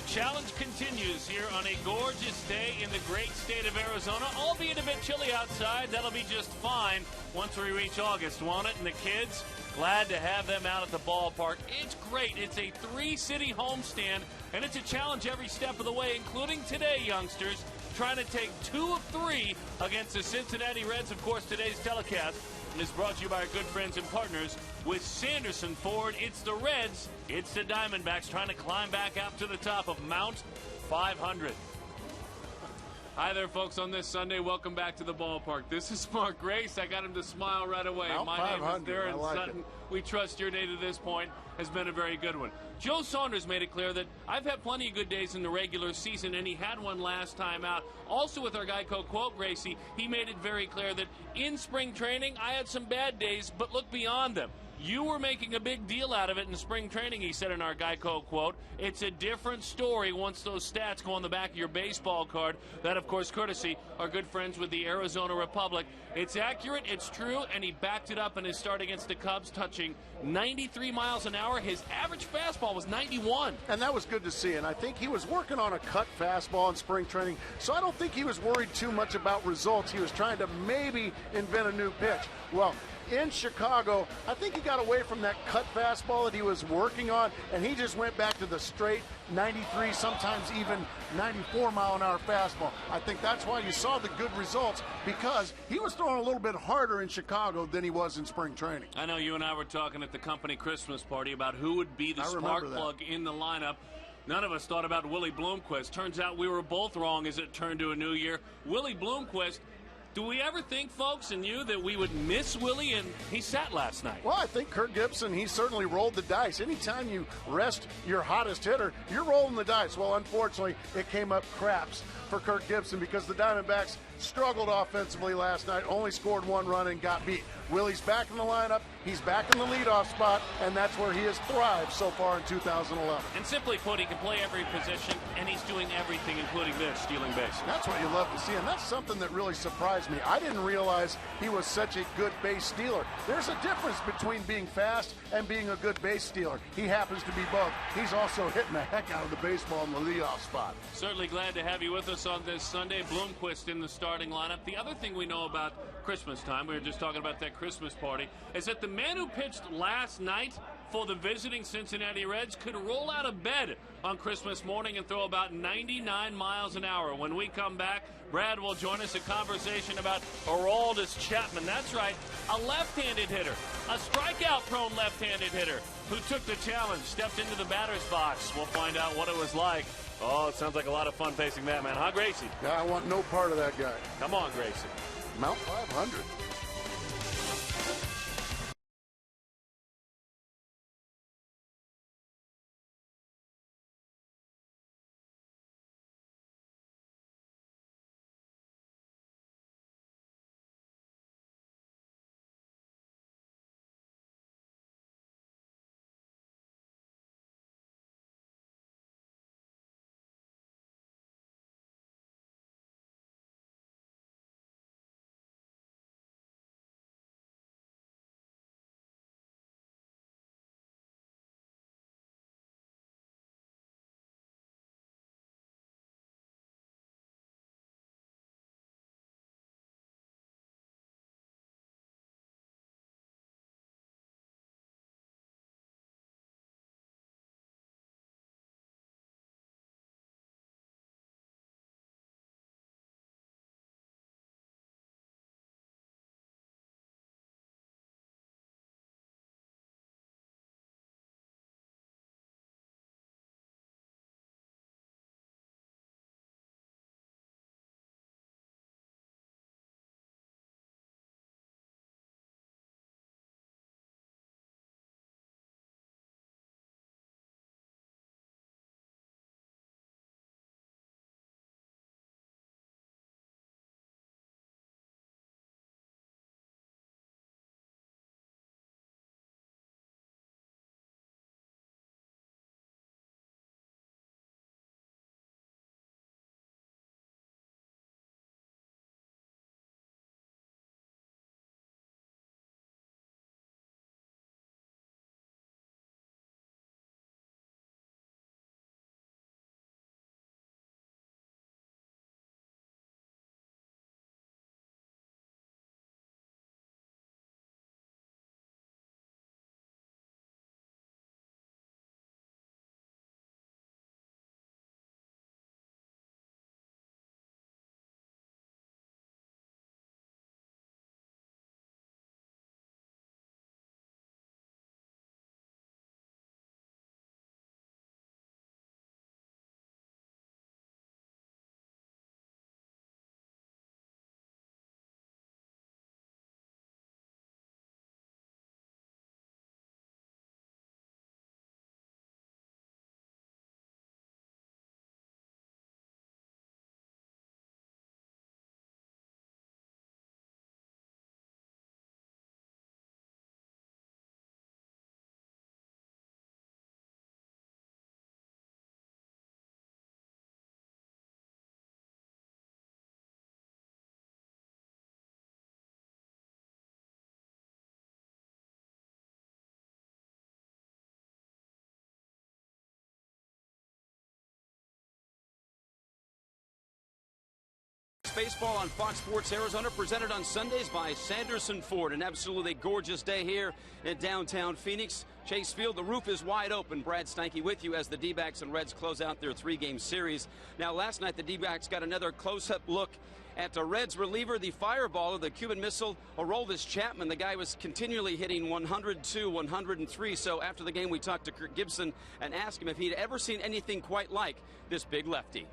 challenge continues here on a gorgeous day in the great state of Arizona, albeit a bit chilly outside. That'll be just fine once we reach August, won't it? And the kids, glad to have them out at the ballpark. It's great. It's a three-city homestand, and it's a challenge every step of the way, including today, youngsters, trying to take 2 of 3 against the Cincinnati Reds. Of course, today's telecast is brought to you by our good friends and partners with Sanderson Ford. It's the Reds, it's the Diamondbacks trying to climb back out to the top of Mount 500. Hi there, folks, on this Sunday. Welcome back to the ballpark. This is Mark Grace. I got him to smile right away. Mount My 500. name is Darren like Sutton. It. We trust your day to this point has been a very good one. Joe Saunders made it clear that I've had plenty of good days in the regular season, and he had one last time out. Also with our Geico quote, Gracie, he made it very clear that in spring training, I had some bad days, but look beyond them. You were making a big deal out of it in spring training, he said in our Geico quote. It's a different story once those stats go on the back of your baseball card. That, of course, courtesy our good friends with the Arizona Republic. It's accurate, it's true, and he backed it up in his start against the Cubs, touching 93 miles an hour. His average fastball was 91. And that was good to see, and I think he was working on a cut fastball in spring training, so I don't think he was worried too much about results. He was trying to maybe invent a new pitch. Well, in Chicago, I think he got away from that cut fastball that he was working on, and he just went back to the straight 93, sometimes even 94-mile-an-hour fastball. I think that's why you saw the good results, because he was throwing a little bit harder in Chicago than he was in spring training. I know you and I were talking at the company Christmas party about who would be the spark plug in the lineup. None of us thought about Willie Bloomquist. Turns out we were both wrong as it turned to a new year. Willie Bloomquist. Do we ever think, folks, and you, that we would miss Willie? And he sat last night. Well, I think Kirk Gibson, he certainly rolled the dice. Anytime you rest your hottest hitter, you're rolling the dice. Well, unfortunately, it came up craps for Kirk Gibson because the Diamondbacks struggled offensively last night, only scored 1 run and got beat. Willie's back in the lineup. He's back in the leadoff spot, and that's where he has thrived so far in 2011. And simply put, he can play every position, and he's doing everything, including this, stealing bases. That's what you love to see, and that's something that really surprised me. I didn't realize he was such a good base stealer. There's a difference between being fast and being a good base stealer. He happens to be both. He's also hitting the heck out of the baseball in the leadoff spot. Certainly glad to have you with us on this Sunday. Bloomquist in the starting lineup. The other thing we know about Christmas time, we were just talking about that Christmas party, is that the man who pitched last night for the visiting Cincinnati Reds could roll out of bed on Christmas morning and throw about 99 miles an hour. When we come back, Brad will join us, a conversation about Aroldis Chapman. That's right, a left-handed hitter, a strikeout-prone left-handed hitter who took the challenge, stepped into the batter's box. We'll find out what it was like. Oh, it sounds like a lot of fun facing that man, huh, Gracie? Yeah, I want no part of that guy. Come on, Gracie. Mount 500. baseball on Fox Sports Arizona, presented on Sundays by Sanderson Ford. An absolutely gorgeous day here in downtown Phoenix. Chase Field, the roof is wide open. Brad Steinke with you as the D-backs and Reds close out their 3-game series. Now, last night the D-backs got another close-up look at the Reds reliever, the fireballer, the Cuban Missile, Aroldis Chapman. The guy was continually hitting 102, 103. So after the game, we talked to Kirk Gibson and asked him if he'd ever seen anything quite like this big lefty.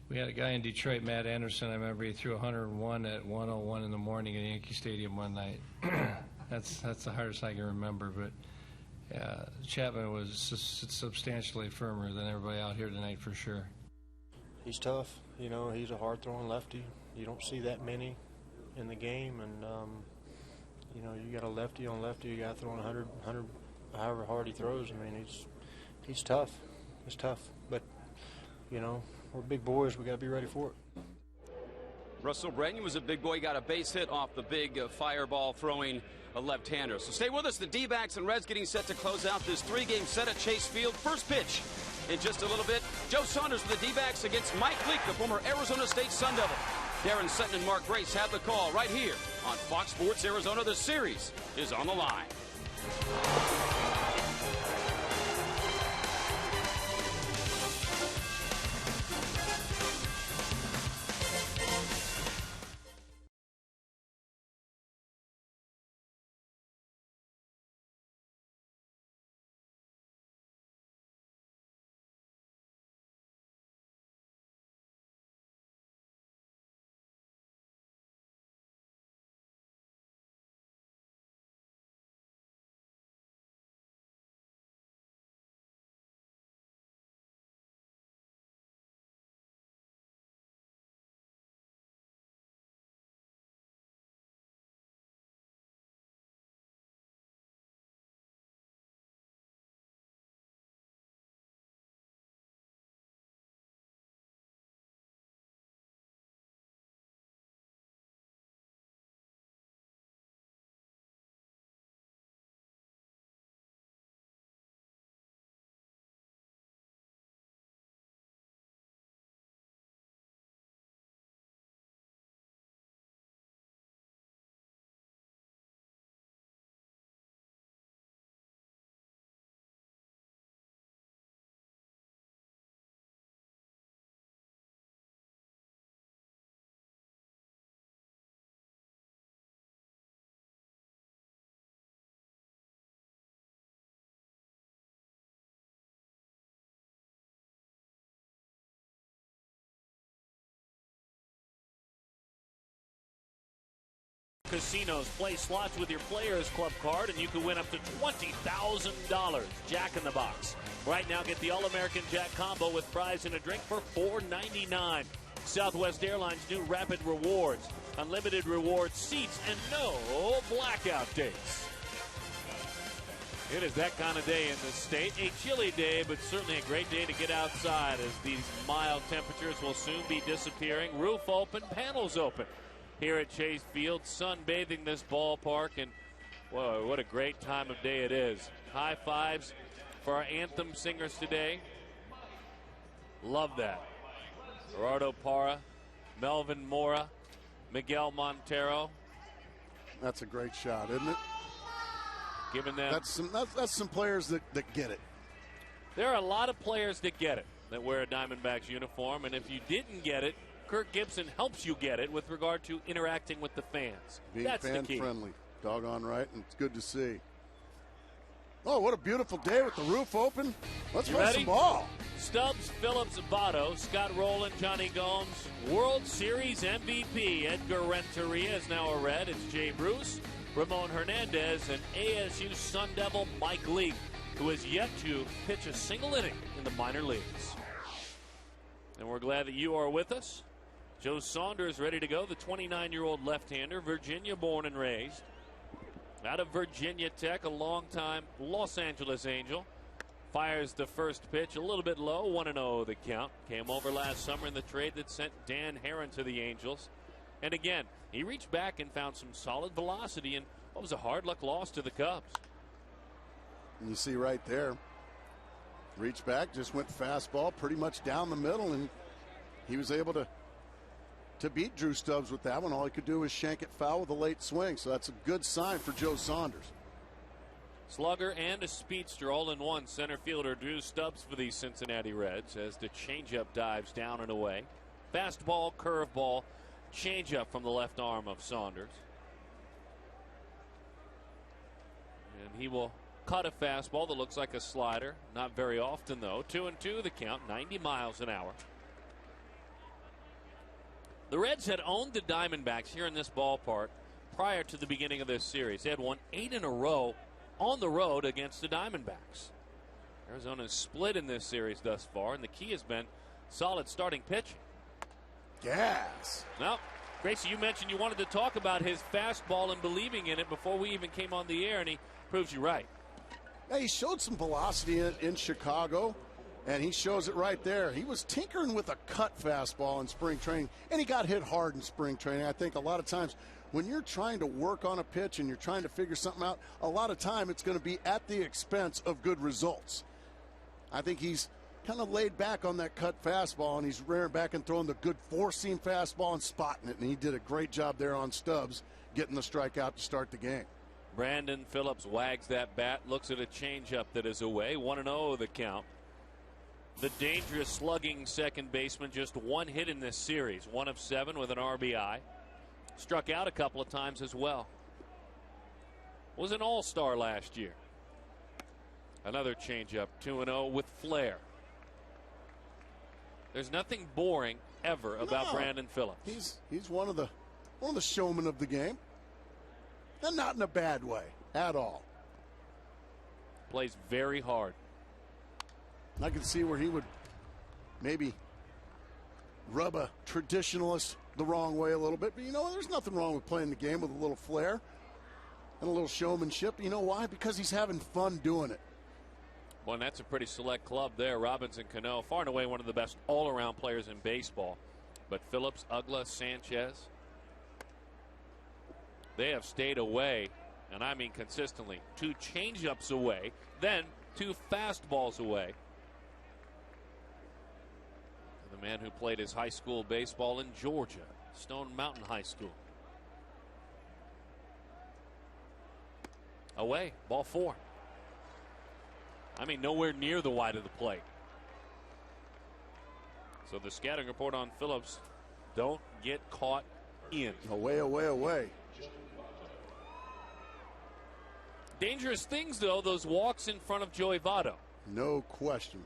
We had a guy in Detroit, Matt Anderson. I remember he threw 101 at 1:01 in the morning at Yankee Stadium one night. That's the hardest I can remember. But Chapman was substantially firmer than everybody out here tonight for sure. He's tough. You know, he's a hard-throwing lefty. You don't see that many in the game, and you know, you got a lefty on lefty. You got throwing 100, however hard he throws. I mean, he's tough. He's tough, but you know, we're big boys. We got to be ready for it. Russell Brennan was a big boy, got a base hit off the big fireball throwing a left-hander. So stay with us. The D-backs and Reds getting set to close out this 3-game set at Chase Field. First pitch in just a little bit. Joe Saunders for the D-backs against Mike Leake, the former Arizona State Sun Devil. Darren Sutton and Mark Grace have the call right here on Fox Sports Arizona. The series is on the line. Casinos. Play slots with your Players Club card, and you can win up to $20,000. Jack in the Box. Right now, get the All-American Jack combo with fries and a drink for $4.99. Southwest Airlines new Rapid Rewards. Unlimited reward seats and no blackout dates. It is that kind of day in this state. A chilly day, but certainly a great day to get outside as these mild temperatures will soon be disappearing. Roof open, panels open. Here at Chase Field, sunbathing this ballpark, and whoa, what a great time of day it is. High fives for our anthem singers today. Love that. Gerardo Parra, Melvin Mora, Miguel Montero. That's a great shot, isn't it? Giving them. That's some players that get it. There are a lot of players that get it, that wear a Diamondbacks uniform, and if you didn't get it, Kirk Gibson helps you get it with regard to interacting with the fans. Being That's the key. fan-friendly. Doggone right, and it's good to see. Oh, what a beautiful day with the roof open. Let's run some ball. Stubbs, Phillips, Votto, Scott Rowland, Johnny Gomes, World Series MVP. Edgar Renteria is now a Red. It's Jay Bruce, Ramon Hernandez, and ASU Sun Devil Mike Leake, who has yet to pitch a single inning in the minor leagues. And we're glad that you are with us. Joe Saunders ready to go, the 29-year-old left-hander, Virginia born and raised. Out of Virginia Tech, a long-time Los Angeles Angel. Fires the first pitch a little bit low, 1-0 the count. Came over last summer in the trade that sent Dan Herron to the Angels. And again, he reached back and found some solid velocity in what was a hard-luck loss to the Cubs. And you see right there, reached back, just went fastball pretty much down the middle and he was able to beat Drew Stubbs with that one. All he could do was shank it foul with a late swing, so that's a good sign for Joe Saunders. Slugger and a speedster all in one. Center fielder Drew Stubbs for the Cincinnati Reds as the changeup dives down and away. Fastball, curveball, changeup from the left arm of Saunders. And he will cut a fastball that looks like a slider. Not very often, though. 2-2 the count, 90 miles an hour. The Reds had owned the Diamondbacks here in this ballpark prior to the beginning of this series. They had won 8 in a row on the road against the Diamondbacks. Arizona's split in this series thus far, and the key has been solid starting pitching. Gas. Now, Gracie, you mentioned you wanted to talk about his fastball and believing in it before we even came on the air, and he proves you right. Yeah, he showed some velocity in Chicago, and he shows it right there. He was tinkering with a cut fastball in spring training, and he got hit hard in spring training. I think a lot of times when you're trying to work on a pitch and you're trying to figure something out, a lot of time it's going to be at the expense of good results. I think he's kind of laid back on that cut fastball, and he's rearing back and throwing the good four-seam fastball and spotting it, and he did a great job there on Stubbs, getting the strikeout to start the game. Brandon Phillips wags that bat, looks at a changeup that is away. 1-0 the count. The dangerous slugging second baseman, just one hit in this series, 1 of 7 with an RBI. Struck out a couple of times as well. Was an all-star last year. Another changeup, 2-0 with flair. There's nothing boring ever about Brandon Phillips. He's one of the showmen of the game, and not in a bad way at all. Plays very hard. I can see where he would maybe rub a traditionalist the wrong way a little bit, but there's nothing wrong with playing the game with a little flair and a little showmanship. You know why? Because he's having fun doing it. Well, and that's a pretty select club there. Robinson Cano, far and away one of the best all-around players in baseball. But Phillips, Ugla, Sanchez, they have stayed away, and I mean consistently. 2 changeups away, then 2 fastballs away. The man who played his high school baseball in Georgia, Stone Mountain High School. Away, ball 4. I mean, nowhere near the wide of the plate. So the scouting report on Phillips, don't get caught in. Away, away, away. Dangerous things, though, those walks in front of Joey Votto. No question.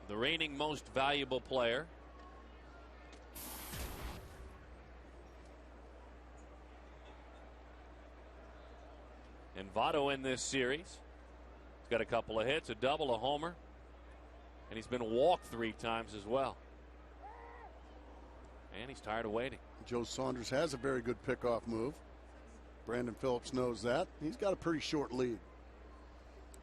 The reigning most valuable player. And Votto in this series. He's got a couple of hits, a double, a homer. And he's been walked 3 times as well. And he's tired of waiting. Joe Saunders has a very good pickoff move. Brandon Phillips knows that. He's got a pretty short lead.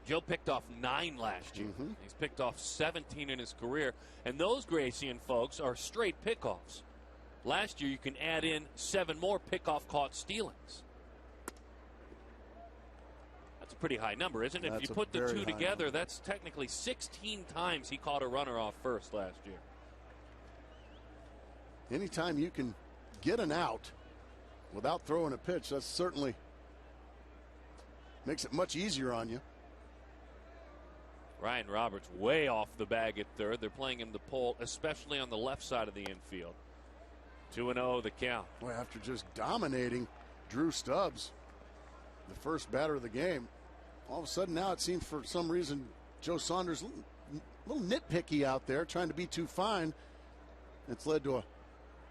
Joe picked off 9 last year. He's picked off 17 in his career. And those Gracie and folks are straight pickoffs. Last year you can add in 7 more pickoff caught stealings. That's a pretty high number, isn't it? If you put the 2 together, number. That's technically 16 times he caught a runner off first last year. Anytime you can get an out without throwing a pitch, that certainly makes it much easier on you. Ryan Roberts way off the bag at third. They're playing him to pull, especially on the left side of the infield. 2-0 the count. Boy, after just dominating Drew Stubbs, the first batter of the game, all of a sudden now it seems for some reason Joe Saunders a little nitpicky out there, trying to be too fine. It's led to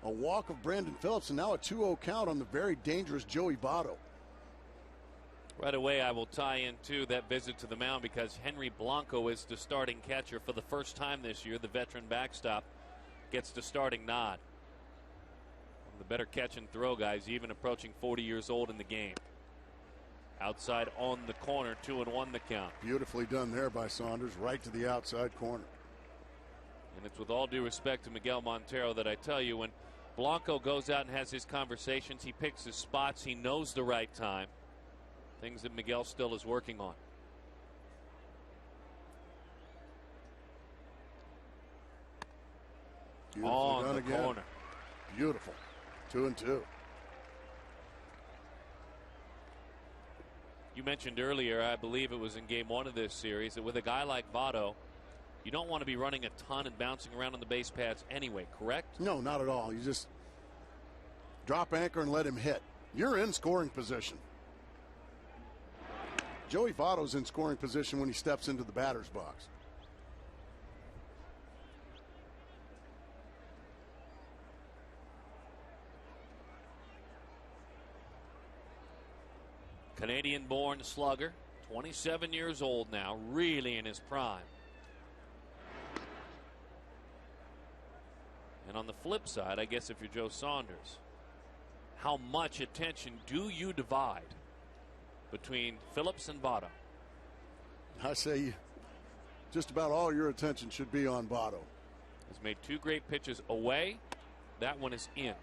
a walk of Brandon Phillips, and now a 2-0 count on the very dangerous Joey Votto. Right away, I will tie into that visit to the mound because Henry Blanco is the starting catcher for the first time this year. The veteran backstop gets the starting nod. One of the better catch and throw guys, even approaching 40 years old in the game. Outside on the corner, 2-1 the count. Beautifully done there by Saunders, right to the outside corner. And it's with all due respect to Miguel Montero that I tell you, when Blanco goes out and has his conversations, he picks his spots, he knows the right time. Things that Miguel still is working on. Beautiful on done the again. corner. Beautiful. 2-2. You mentioned earlier, I believe it was in game 1 of this series, that with a guy like Votto, you don't want to be running a ton and bouncing around on the base paths anyway, correct? No, not at all. You just drop anchor and let him hit. You're in scoring position. Joey Votto's in scoring position when he steps into the batter's box. Canadian-born slugger, 27 years old now, really in his prime. And on the flip side, I guess if you're Joe Saunders, how much attention do you divide between Phillips and Votto? I say just about all your attention should be on Votto. He's made 2 great pitches away. That one is in.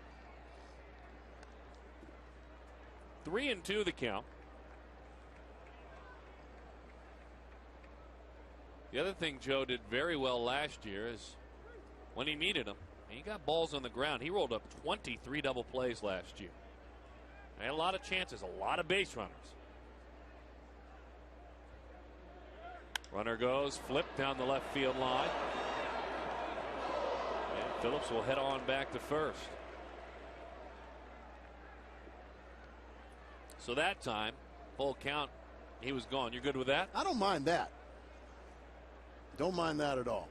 3-2 the count. The other thing Joe did very well last year is when he needed them, he got balls on the ground. He rolled up 23 double plays last year. He had a lot of chances, a lot of base runners. Runner goes, flipped down the left field line. And Phillips will head on back to first. So that time, full count, he was gone. You're good with that? I don't mind that. Don't mind that at all.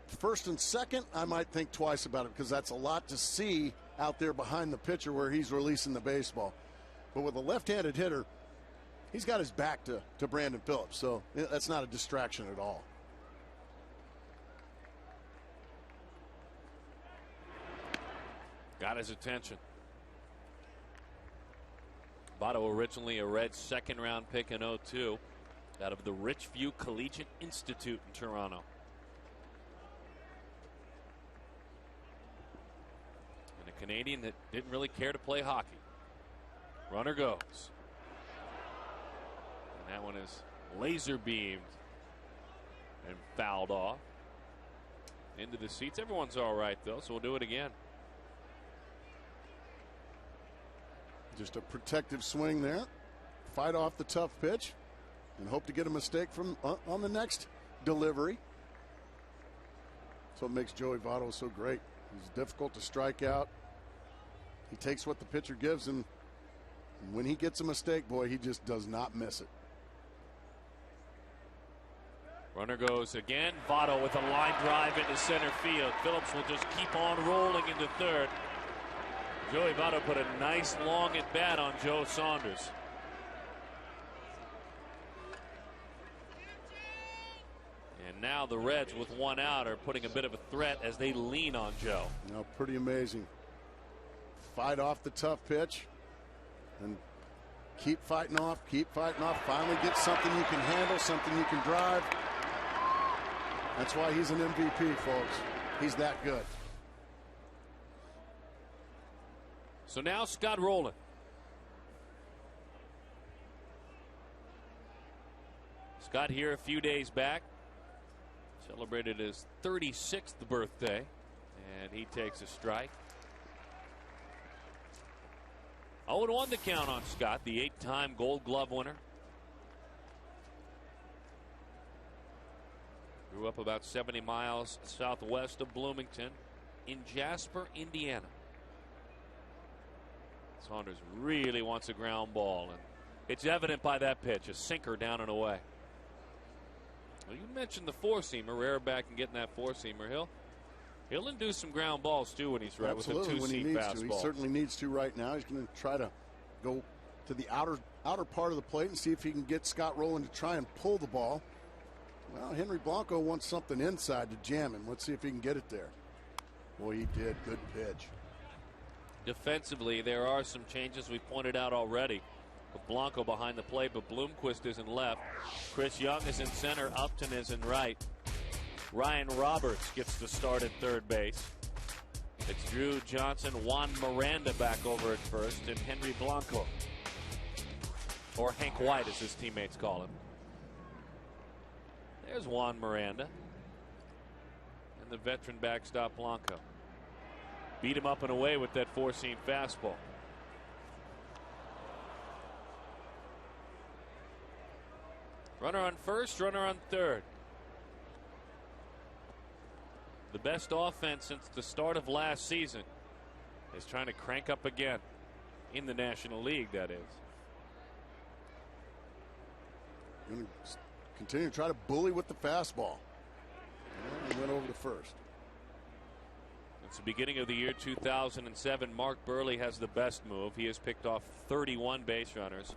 First and second, I might think twice about it because that's a lot to see out there behind the pitcher where he's releasing the baseball. But with a left-handed hitter, he's got his back to Brandon Phillips, so that's not a distraction at all. Got his attention. Votto, originally a Reds second-round pick in 2002 out of the Richview Collegiate Institute in Toronto. And a Canadian that didn't really care to play hockey. Runner goes. And that one is laser beamed and fouled off into the seats. Everyone's all right, though, so we'll do it again. Just a protective swing there. Fight off the tough pitch and hope to get a mistake from on the next delivery. That's what makes Joey Votto so great. He's difficult to strike out. He takes what the pitcher gives him. And when he gets a mistake, boy, he just does not miss it. Runner goes again. Votto with a line drive into center field. Phillips will just keep on rolling into third. Joey Votto put a nice long at bat on Joe Saunders. And now the Reds with one out are putting a bit of a threat as they lean on Joe. Now, pretty amazing. Fight off the tough pitch and keep fighting off, finally get something you can handle, something you can drive. That's why he's an MVP, folks. He's that good. So now Scott Rowland. Scott here a few days back. Celebrated his 36th birthday. And he takes a strike. 0-1 the count on Scott, the 8-time Gold Glove winner. Grew up about 70 miles southwest of Bloomington in Jasper, Indiana. Saunders really wants a ground ball, and it's evident by that pitch, a sinker down and away. Well, you mentioned the four-seamer, rare back and getting that four-seamer. He'll induce some ground balls too when he's right. Absolutely, with a two-seam fastball. He certainly needs to right now. He's going to try to go to the outer part of the plate and see if he can get Scott Rowland to try and pull the ball. Well, Henry Blanco wants something inside to jam him. Let's see if he can get it there. Boy, he did. Good pitch. Defensively, there are some changes we pointed out already. With Blanco behind the plate, but Bloomquist is in left. Chris Young is in center. Upton is in right. Ryan Roberts gets the start at third base. It's Drew Johnson, Juan Miranda back over at first, and Henry Blanco. Or Hank White, as his teammates call him. There's Juan Miranda. and the veteran backstop Blanco. Beat him up and away with that four-seam fastball. Runner on first, runner on third. The best offense since the start of last season is trying to crank up again in the National League, that is. Going to continue to try to bully with the fastball. And he went over to first. It's the beginning of the year 2007. Mark Burley has the best move. He has picked off 31 base runners.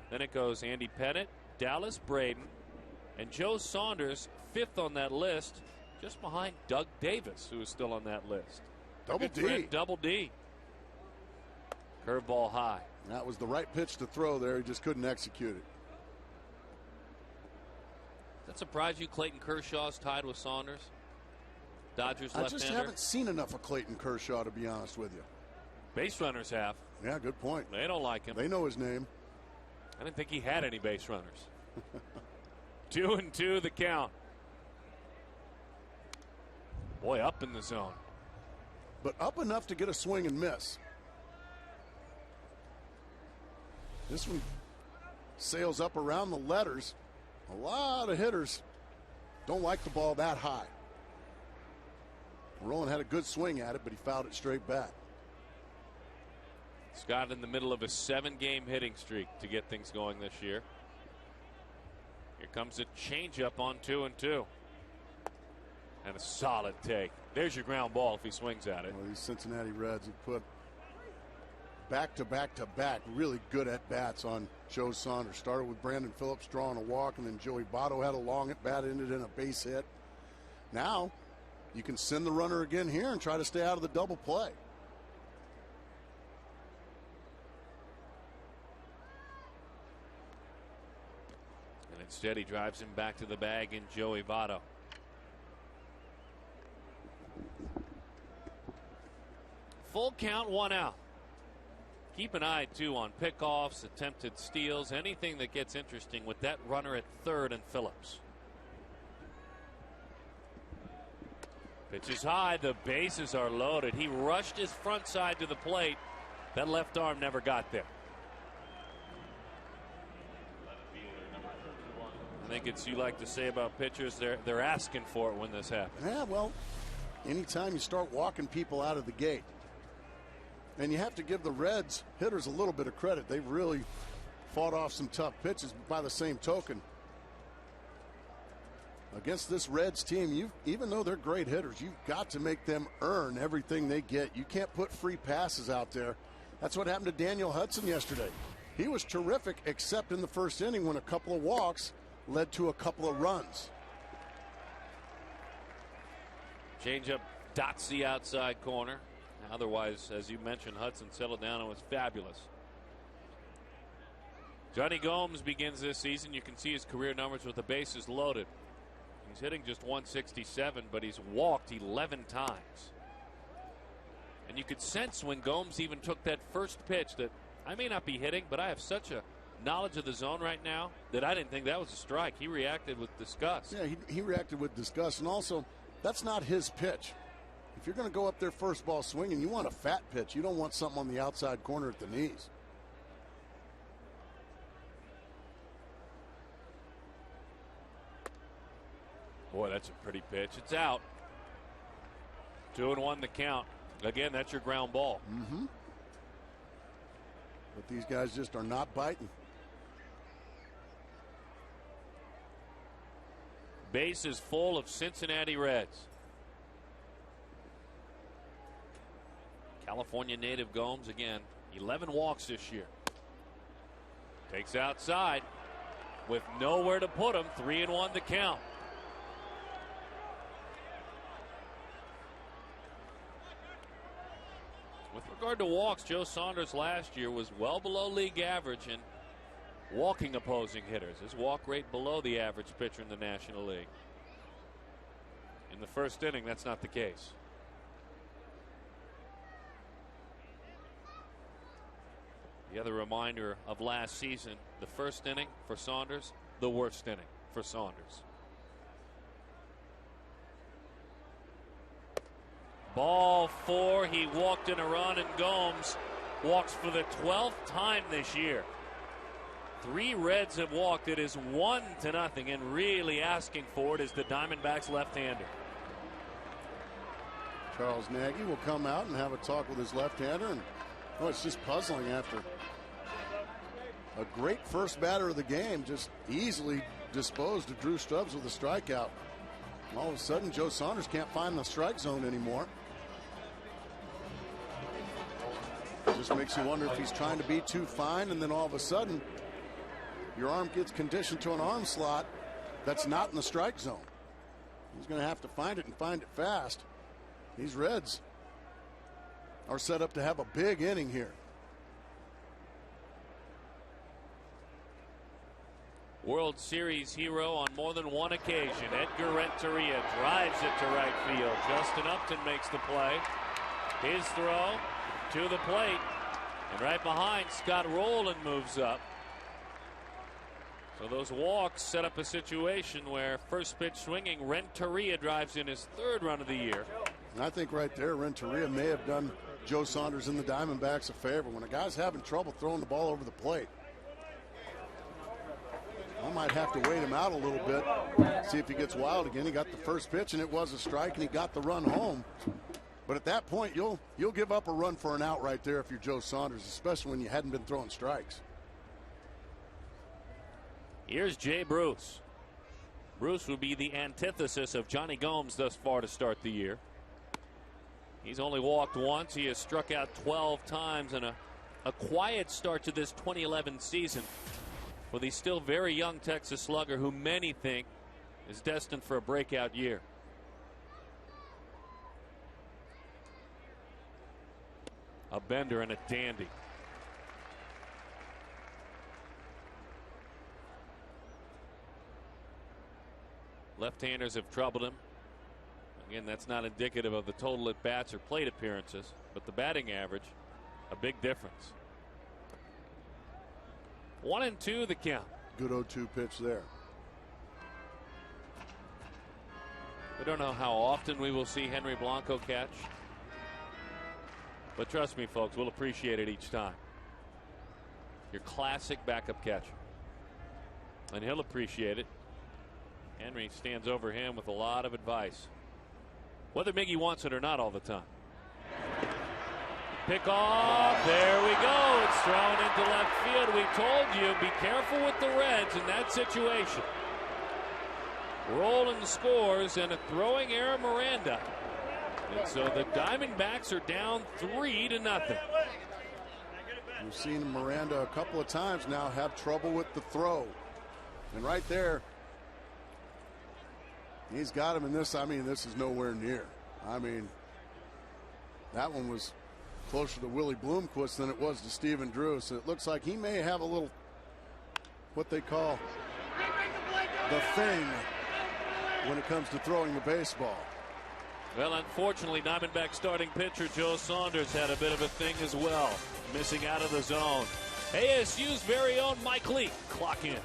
Then it goes Andy Pettitte, Dallas Braden, and Joe Saunders, fifth on that list, just behind Doug Davis, who is still on that list. Double D. Double D. Curveball high. That was the right pitch to throw there. He just couldn't execute it. Does that surprise you Clayton Kershaw's tied with Saunders? Dodgers left-hander. I just haven't seen enough of Clayton Kershaw, to be honest with you. Base runners have. Yeah, good point. They don't like him. They know his name. I didn't think he had any base runners. 2-2 the count. Boy, up in the zone. But up enough to get a swing and miss. This one sails up around the letters. A lot of hitters don't like the ball that high. Rowan had a good swing at it, but he fouled it straight back. Scott in the middle of a 7-game hitting streak to get things going this year. Here comes a changeup on 2-2. And a solid take. There's your ground ball if he swings at it. Well, these Cincinnati Reds have put back really good at bats on Joe Saunders. Started with Brandon Phillips drawing a walk, and then Joey Votto had a long at bat, ended in a base hit. Now you can send the runner again here and try to stay out of the double play. And instead he drives him back to the bag in Joey Votto. Full count, 1 out. Keep an eye, too, on pickoffs, attempted steals, anything that gets interesting with that runner at third and Phillips. Pitch is high. The bases are loaded. He rushed his front side to the plate. That left arm never got there. I think it's you like to say about pitchers, they're asking for it when this happens. Yeah, well, anytime you start walking people out of the gate. And you have to give the Reds hitters a little bit of credit. They've really fought off some tough pitches. By the same token, against this Reds team, even though they're great hitters, you've got to make them earn everything they get. You can't put free passes out there. That's what happened to Daniel Hudson yesterday. He was terrific, except in the first inning when a couple of walks led to a couple of runs. Changeup dots the outside corner. Otherwise, as you mentioned, Hudson settled down and was fabulous. Johnny Gomes begins this season. You can see his career numbers with the bases loaded. He's hitting just 167, but he's walked 11 times. And you could sense when Gomes even took that first pitch that I may not be hitting, but I have such a knowledge of the zone right now that I didn't think that was a strike. He reacted with disgust. Yeah, he reacted with disgust. And also, that's not his pitch. If you're going to go up there first ball swinging, you want a fat pitch. You don't want something on the outside corner at the knees. Boy, that's a pretty pitch. It's out. 2-1 the count. Again, that's your ground ball. Mm-hmm. But these guys just are not biting. Base is full of Cincinnati Reds. California native Gomes again. 11 walks this year. Takes outside with nowhere to put him. 3-1 the count. With regard to walks, Joe Saunders last year was well below league average in walking opposing hitters. His walk rate below the average pitcher in the National League. In the first inning, that's not the case. The other reminder of last season, the first inning for Saunders, the worst inning for Saunders. Ball 4. He walked in a run, and Gomes walks for the 12th time this year. 3 Reds have walked. It is 1-0, and really asking for it is the Diamondbacks left-hander. Charles Nagy will come out and have a talk with his left-hander, and it's just puzzling after a great first batter of the game, just easily disposed of Drew Stubbs with a strikeout. All of a sudden, Joe Saunders can't find the strike zone anymore. Just makes you wonder if he's trying to be too fine, and then all of a sudden your arm gets conditioned to an arm slot that's not in the strike zone. He's going to have to find it and find it fast. These Reds are set up to have a big inning here. World Series hero on more than one occasion. Edgar Renteria drives it to right field. Justin Upton makes the play. His throw to the plate. And right behind, Scott Rowland moves up. So those walks set up a situation where first pitch swinging, Renteria drives in his 3rd run of the year. And I think right there, Renteria may have done Joe Saunders and the Diamondbacks a favor. When a guy's having trouble throwing the ball over the plate, I might have to wait him out a little bit, see if he gets wild again. He got the first pitch, and it was a strike, and he got the run home. But at that point, you'll give up a run for an out right there if you're Joe Saunders, especially when you hadn't been throwing strikes. Here's Jay Bruce. Bruce would be the antithesis of Johnny Gomes thus far to start the year. He's only walked once. He has struck out 12 times in a quiet start to this 2011 season for the still very young Texas slugger, who many think is destined for a breakout year. A bender and a dandy. Left-handers have troubled him. Again, that's not indicative of the total at bats or plate appearances, but the batting average, a big difference. 1-2 the count. Good 0-2 pitch there. We don't know how often we will see Henry Blanco catch, but trust me, folks, we'll appreciate it each time. Your classic backup catcher, and he'll appreciate it. Henry stands over him with a lot of advice, whether Miggy wants it or not all the time. Pick off. There we go. It's thrown into left field. We told you, be careful with the Reds in that situation. Roland scores, and a throwing error, Miranda. And so the Diamondbacks are down 3-0. We've seen Miranda a couple of times now have trouble with the throw. And right there, he's got him in this. I mean, this is nowhere near. I mean, that one was closer to Willie Bloomquist than it was to Stephen Drew. So it looks like he may have a little, what they call the thing when it comes to throwing the baseball. Well, unfortunately, Diamondback starting pitcher Joe Saunders had a bit of a thing as well, missing out of the zone. ASU's very own Mike Leake, clock in.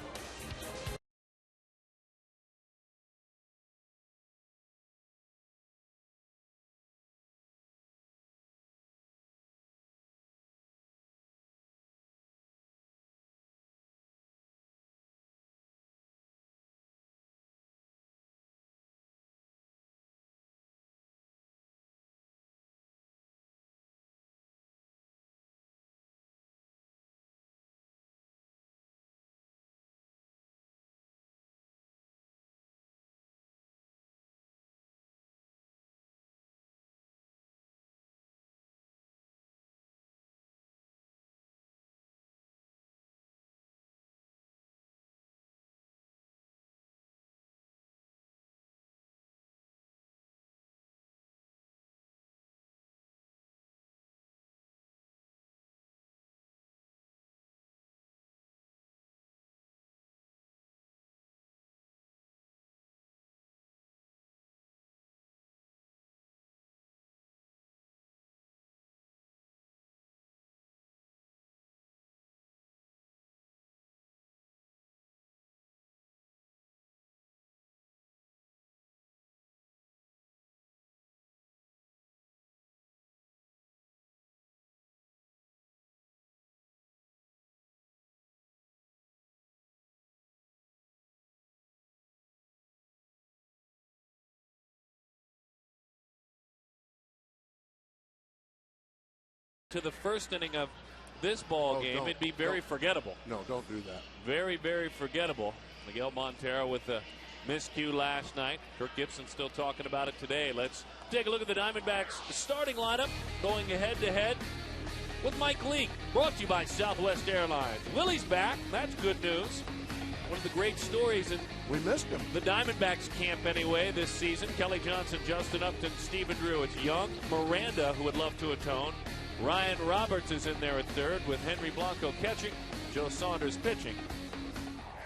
To the first inning of this ball game, it'd be very forgettable. No, don't do that. Very, very forgettable. Miguel Montero with the miscue last night. Kirk Gibson still talking about it today. Let's take a look at the Diamondbacks starting lineup going head-to-head with Mike Leake. Brought to you by Southwest Airlines. Willie's back. That's good news. One of the great stories in We missed him. the Diamondbacks camp anyway this season. Kelly Johnson, Justin Upton, Stephen Drew. It's Young, Miranda, who would love to atone. Ryan Roberts is in there at third with Henry Blanco catching, Joe Saunders pitching.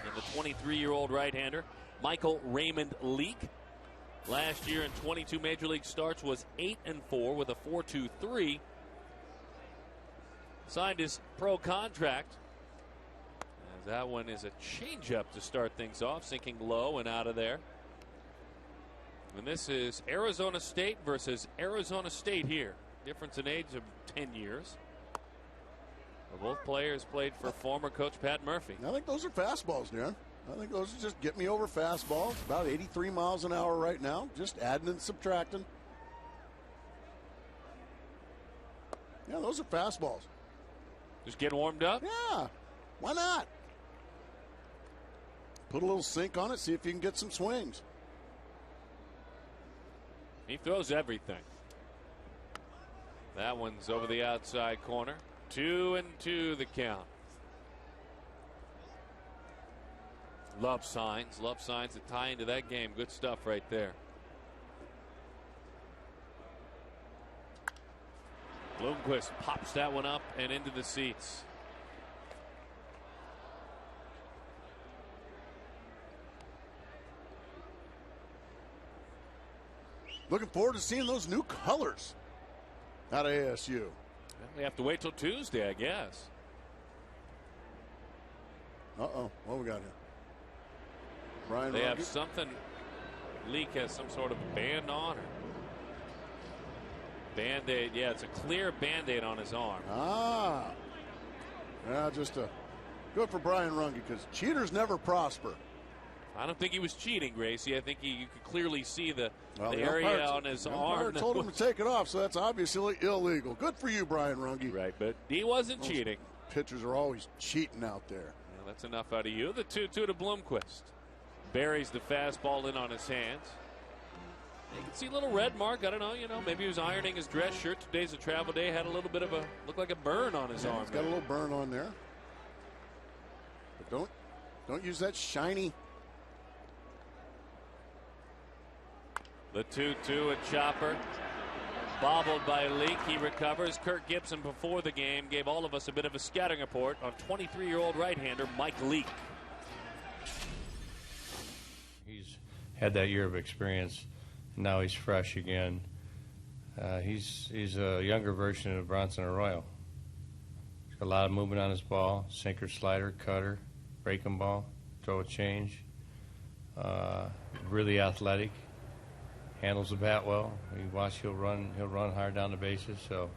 And the 23-year-old right-hander, Michael Raymond Leake. Last year in 22 Major League starts was 8-4 with a 4.23. Signed his pro contract. As that one is a changeup to start things off, sinking low and out of there. And this is Arizona State versus Arizona State here. Difference in age of 10 years. Well, both players played for former coach Pat Murphy. I think those are fastballs, Darren. I think those are just get me over fastballs. About 83 miles an hour right now. Just adding and subtracting. Yeah, those are fastballs. Just getting warmed up? Yeah, why not? Put a little sink on it, see if you can get some swings. He throws everything. That one's over the outside corner. 2-2 the count. Love signs that tie into that game. Good stuff right there. Bloomquist pops that one up and into the seats. Looking forward to seeing those new colors out of ASU. We have to wait till Tuesday, I guess. Uh-oh, what we got here? Brian They have Rogers? something. Leake has some sort of band on, or Band-Aid. Yeah, it's a clear Band-Aid on his arm. Ah. Yeah, just good for Brian Runge, because cheaters never prosper. I don't think he was cheating, Gracie. I think you could clearly see the The area on his umpire arm. told him to take it off, so that's obviously illegal. Good for you, Brian Runge. Right, but he wasn't cheating. Pitchers are always cheating out there. Well, that's enough out of you. The 2-2 to Bloomquist. Buries the fastball in on his hands. You can see a little red mark. I don't know, maybe he was ironing his dress shirt. Today's a travel day. Had a little bit of looked like a burn on his arm. He's got a little burn on there. But don't use that shiny. The 2-2 at Chopper. Bobbled by Leake. He recovers. Kirk Gibson before the game gave all of us a bit of a scouting report on 23-year-old right-hander Mike Leake. He's had that year of experience. Now he's fresh again. He's a younger version of Bronson Arroyo. He's got a lot of movement on his ball. Sinker, slider, cutter, breaking ball, throw a change. Really athletic. Handles the bat well. He'll run hard down the bases. So,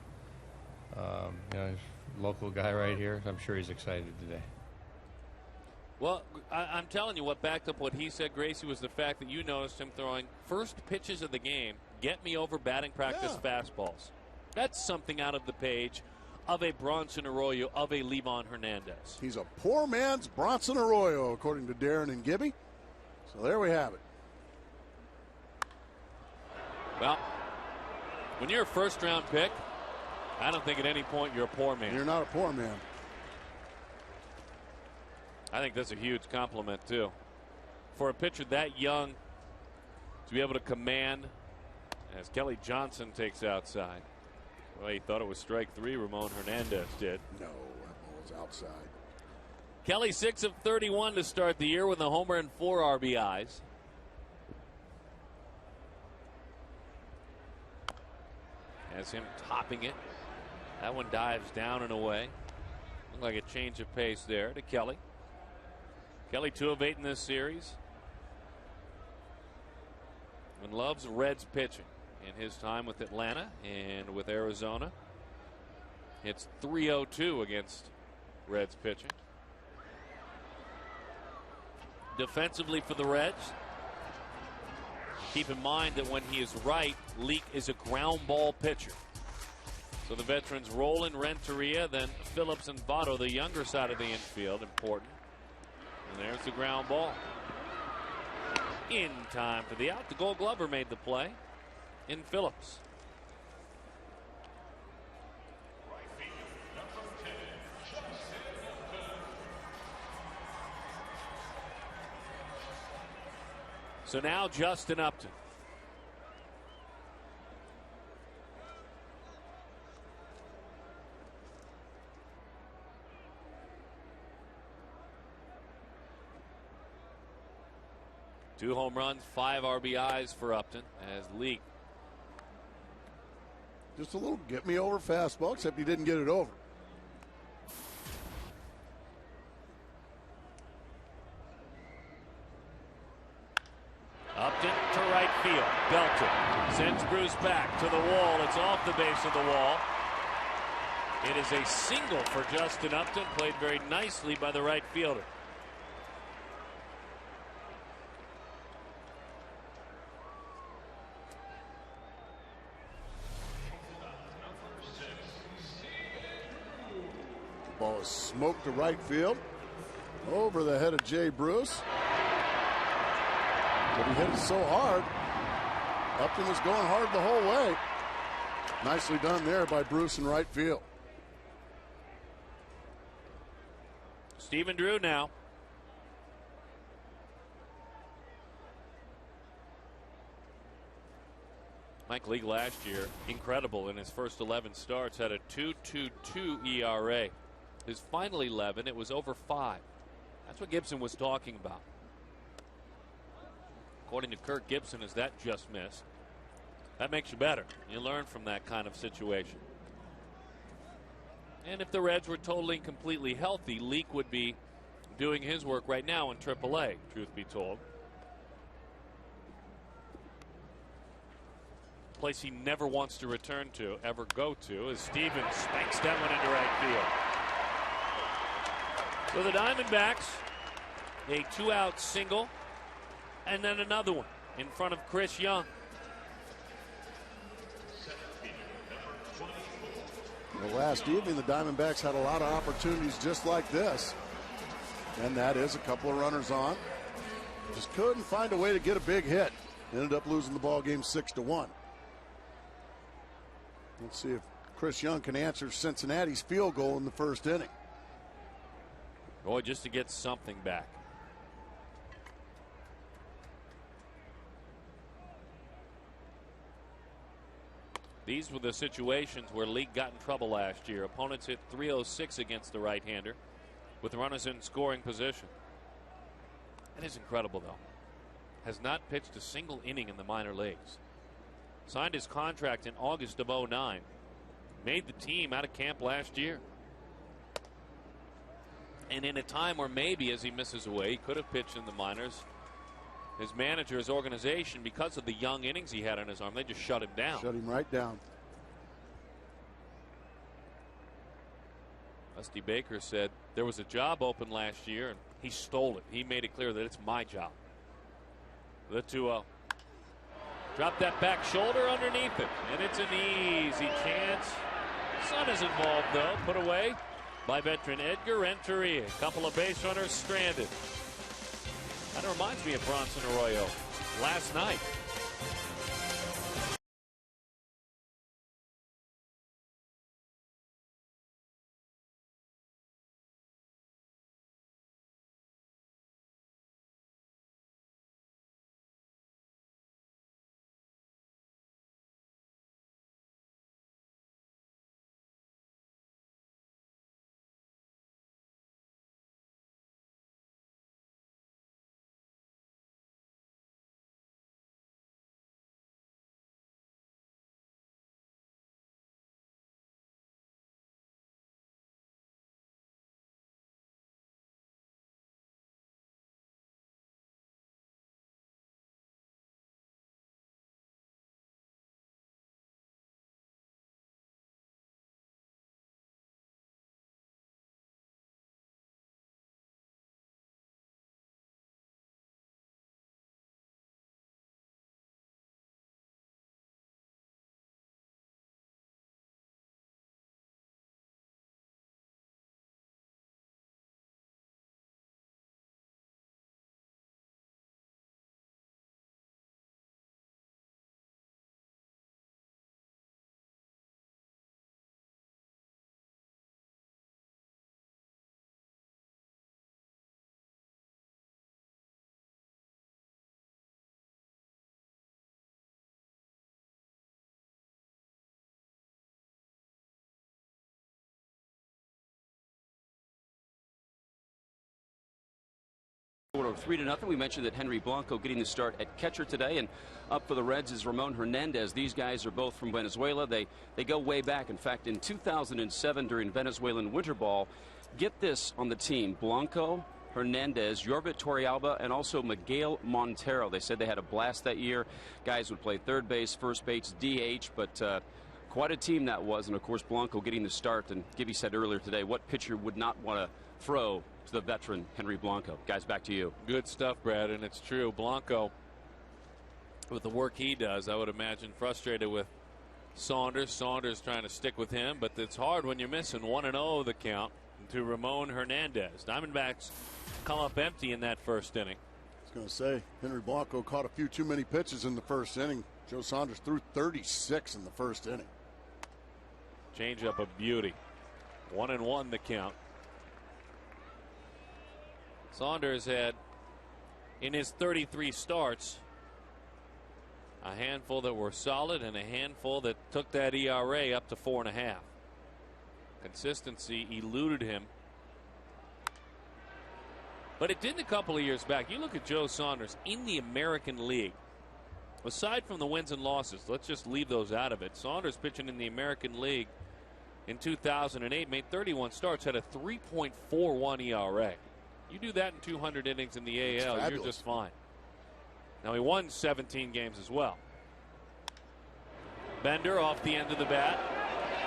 he's a local guy right here. I'm sure he's excited today. Well, I'm telling you, what backed up what he said, Gracie, was the fact that you noticed him throwing first pitches of the game, get me over batting practice fastballs. That's something out of the page of a Bronson Arroyo, of a Levon Hernandez. He's a poor man's Bronson Arroyo, according to Darren and Gibby. So there we have it. Well, when you're a first-round pick, I don't think at any point you're a poor man. You're not a poor man. I think that's a huge compliment, too. For a pitcher that young to be able to command, as Kelly Johnson takes outside. Well, he thought it was strike three. Ramon Hernandez did. No, that ball's outside. Kelly 6 of 31 to start the year with a homer and 4 RBIs. Has him topping it. That one dives down and away. Looked like a change of pace there to Kelly. Kelly 2 of 8 in this series. And loves Reds pitching in his time with Atlanta and with Arizona. It's 3-0-2 against Reds pitching. Defensively for the Reds, keep in mind that when he is right, Leake is a ground ball pitcher. So the veterans roll in Renteria, then Phillips and Votto, the younger side of the infield, important. And there's the ground ball. In time for the out. The Gold Glover made the play in Phillips. So now Justin Upton. Two home runs, 5 RBIs for Upton as Leake. Just a little get me over fastball, except he didn't get it over. Upton to right field. Belton sends Bruce back to the wall. It's off the base of the wall. It is a single for Justin Upton, played very nicely by the right fielder. Ball is smoked to right field. Over the head of Jay Bruce. But he hit it so hard. Upton was going hard the whole way. Nicely done there by Bruce in right field. Stephen Drew now. Mike Leake last year, incredible in his first 11 starts, had a 2.22 ERA. His final 11, it was over 5. That's what Gibson was talking about. According to Kirk Gibson, is that just missed? That makes you better. You learn from that kind of situation. And if the Reds were totally and completely healthy, Leake would be doing his work right now in AAA, truth be told. Place he never wants to return to, ever go to, as Stevens spanks that one into right field. So the Diamondbacks, a 2-out single, and then another one in front of Chris Young. Well, last evening, the Diamondbacks had a lot of opportunities just like this. And that is a couple of runners on. Just couldn't find a way to get a big hit. Ended up losing the ball game 6-1. Let's see if Chris Young can answer Cincinnati's field goal in the first inning. Boy, just to get something back. These were the situations where Leake got in trouble last year. Opponents hit .306 against the right-hander with runners in scoring position. That is incredible, though. Has not pitched a single inning in the minor leagues. Signed his contract in August of '09. Made the team out of camp last year. And in a time where maybe as he misses away, he could have pitched in the minors. His manager, his organization, because of the young innings he had on his arm, they just shut him down. Shut him right down. Dusty Baker said there was a job open last year and he stole it. He made it clear that it's my job. The 2-0. Drop that back shoulder underneath it, and it's an easy chance. Sun is involved, though. Put away by veteran Edgar Renteria. A couple of base runners stranded. That reminds me of Bronson Arroyo last night. score of 3-0. We mentioned that Henry Blanco getting the start at catcher today, and up for the Reds is Ramon Hernandez. These guys are both from Venezuela. They go way back. In fact, in 2007 during Venezuelan Winter Ball, get this on the team: Blanco, Hernandez, Yorvit Torrealba, and also Miguel Montero. They said they had a blast that year. Guys would play third base, first base, DH, but quite a team that was. And of course, Blanco getting the start. And Gibby said earlier today, what pitcher would not want to throw to the veteran Henry Blanco? Guys, back to you. Good stuff, Brad, and it's true. Blanco, with the work he does, I would imagine frustrated with Saunders. Saunders trying to stick with him, but it's hard when you're missing 1-0 the count to Ramon Hernandez. Diamondbacks come up empty in that first inning. I was going to say, Henry Blanco caught a few too many pitches in the first inning. Joe Saunders threw 36 in the first inning. Change-up a beauty. 1-1 the count. Saunders had, in his 33 starts, a handful that were solid and a handful that took that ERA up to 4.5. Consistency eluded him. But it didn't a couple of years back. You look at Joe Saunders in the American League. Aside from the wins and losses, let's just leave those out of it. Saunders pitching in the American League in 2008, made 31 starts, had a 3.41 ERA. You do that in 200 innings in the AL, you're just fine. Now, he won 17 games as well. Bender off the end of the bat.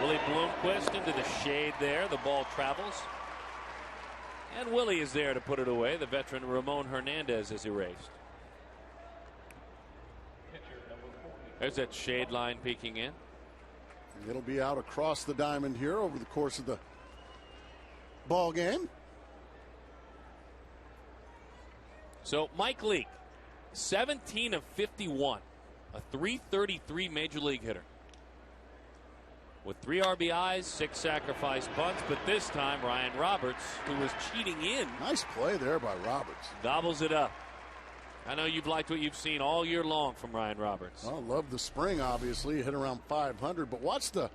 Willie Bloomquist into the shade there. The ball travels. And Willie is there to put it away. The veteran Ramon Hernandez is erased. There's that shade line peeking in. It'll be out across the diamond here over the course of the ball game. So Mike Leake, 17 of 51, a .333 major league hitter. With 3 RBIs, 6 sacrifice bunts, but this time Ryan Roberts, who was cheating in. Nice play there by Roberts. Gobbles it up. I know you've liked what you've seen all year long from Ryan Roberts. I love the spring, obviously. He hit around 500, but watch the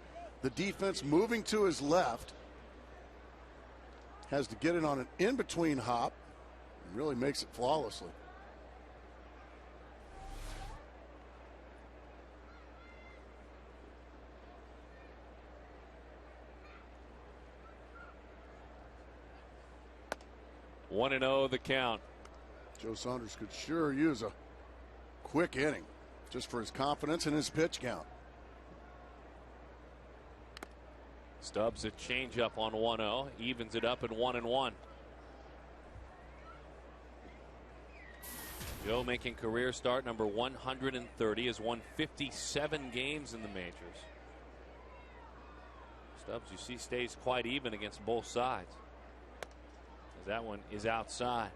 defense moving to his left. Has to get it on an in-between hop. And really makes it flawlessly. One and 0 the count. Joe Saunders could sure use a quick inning just for his confidence and his pitch count. Stubbs a changeup on 1-0, evens it up at 1-1. Joe making career start number 130, has won 57 games in the majors. Stubbs, you see, stays quite even against both sides. That one is outside.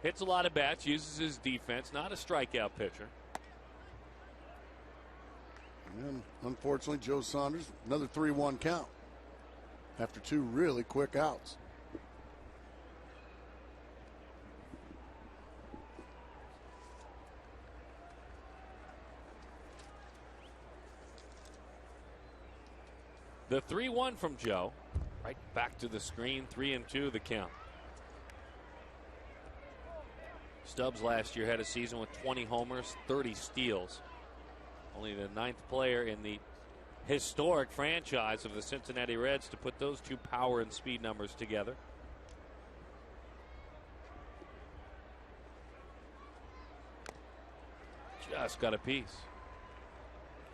Hits a lot of bats, uses his defense, not a strikeout pitcher. And unfortunately, Joe Saunders, another 3-1 count after 2 really quick outs. The 3-1 from Joe. Right back to the screen. 3-2 the count. Stubbs last year had a season with 20 homers, 30 steals. Only the 9th player in the historic franchise of the Cincinnati Reds to put those 2 power and speed numbers together. Just got a piece.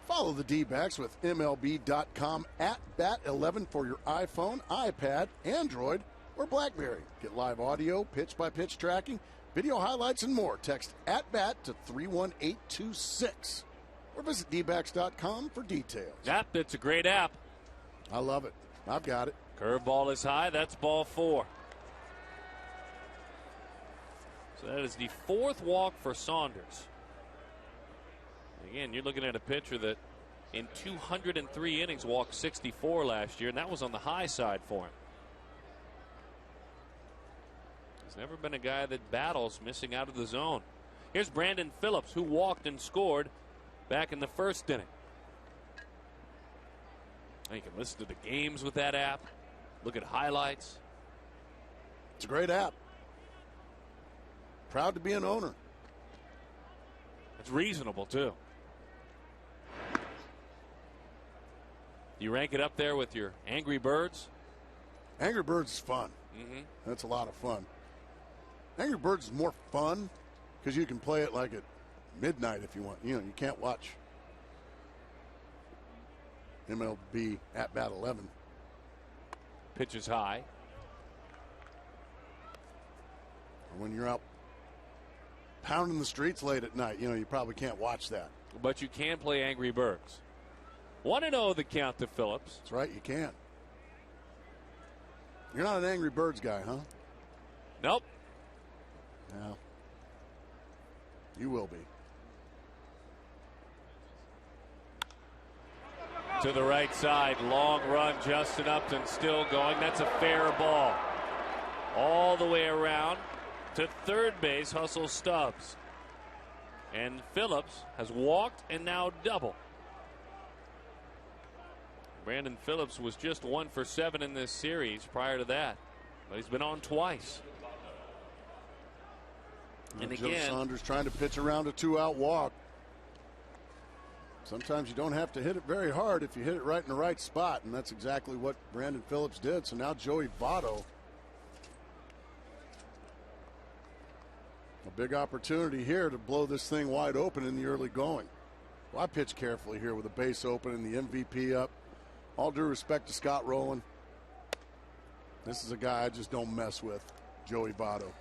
Follow the D-backs with MLB.com at Bat11 for your iPhone, iPad, Android, or BlackBerry. Get live audio, pitch-by-pitch tracking, video highlights, and more. Text @BAT to 31826. Or visit dbacks.com for details. Yep, it's a great app. I love it. I've got it. Curveball is high. That's ball 4. So that is the 4th walk for Saunders. Again, you're looking at a pitcher that in 203 innings walked 64 last year, and that was on the high side for him. He's never been a guy that battles missing out of the zone. Here's Brandon Phillips, who walked and scored back in the first inning. You can listen to the games with that app, look at highlights. It's a great app. Proud to be an owner. It's reasonable, too. You rank it up there with your Angry Birds? Angry Birds is fun. That's a lot of fun. Angry Birds is more fun because you can play it like at midnight if you want. You know, you can't watch MLB at bat 11. Pitch is high. When you're out pounding the streets late at night, you know, you probably can't watch that. But you can play Angry Birds. 1-0 the count to Phillips. That's right, you can. You're not an Angry Birds guy, huh? Nope. No. You will be. To the right side, long run, Justin Upton still going. That's a fair ball. All the way around to third base, hustles Stubbs. And Phillips has walked and now double. Brandon Phillips was just 1 for 7 in this series prior to that, but he's been on twice. And Joe again, Saunders trying to pitch around a 2-out walk. Sometimes you don't have to hit it very hard if you hit it right in the right spot, and that's exactly what Brandon Phillips did. So now Joey Votto, a big opportunity here to blow this thing wide open in the early going. Well, I pitch carefully here with the base open and the MVP up. All due respect to Scott Rowland, this is a guy I just don't mess with, Joey Votto.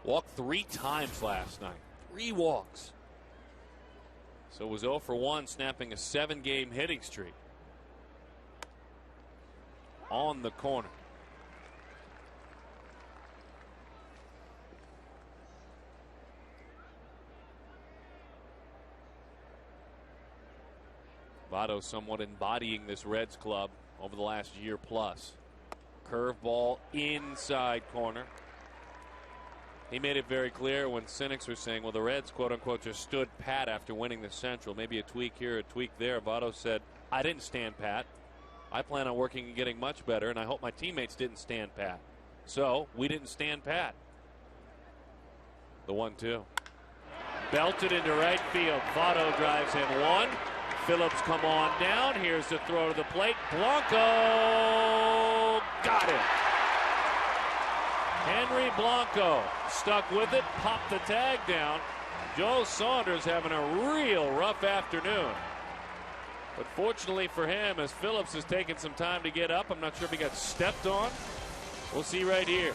walked 3 times last night. 3 walks. So was 0 for 1, snapping a 7-game hitting streak. On the corner. Votto somewhat embodying this Reds club over the last year plus. Curveball inside corner. He made it very clear when cynics were saying, well, the Reds, quote unquote, just stood pat after winning the Central. Maybe a tweak here, a tweak there. Votto said, I didn't stand pat. I plan on working and getting much better, and I hope my teammates didn't stand pat. So we didn't stand pat. The 1-2. Belted into right field. Votto drives in 1. Phillips come on down. Here's the throw to the plate. Blanco got it. Henry Blanco stuck with it, popped the tag down. Joe Saunders having a real rough afternoon. But fortunately for him, as Phillips has taken some time to get up, I'm not sure if he got stepped on. We'll see right here.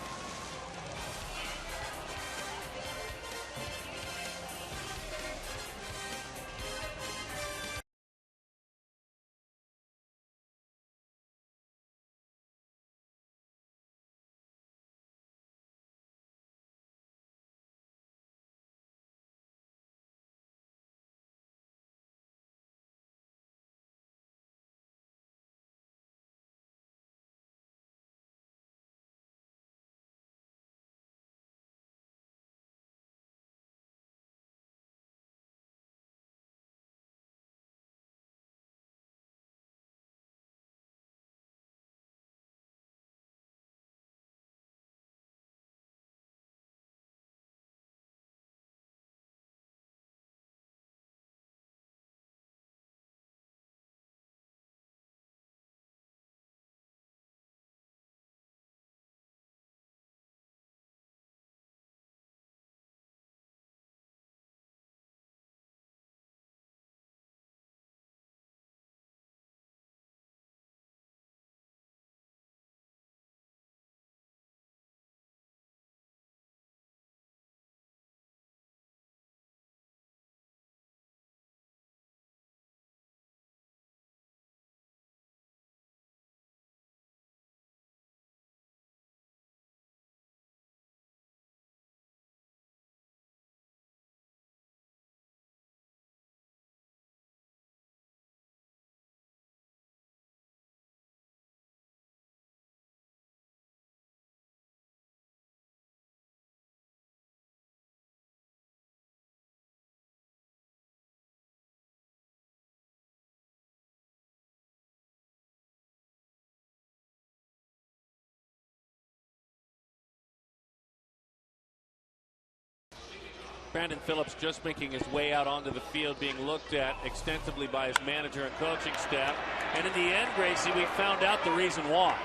Brandon Phillips just making his way out onto the field, being looked at extensively by his manager and coaching staff. And in the end, Gracie, we found out the reason why.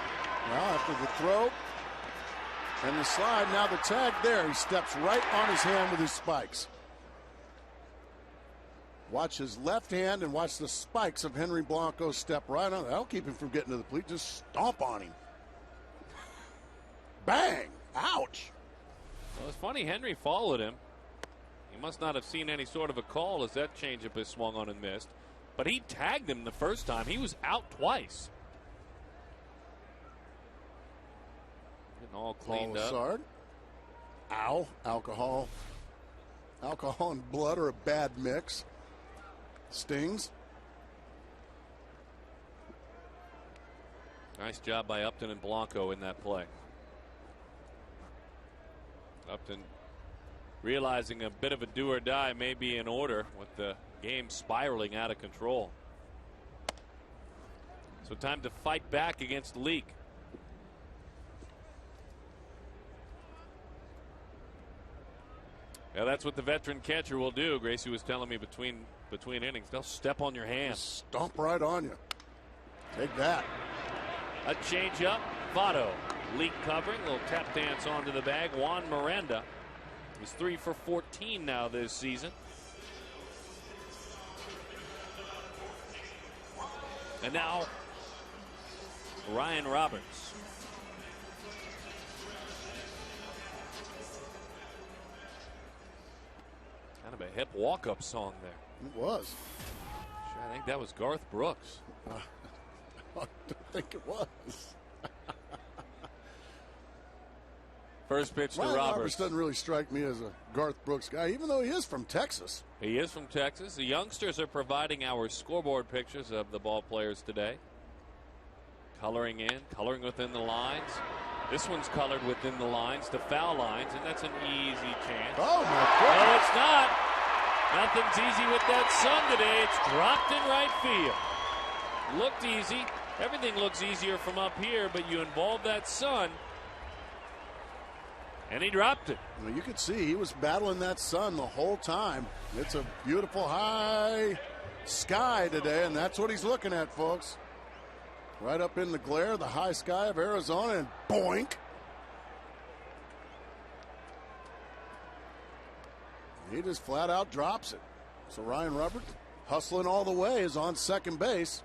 Well, after the throw and the slide, now the tag there. He steps right on his hand with his spikes. Watch his left hand and watch the spikes of Henry Blanco step right on. That'll keep him from getting to the plate. Just stomp on him. Bang! Ouch! Well, it's funny, Henry followed him. He must not have seen any sort of a call as that changeup is swung on and missed. But he tagged him the first time. He was out twice. Getting all cleaned up. Sard. Ow. Alcohol. Alcohol and blood are a bad mix. Stings. Nice job by Upton and Blanco in that play. Upton realizing a bit of a do or die may be in order with the game spiraling out of control. So time to fight back against Leake. Yeah, that's what the veteran catcher will do. Gracie was telling me between innings, they'll step on your hand. Stomp right on you. Take that. A changeup. Votto. Leake covering. A little tap dance onto the bag. Juan Miranda. He's 3 for 14 now this season. And now Ryan Roberts. Kind of a hip walk-up song there. It was. I think that was Garth Brooks. I don't think it was. First pitch to Ryan Roberts. Doesn't really strike me as a Garth Brooks guy, even though he is from Texas. He is from Texas. The youngsters are providing our scoreboard pictures of the ball players today. Coloring in, coloring within the lines. This one's colored within the lines to foul lines, and that's an easy chance. Oh, my God. No, it's not. Nothing's easy with that sun today. It's dropped in right field. Looked easy. Everything looks easier from up here, but you involve that sun, and he dropped it. Well, you could see he was battling that sun the whole time. It's a beautiful high sky today, and that's what he's looking at, folks. Right up in the glare, the high sky of Arizona, and boink. He just flat out drops it. So Ryan Roberts, hustling all the way, is on second base.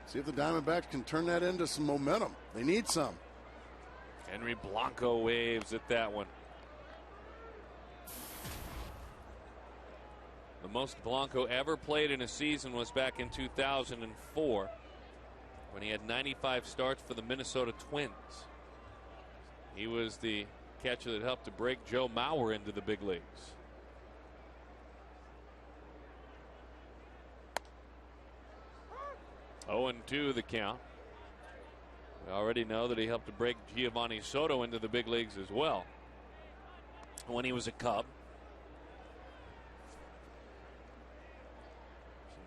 See if the Diamondbacks can turn that into some momentum. They need some. Henry Blanco waves at that one. The most Blanco ever played in a season was back in 2004 when he had 95 starts for the Minnesota Twins. He was the catcher that helped to break Joe Mauer into the big leagues. Oh, 0-2 the count. We already know that he helped to break Giovanni Soto into the big leagues as well when he was a Cub.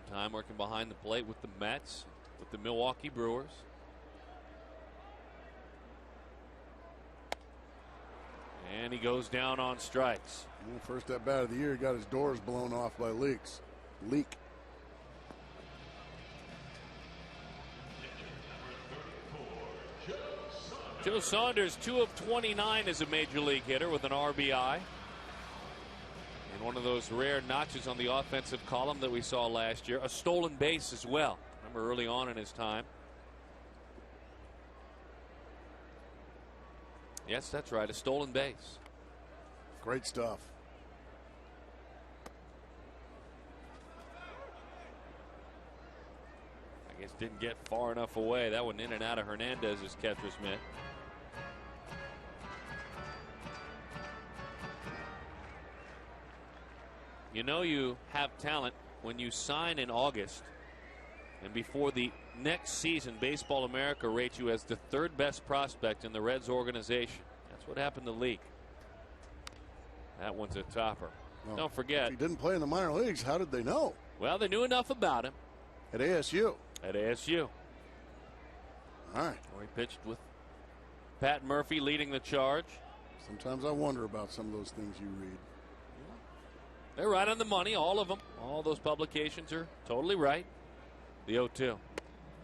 Some time working behind the plate with the Mets, with the Milwaukee Brewers. And he goes down on strikes. First at bat of the year, he got his doors blown off by Leake. Joe Saunders, 2 of 29 as a major league hitter with an RBI. And one of those rare notches on the offensive column that we saw last year. A stolen base as well. Remember early on in his time. Yes, that's right. A stolen base. Great stuff. I guess didn't get far enough away. That one in and out of Hernandez's catcher's mitt. You know you have talent when you sign in August, and before the next season, Baseball America rates you as the 3rd best prospect in the Reds organization. That's what happened to Leake. That one's a topper. Well, don't forget, if he didn't play in the minor leagues, how did they know? Well, they knew enough about him. At ASU. At ASU. All right. Where he pitched with Pat Murphy leading the charge. Sometimes I wonder about some of those things you read. They're right on the money, all of them. All those publications are totally right. The 0-2.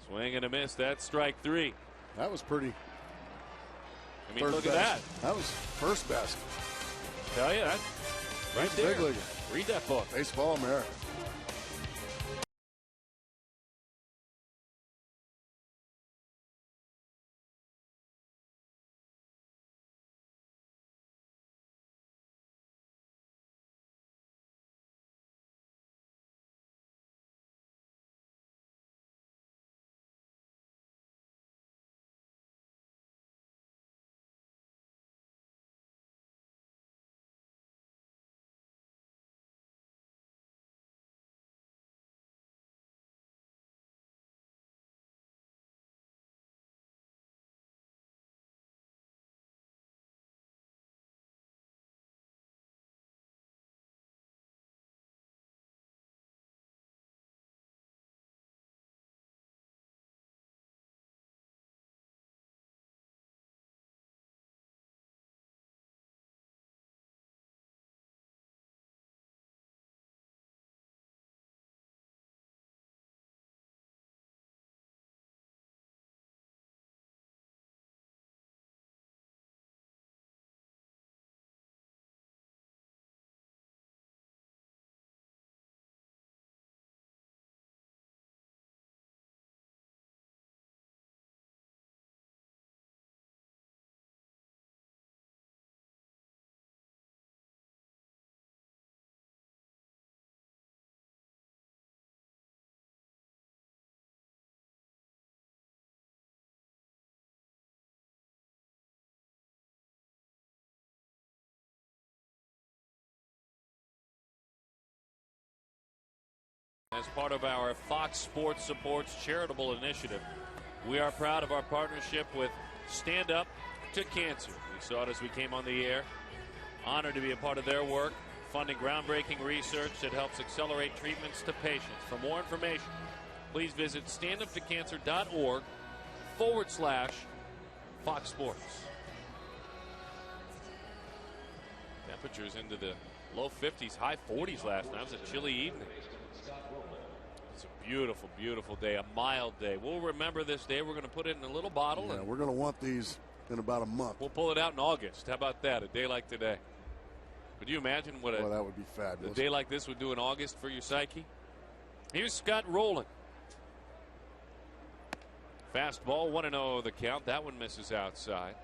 Swing and a miss. That's strike 3. That was pretty. I mean, look at that. That was first best. Tell you that. Right there. Big leaguer. Read that book. Baseball America. As part of our Fox Sports Supports charitable initiative, we are proud of our partnership with Stand Up to Cancer. We saw it as we came on the air. Honored to be a part of their work, funding groundbreaking research that helps accelerate treatments to patients. For more information, please visit standuptocancer.org/Fox Sports. Temperatures into the low 50s, high 40s last night. It was a chilly evening. It's a beautiful, beautiful day, a mild day. We'll remember this day. We're going to put it in a little bottle. Yeah, we're going to want these in about a month. We'll pull it out in August. How about that, a day like today? Could you imagine what that would be fabulous. A day like this would do in August for your psyche? Here's Scott Rowland. Fastball, 1-0 the count. That one misses outside.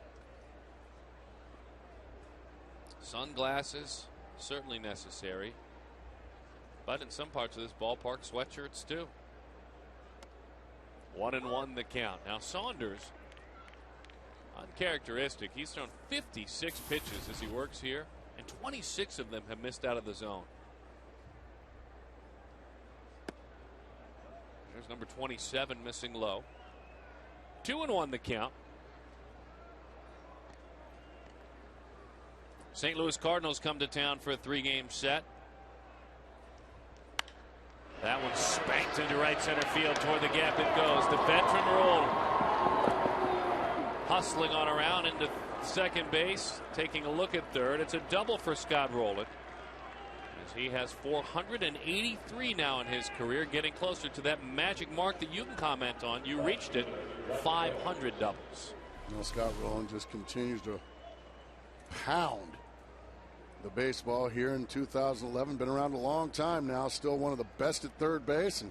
Sunglasses, certainly necessary. But in some parts of this ballpark, sweatshirts too. 1-1 the count. Now Saunders, uncharacteristic. He's thrown 56 pitches as he works here, and 26 of them have missed out of the zone. There's number 27 missing low. 2-1 the count. St. Louis Cardinals come to town for a 3-game set. That one spanked into right center field. Toward the gap it goes. The veteran Rowland hustling on around into second base, taking a look at third. It's a double for Scott Rowland, as he has 483 now in his career, getting closer to that magic mark that you can comment on. You reached it, 500 doubles. Scott Rowland just continues to pound the baseball here in 2011. Been around a long time now, still one of the best at third base, and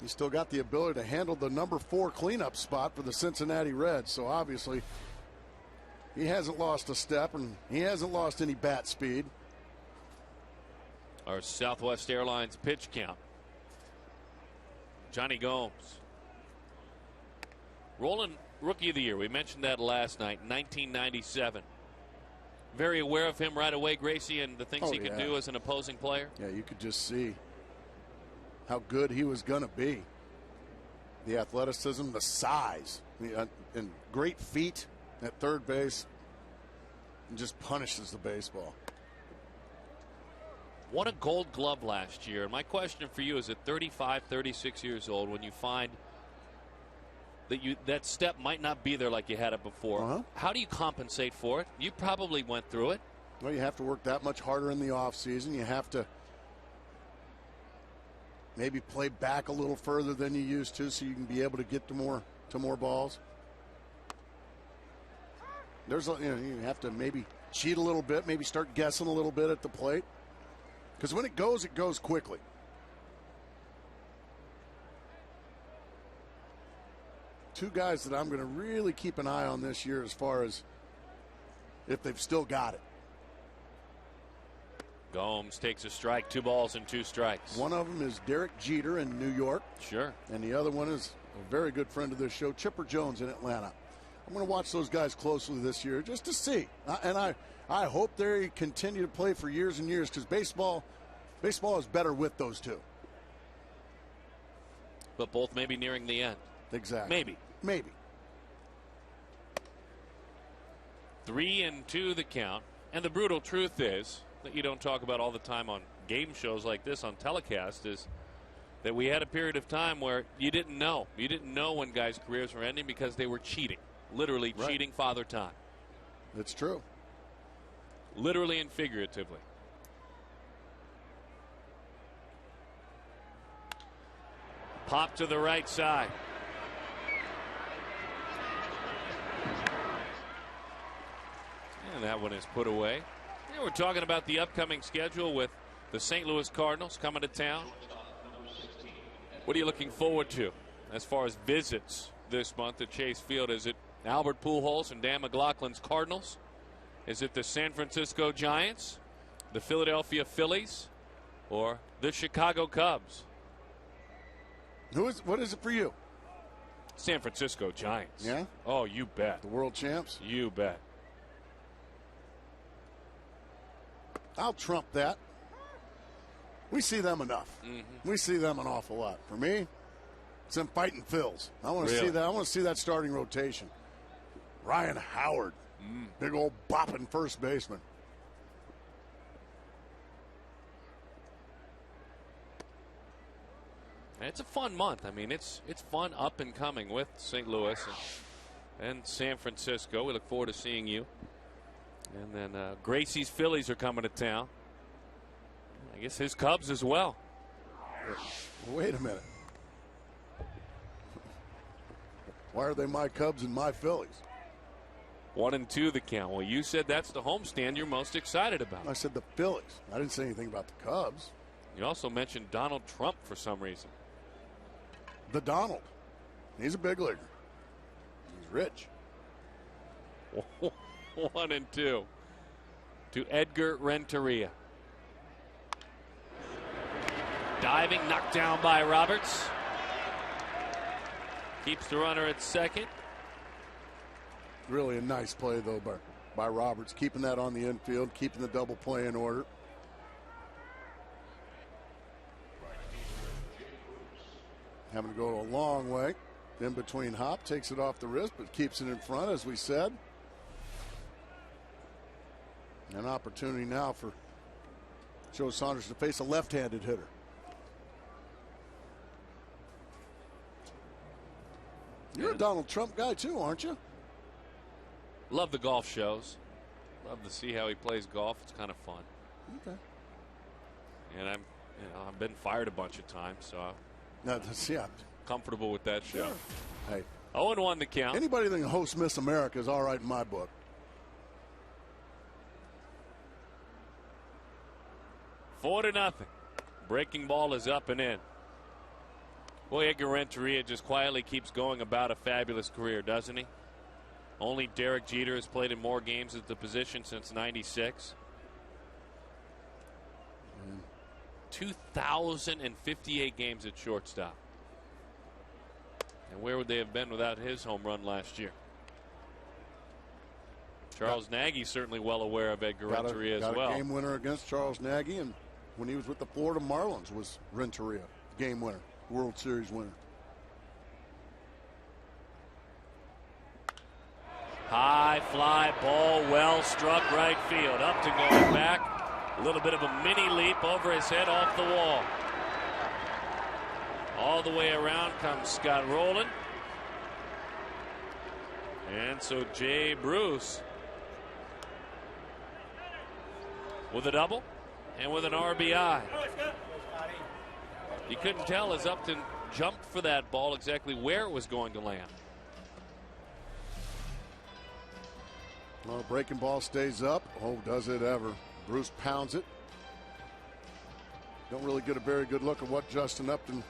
he's still got the ability to handle the number 4 cleanup spot for the Cincinnati Reds. So obviously he hasn't lost a step, and he hasn't lost any bat speed. Our Southwest Airlines pitch count. Johnny Gomes. Rowland, Rookie of the Year. We mentioned that last night, 1997. Very aware of him right away, Gracie, and the things he could do as an opposing player. Yeah, you could just see how good he was going to be. The athleticism, the size, and great feet at third base, and just punishes the baseball. Won a Gold Glove last year. And my question for you is, at 35, 36 years old, when you find that step might not be there like you had it before. How do you compensate for it? You probably went through it. Well, you have to work that much harder in the offseason. You have to maybe play back a little further than you used to, so you can be able to get to more balls. You have to maybe cheat a little bit, maybe start guessing a little bit at the plate, because when it goes quickly. Two guys that I'm going to really keep an eye on this year as far as if they've still got it. Gomes takes a strike, 2 balls and 2 strikes. One of them is Derek Jeter in New York. Sure. And the other one is a very good friend of this show, Chipper Jones in Atlanta. I'm going to watch those guys closely this year just to see. And I hope they continue to play for years and years, because baseball is better with those two. But both maybe nearing the end. Exactly. Maybe. 3-2 the count. And the brutal truth is that you don't talk about all the time on game shows like this on telecast is that we had a period of time where you didn't know. You didn't know when guys' careers were ending because they were cheating. Literally cheating Father Time. That's true. Literally and figuratively. Pop to the right side. And that one is put away. Yeah, we're talking about the upcoming schedule with the St. Louis Cardinals coming to town. What are you looking forward to as far as visits this month at Chase Field? Is it Albert Pujols and Dan McLaughlin's Cardinals? Is it the San Francisco Giants, the Philadelphia Phillies, or the Chicago Cubs? What is it for you? San Francisco Giants. Yeah? Oh, you bet. The world champs? You bet. I'll trump that. We see them enough. We see them an awful lot. For me, it's them fighting Phils. I want to see that. I want to see that starting rotation. Ryan Howard, big old bopping first baseman. It's a fun month. I mean, it's fun up and coming with St. Louis and San Francisco. We look forward to seeing you. And then Gracie's Phillies are coming to town. I guess his Cubs as well. Wait a minute. Why are they my Cubs and my Phillies? 1-2 the count. Well, you said that's the homestand you're most excited about. I said the Phillies. I didn't say anything about the Cubs. You also mentioned Donald Trump for some reason. The Donald. He's a big leaguer. He's rich. 1-2 to Edgar Renteria. Diving, knocked down by Roberts. Keeps the runner at second. Really a nice play, though, by Roberts, keeping that on the infield, keeping the double play in order. Having to go a long way in between hop, takes it off the wrist, but keeps it in front, as we said. An opportunity now for Joe Saunders to face a left-handed hitter. You're a Donald Trump guy too, aren't you? Love the golf shows. Love to see how he plays golf. It's kind of fun. Okay. And I've been fired a bunch of times, so I'm comfortable with that show. Sure. Hey, 0-1 the count. Anybody that can host Miss America is all right in my book. 4-0. Breaking ball is up and in. Boy, Edgar Renteria just quietly keeps going about a fabulous career, doesn't he? Only Derek Jeter has played in more games at the position since '96. 2,058 games at shortstop. And where would they have been without his home run last year? Charles Nagy certainly well aware of Edgar Renteria as well. Got a game winner against Charles Nagy, and when he was with the Florida Marlins was Renteria, game winner, World Series winner. High fly ball, well struck right field. Upton going back. A little bit of a mini leap over his head off the wall. All the way around comes Scott Rowland. And so Jay Bruce with a double and with an RBI. You couldn't tell as Upton jumped for that ball exactly where it was going to land. Well, breaking ball stays up. Oh, does it ever. Bruce pounds it. Don't really get a very good look at what Justin Upton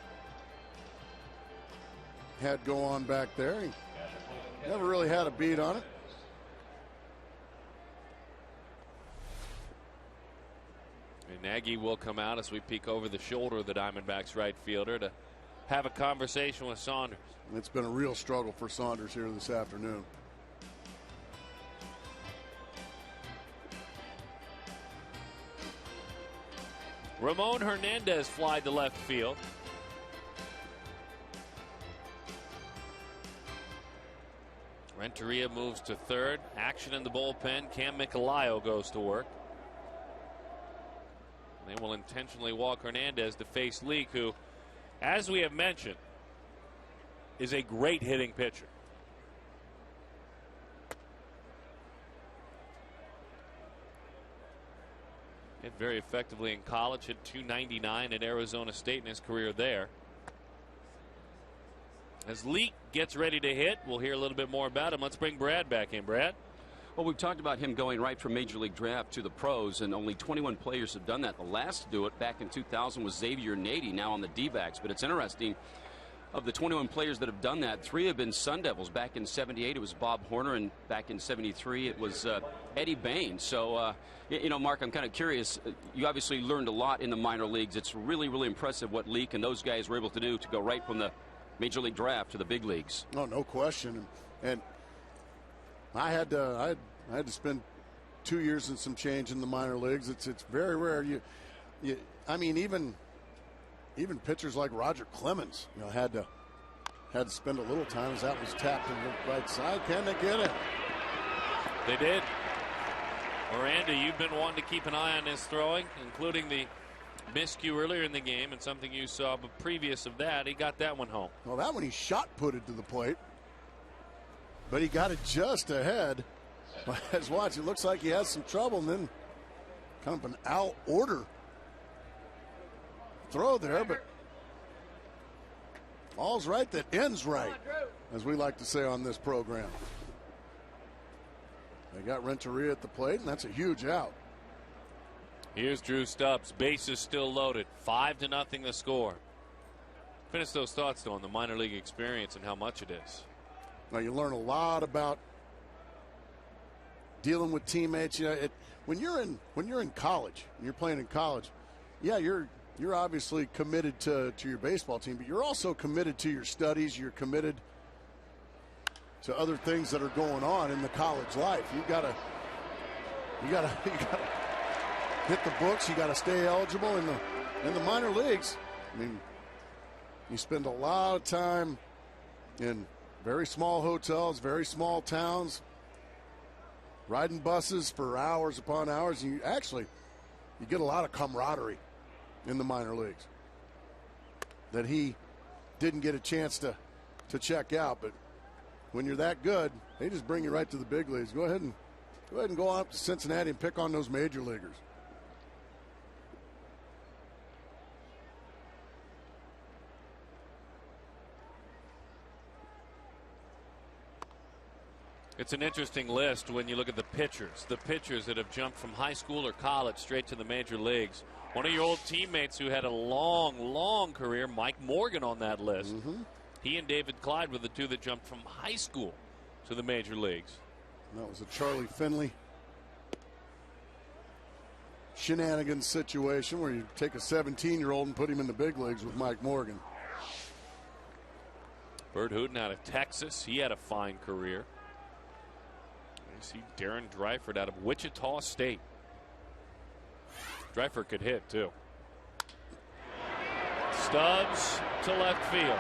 had go on back there. He never really had a beat on it. And Nagy will come out as we peek over the shoulder of the Diamondbacks right fielder to have a conversation with Saunders. It's been a real struggle for Saunders here this afternoon. Ramon Hernandez flied to left field. Renteria moves to third. Action in the bullpen. Cam Micolayo goes to work. They will intentionally walk Hernandez to face Leake, who, as we have mentioned, is a great hitting pitcher. Hit very effectively in college, hit .299 at Arizona State in his career there. As Leake gets ready to hit, we'll hear a little bit more about him. Let's bring Brad back in. Brad? Well, we've talked about him going right from Major League Draft to the pros, and only 21 players have done that. The last to do it back in 2000 was Xavier Nady, now on the D-backs. But it's interesting, of the 21 players that have done that, 3 have been Sun Devils. Back in '78, it was Bob Horner, and back in '73, it was Eddie Bain. So, you know, Mark, I'm kind of curious. You obviously learned a lot in the minor leagues. It's really, really impressive what Leake and those guys were able to do to go right from the Major League Draft to the big leagues. Oh, no question. And I had to spend 2 years and some change in the minor leagues. It's very rare. I mean, even pitchers like Roger Clemens, you know, had to spend a little time as that was tapped to the right side. Can they get it? They did. Miranda, you've been wanting to keep an eye on his throwing, including the miscue earlier in the game and something you saw, but previous of that, he got that one home. Well, that one he shot putted to the plate, but he got it just ahead. But as watch, it looks like he has some trouble, and then kind of an out order throw there, but all's right that ends right, as we like to say on this program. They got Renteria at the plate, and that's a huge out. Here's Drew Stubbs. Bases still loaded. 5-0 the score. Finish those thoughts, though, on the minor league experience and how much it is. Now, you learn a lot about dealing with teammates. You know, when you're in college, and you're playing in college, yeah, you're obviously committed to your baseball team, but you're also committed to your studies. You're committed to other things that are going on in the college life. You gotta hit the books. You gotta stay eligible in the minor leagues. I mean, you spend a lot of time in very small hotels, very small towns, riding buses for hours upon hours. And you get a lot of camaraderie in the minor leagues that he didn't get a chance to check out. But when you're that good, they just bring you right to the big leagues. Go ahead and go on up to Cincinnati and pick on those major leaguers. It's an interesting list when you look at the pitchers that have jumped from high school or college straight to the major leagues. One of your old teammates who had a long, long career, Mike Morgan, on that list. Mm-hmm. He and David Clyde were the two that jumped from high school to the major leagues. And that was a Charlie Finley shenanigans situation where you take a 17-year-old and put him in the big leagues with Mike Morgan. Bert Hooten out of Texas. He had a fine career. You see Darren Dreifert out of Wichita State. Dreifert could hit, too. Stubbs to left field.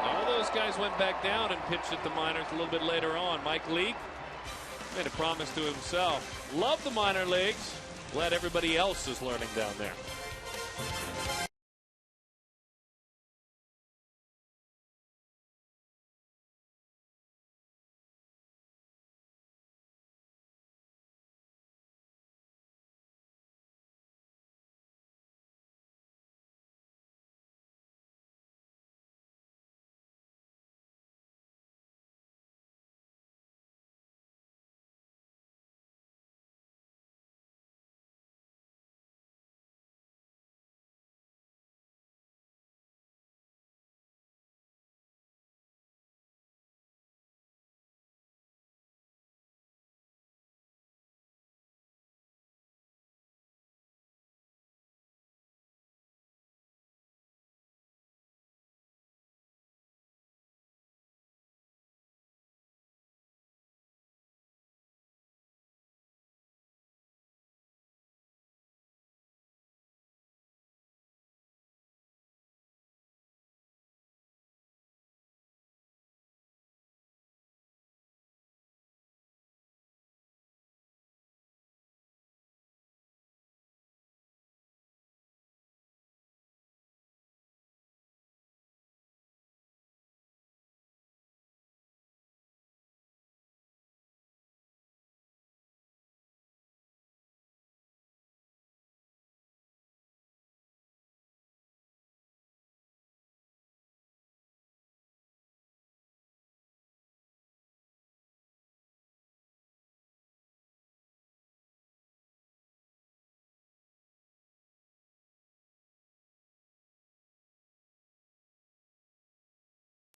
All those guys went back down and pitched at the minors a little bit later on. Mike Leake made a promise to himself. Love the minor leagues. Glad everybody else is learning down there.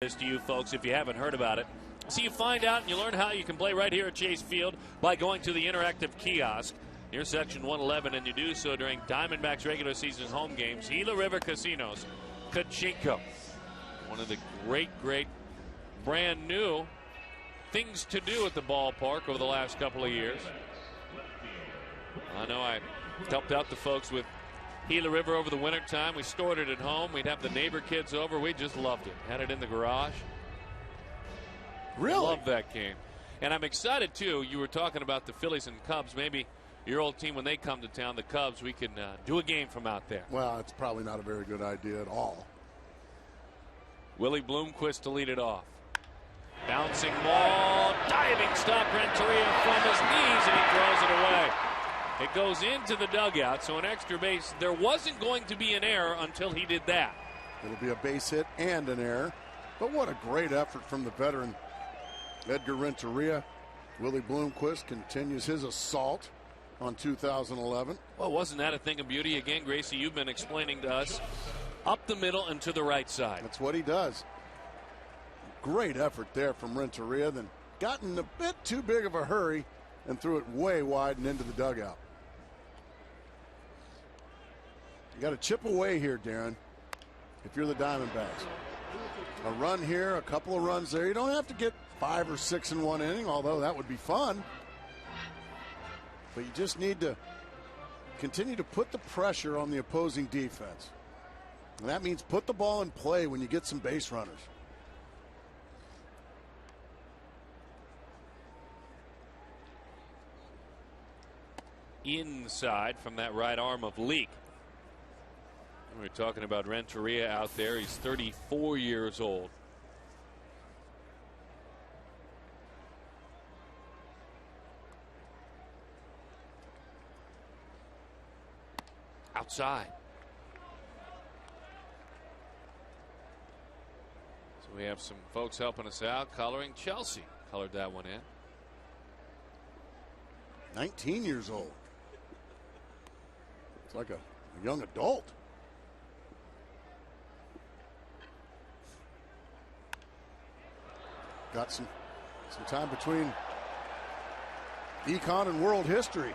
this to you folks if you haven't heard about it. So you find out and you learn how you can play right here at Chase Field by going to the interactive kiosk near section 111, and you do so during Diamondbacks regular season home games. Gila River Casinos, Kachinko. One of the great brand new things to do at the ballpark over the last couple of years. I know I helped out the folks with Gila River over the wintertime. We stored it at home. We'd have the neighbor kids over. We just loved it. Had it in the garage. Really? Love that game. And I'm excited, too. You were talking about the Phillies and Cubs. Maybe your old team, when they come to town, the Cubs, we can do a game from out there. Well, it's probably not a very good idea at all. Willie Bloomquist to lead it off. Bouncing ball, diving stop, Renteria from his knees, and he throws it away. It goes into the dugout, so an extra base. There wasn't going to be an error until he did that. It'll be a base hit and an error. But what a great effort from the veteran Edgar Renteria. Willie Bloomquist continues his assault on 2011. Well, wasn't that a thing of beauty? Again, Gracie, you've been explaining to us up the middle and to the right side. That's what he does. Great effort there from Renteria, then got in a bit too big of a hurry and threw it way wide and into the dugout. You got to chip away here, Darren, if you're the Diamondbacks. A run here, a couple of runs there. You don't have to get 5 or 6 in one inning, although that would be fun. But you just need to continue to put the pressure on the opposing defense. And that means put the ball in play when you get some base runners. Inside from that right arm of Leake. We're talking about Renteria out there. He's 34 years old. Outside. So we have some folks helping us out. Coloring Chelsea. Colored that one in. 19 years old. It's like a young adult. Got some time between econ and world history.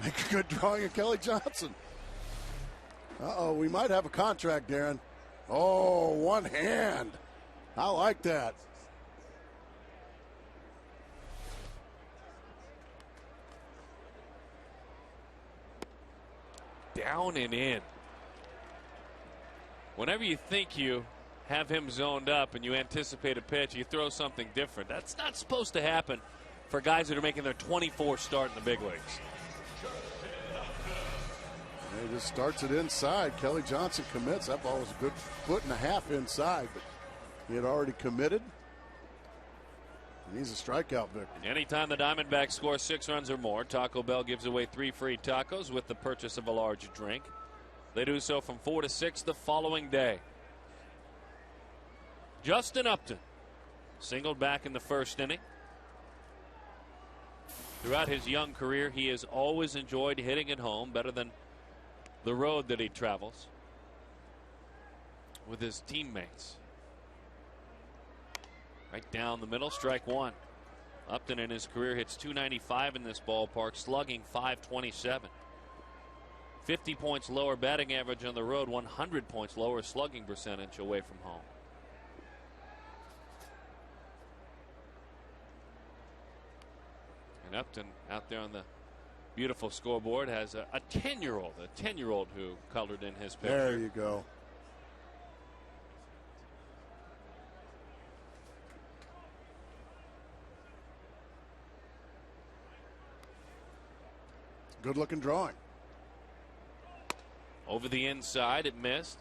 Make a good drawing of Kelly Johnson. Uh-oh, we might have a contract, Darren. Oh, one hand. I like that. Down and in. Whenever you think you have him zoned up and you anticipate a pitch, you throw something different. That's not supposed to happen for guys that are making their 24th start in the big leagues. He just starts it inside. Kelly Johnson commits. That ball was a good 1.5 feet inside, but he had already committed. And he's a strikeout victim. Anytime the Diamondbacks score 6 runs or more, Taco Bell gives away 3 free tacos with the purchase of a large drink. They do so from 4 to 6 the following day. Justin Upton singled back in the first inning. Throughout his young career, he has always enjoyed hitting at home better than the road that he travels with his teammates. Right down the middle, strike one. Upton in his career hits .295 in this ballpark, slugging .527. 50 points lower batting average on the road, 100 points lower slugging percentage away from home. And Upton out there on the beautiful scoreboard has a 10-year-old who colored in his picture. There you go. Good looking drawing. Over the inside, it missed.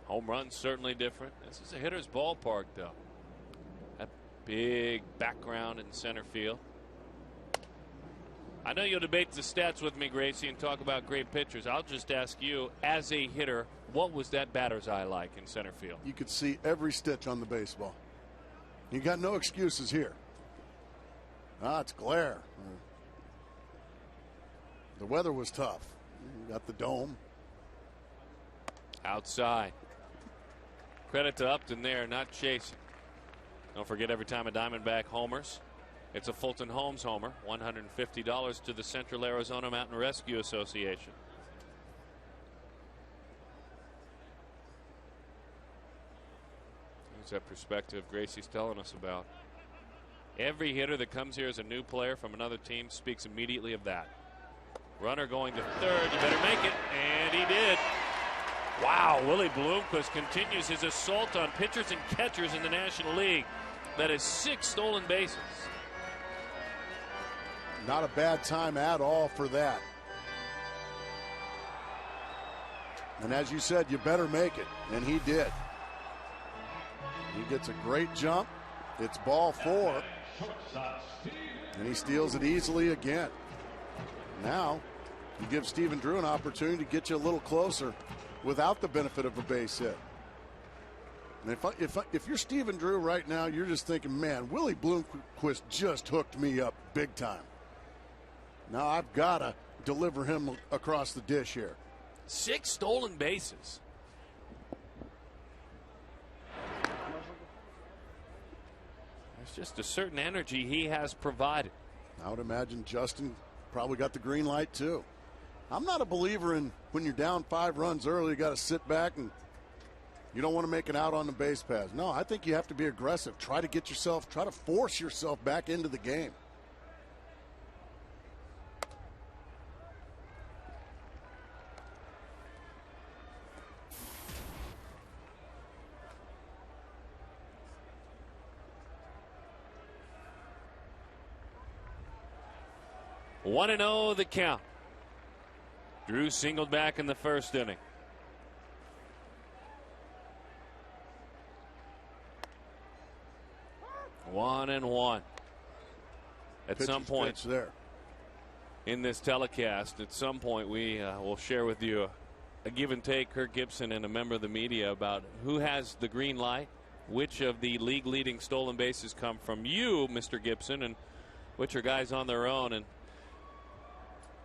Home run certainly different. This is a hitter's ballpark, though. That big background in center field. I know you'll debate the stats with me, Gracie, and talk about great pitchers. I'll just ask you, as a hitter, what was that batter's eye like in center field? You could see every stitch on the baseball. You got no excuses here. It's glare. The weather was tough. You got the dome. Outside. Credit to Upton there, not chasing. Don't forget, every time a Diamondback homers, it's a Fulton Homes homer. $150 to the Central Arizona Mountain Rescue Association. There's that perspective Gracie's telling us about. Every hitter that comes here as a new player from another team speaks immediately of that. Runner going to third. You better make it. And he did. Wow, Willie Bloomquist continues his assault on pitchers and catchers in the National League. That is 6 stolen bases. Not a bad time at all for that. And as you said, you better make it. And he did. He gets a great jump. It's ball 4. And he steals it easily again. Now, you give Stephen Drew an opportunity to get you a little closer without the benefit of a base hit. And if you're Stephen Drew right now, you're just thinking, man, Willie Bloomquist just hooked me up big time. Now I've got to deliver him across the dish here. 6 stolen bases. There's just a certain energy he has provided. I would imagine Justin probably got the green light too. I'm not a believer in when you're down 5 runs early, you got to sit back and you don't want to make it out on the base paths. No, I think you have to be aggressive. Try to force yourself back into the game. One and 0 the count. Drew singled back in the first inning. One and 1. At some point there in this telecast, at some point we will share with you a give and take. Kirk Gibson and a member of the media about who has the green light, which of the league leading stolen bases come from you, Mr. Gibson, and which are guys on their own. And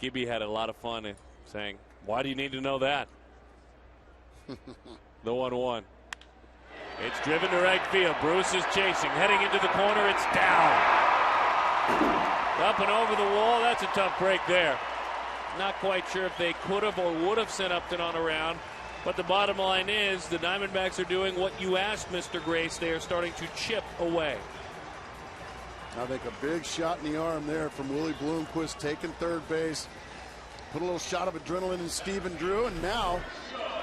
Gibby had a lot of fun in saying, why do you need to know that? The 1-1. It's driven to right field. Bruce is chasing. Heading into the corner. It's down. Up and over the wall. That's a tough break there. Not quite sure if they could have or would have sent Upton on a round. But the bottom line is the Diamondbacks are doing what you asked, Mr. Grace. They are starting to chip away. I think a big shot in the arm there from Willie Bloomquist, taking third base. Put a little shot of adrenaline in Stephen Drew, and now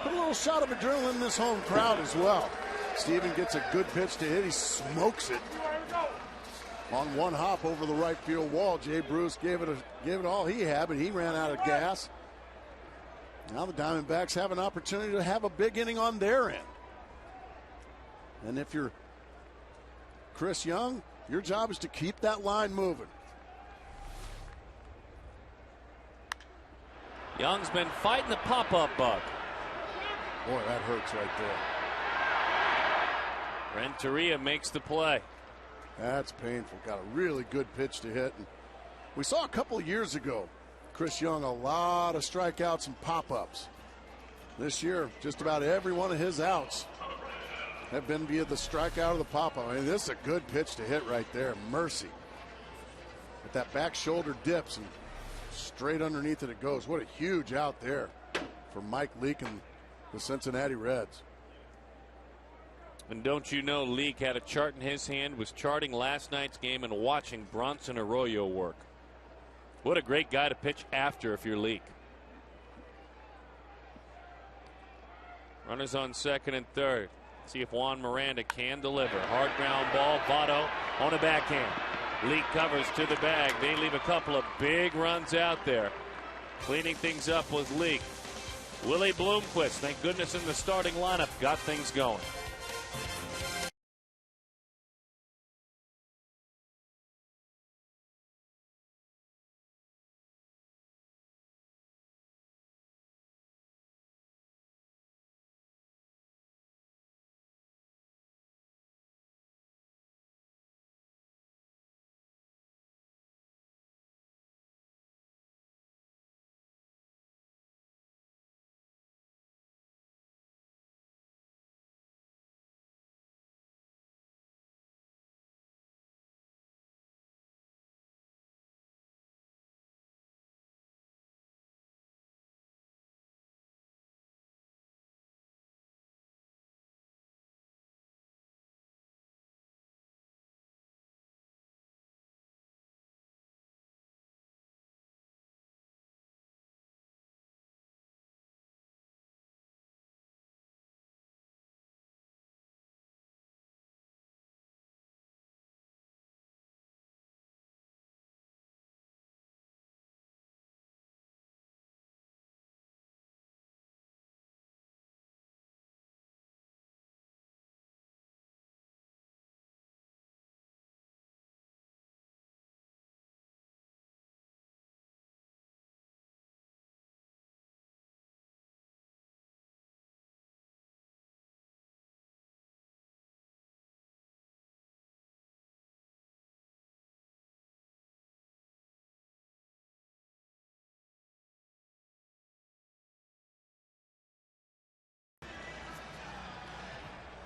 put a little shot of adrenaline in this home crowd as well. Stephen gets a good pitch to hit. He smokes it on one hop over the right field wall. Jay Bruce gave it all he had, but he ran out of gas. Now the Diamondbacks have an opportunity to have a big inning on their end. And if you're Chris Young, your job is to keep that line moving. Young's been fighting the pop-up bug. Boy, that hurts right there. Renteria makes the play. That's painful. Got a really good pitch to hit. And we saw a couple of years ago, Chris Young, a lot of strikeouts and pop-ups. This year, just about every one of his outs have been via the strikeout or the pop-up. I mean, this is a good pitch to hit right there. Mercy. But that back shoulder dips and straight underneath it goes. What a huge out there for Mike Leake and the Cincinnati Reds. And don't you know, Leake had a chart in his hand, was charting last night's game and watching Bronson Arroyo work. What a great guy to pitch after if you're Leake. Runners on second and third. See if Juan Miranda can deliver. Hard ground ball. Votto on a backhand. Leake covers to the bag. They leave a couple of big runs out there. Cleaning things up was Leake. Willie Bloomquist, thank goodness, in the starting lineup, got things going.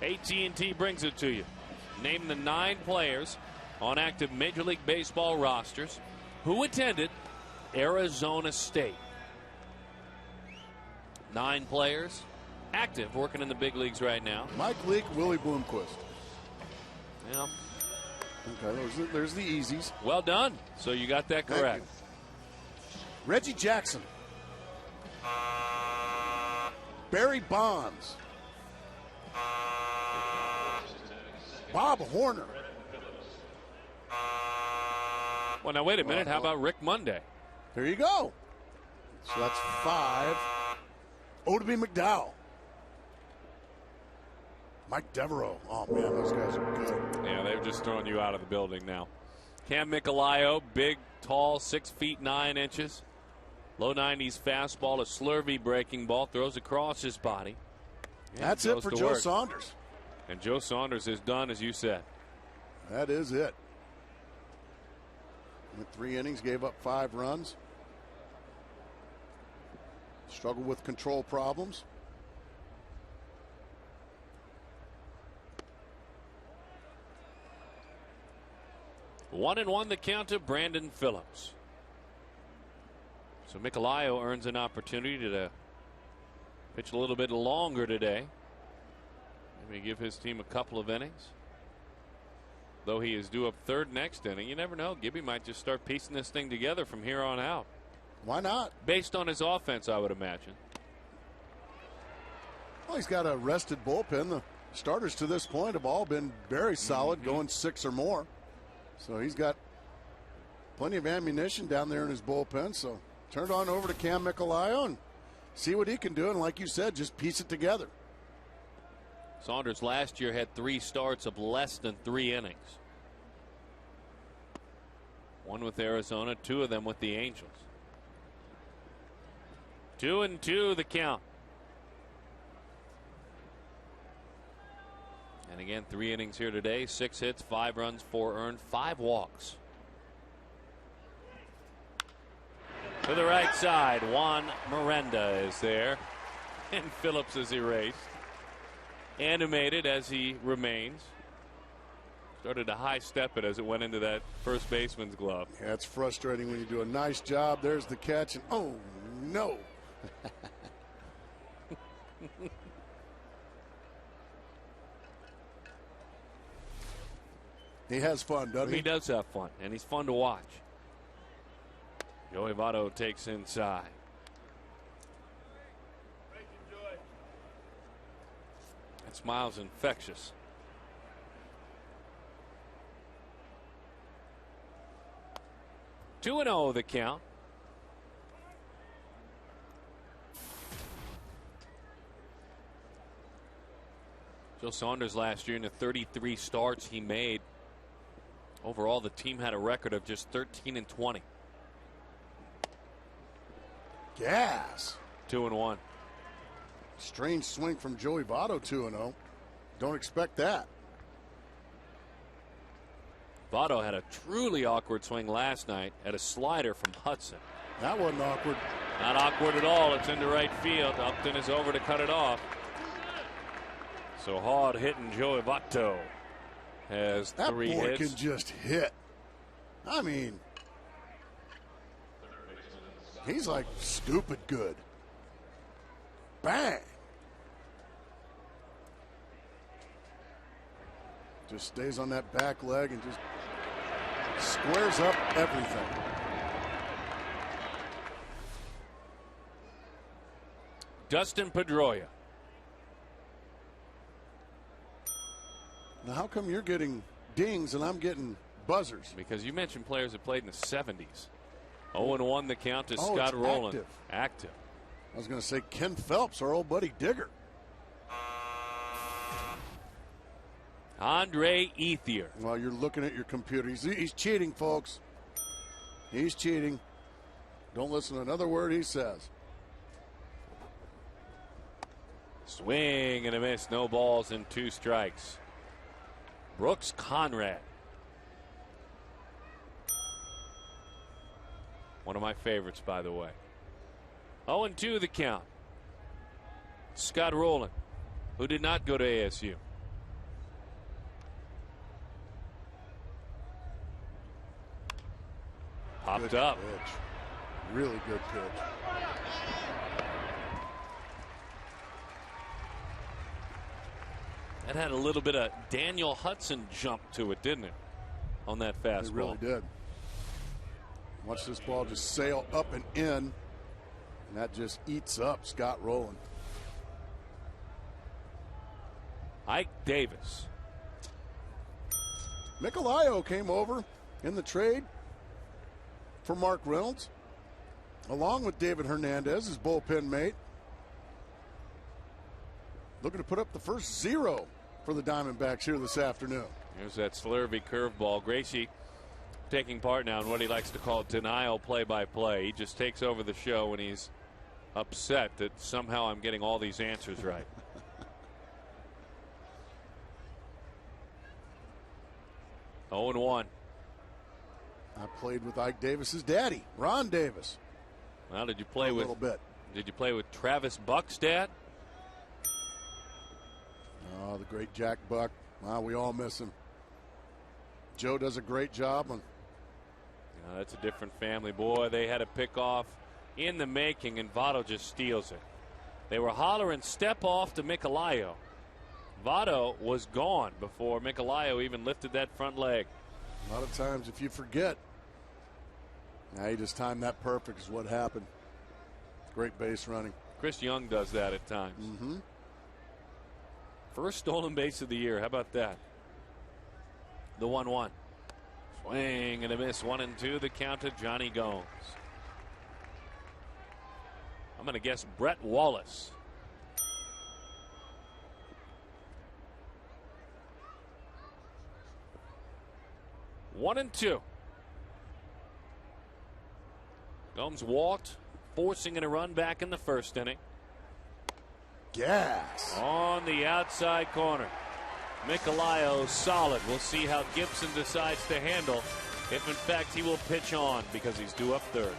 AT&T brings it to you. Name the 9 players on active Major League Baseball rosters who attended Arizona State. 9 players active, working in the big leagues right now. Mike Leake, Willie Bloomquist. Yeah. Okay, there's the easies. Well done. So you got that correct. Reggie Jackson. Barry Bonds. Bob Horner. Well, now wait a minute. How about Rick Monday? There you go. So that's 5. Odeby McDowell. Mike Devereaux. Oh, man, those guys are good. Yeah, they've just thrown you out of the building now. Cam Michelio, big, tall, 6 feet 9 inches. Low 90s fastball, a slurvy breaking ball, throws across his body. That's it for Joe Saunders. And Joe Saunders is done, as you said. That is it. Went 3 innings, gave up 5 runs. Struggled with control problems. One and one the count to Brandon Phillips. So Michelio earns an opportunity to pitch a little bit longer today. Maybe give his team a couple of innings. Though he is due up 3rd next inning, you never know. Gibby might just start piecing this thing together from here on out. Why not? Based on his offense, I would imagine. Well, he's got a rested bullpen. The starters to this point have all been very solid, going 6 or more. So he's got plenty of ammunition down there in his bullpen. So turn it on over to Cam Michelio and see what he can do. And like you said, just piece it together. Saunders last year had 3 starts of less than 3 innings. 1 with Arizona, 2 of them with the Angels. 2-2 the count. And again, 3 innings here today, 6 hits, 5 runs, 4 earned, 5 walks. To the right side, Juan Miranda is there. And Phillips is erased. Animated as he remains. Started to high step it as it went into that first baseman's glove. Yeah, it's frustrating when you do a nice job. There's the catch, and oh no. He has fun, doesn't he? He does have fun, and he's fun to watch. Joey Votto takes inside. That smile's infectious. Two and 0 the count. Joe Saunders last year in the 33 starts he made. Overall, the team had a record of just 13-20. Gas. 2-1. Strange swing from Joey Votto, 2-0. Don't expect that. Votto had a truly awkward swing last night at a slider from Hudson. That wasn't awkward. Not awkward at all. It's into right field. Upton is over to cut it off. So hard hitting Joey Votto has 3 hits. That boy can just hit. I mean, he's like stupid good. Bang. Just stays on that back leg and just squares up everything. Dustin Pedroia. Now, how come you're getting dings and I'm getting buzzers? Because you mentioned players that played in the 70s. 0-1 the count to Scott it's Rowland. Active. I was going to say Ken Phelps, our old buddy Digger. Andre Ethier. Well, you're looking at your computer. He's cheating, folks. He's cheating. Don't listen to another word he says. Swing and a miss. No balls and 2 strikes. Brooks Conrad. One of my favorites, by the way. 0-2 the count. Scott Rowland, who did not go to ASU. Popped good up. Pitch. Really good pitch. That had a little bit of Daniel Hudson jump to it, didn't it? On that fastball. It really did. Watch this ball just sail up and in, and that just eats up Scott Rowland. Ike Davis. Michelio came over in the trade for Mark Reynolds, along with David Hernandez, his bullpen mate. Looking to put up the first 0 for the Diamondbacks here this afternoon. Here's that slurvy curveball. Gracie taking part now in what he likes to call denial play-by-play. He just takes over the show when he's upset that somehow I'm getting all these answers right. Oh and 1. I played with Ike Davis's daddy, Ron Davis. Well, did you play with a little bit? Did you play with Travis Buck's dad? Oh, the great Jack Buck. Wow, we all miss him. Joe does a great job. That's a different family. Boy, they had a pick-off in the making, and Votto just steals it. They were hollering step off to Michelio. Votto was gone before Michelio even lifted that front leg. A lot of times, if you forget, now he just timed that perfect is what happened. Great base running. Chris Young does that at times. Mm-hmm. First stolen base of the year. How about that? The 1-1. Swing and a miss. 1-2. The count to Johnny Gomes. I'm going to guess Brett Wallace. One and two. Gomes walked, forcing in a run back in the first inning. Gas. On the outside corner. Michelio solid. We'll see how Gibson decides to handle if in fact he will pitch on because he's due up third.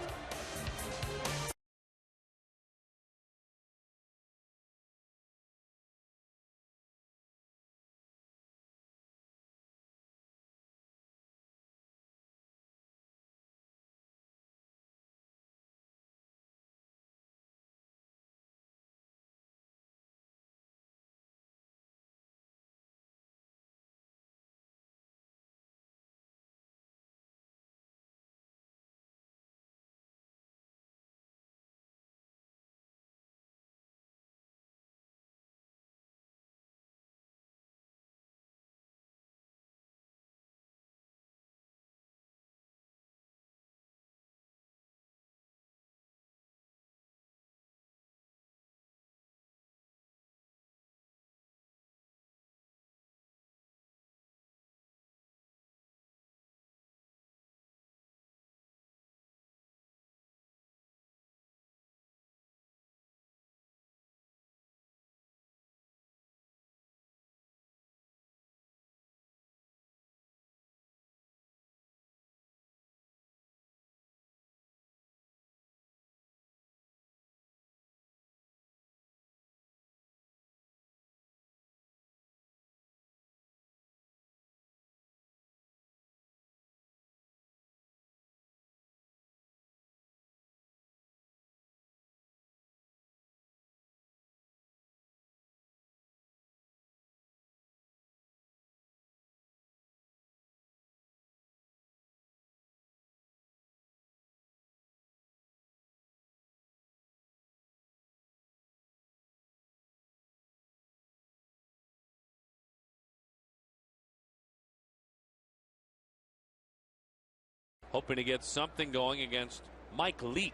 Hoping to get something going against Mike Leake.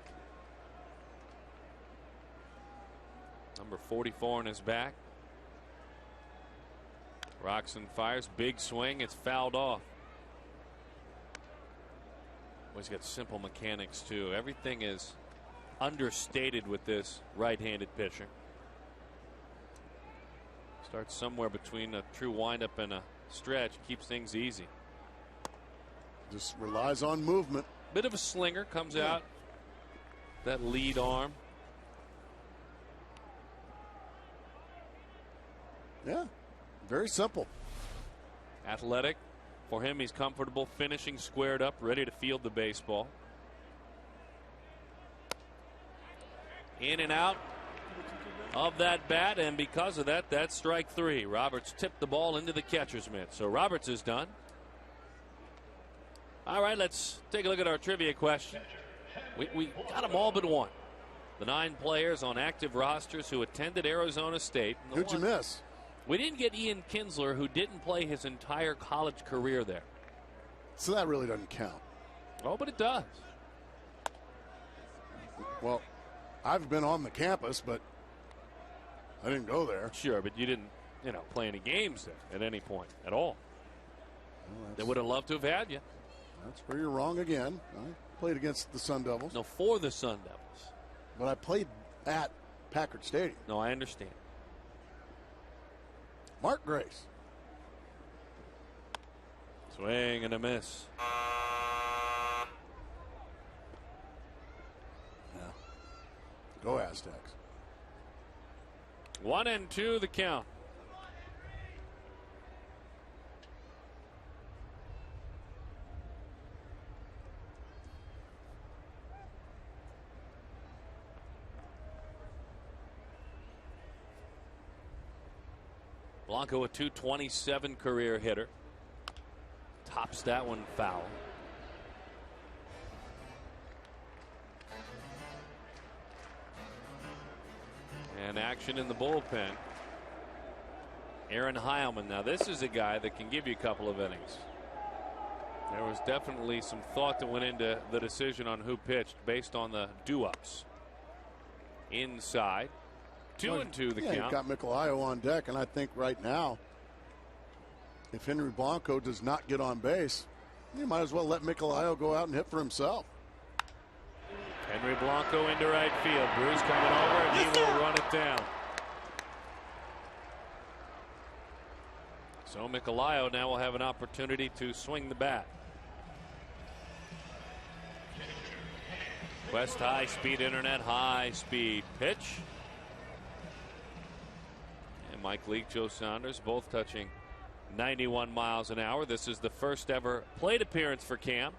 Number 44 in his back. Rocks and fires. Big swing. It's fouled off. Well, he's got simple mechanics, too. Everything is understated with this right-handed pitcher. Starts somewhere between a true windup and a stretch. Keeps things easy. Just relies on movement. Bit of a slinger comes out. That lead arm. Yeah, very simple. Athletic. For him, he's comfortable finishing squared up, ready to field the baseball. In and out of that bat, and because of that, that's strike 3. Roberts tipped the ball into the catcher's mitt. So Roberts is done. All right, let's take a look at our trivia question. We got them all but one. The 9 players on active rosters who attended Arizona State. Who'd you miss? We didn't get Ian Kinsler, who didn't play his entire college career there. So that really doesn't count. Oh, but it does. Well, I've been on the campus, but I didn't go there. Sure, but you didn't, play any games there at any point at all. Well, they would have loved to have had you. That's where you're wrong again. I played against the Sun Devils. No, for the Sun Devils. But I played at Packard Stadium. No, I understand. Mark Grace. Swing and a miss. Yeah. Go Aztecs. 1-2 the count. Blanco, a .227 career hitter. Tops that one foul. And action in the bullpen. Aaron Heilman. Now this is a guy that can give you a couple of innings. There was definitely some thought that went into the decision on who pitched based on the do-ups. Inside. 2-2 the count. You've got Michelio on deck, and I think right now, if Henry Blanco does not get on base, you might as well let Michelio go out and hit for himself. Henry Blanco into right field. Bruce coming over, and he will run it down. So Michelio now will have an opportunity to swing the bat. West High Speed Internet, high speed pitch. And Mike Leake, Joe Saunders, both touching 91 miles an hour. This is the first ever plate appearance for Cam.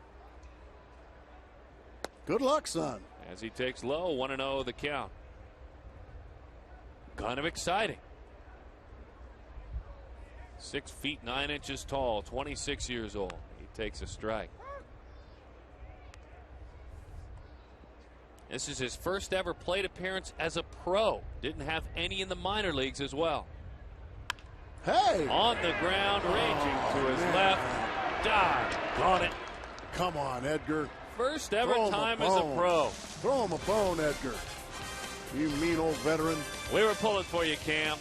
Good luck, son. As he takes low, 1-0 the count. Kind of exciting. 6 feet 9 inches tall, 26 years old. He takes a strike. This is his first ever plate appearance as a pro. Didn't have any in the minor leagues as well. Hey! On the ground, raging to his left. Dive. Got it. Come on, Edgar. First ever time as a pro. Throw him a bone, Edgar. You mean old veteran. We were pulling for you, Cam.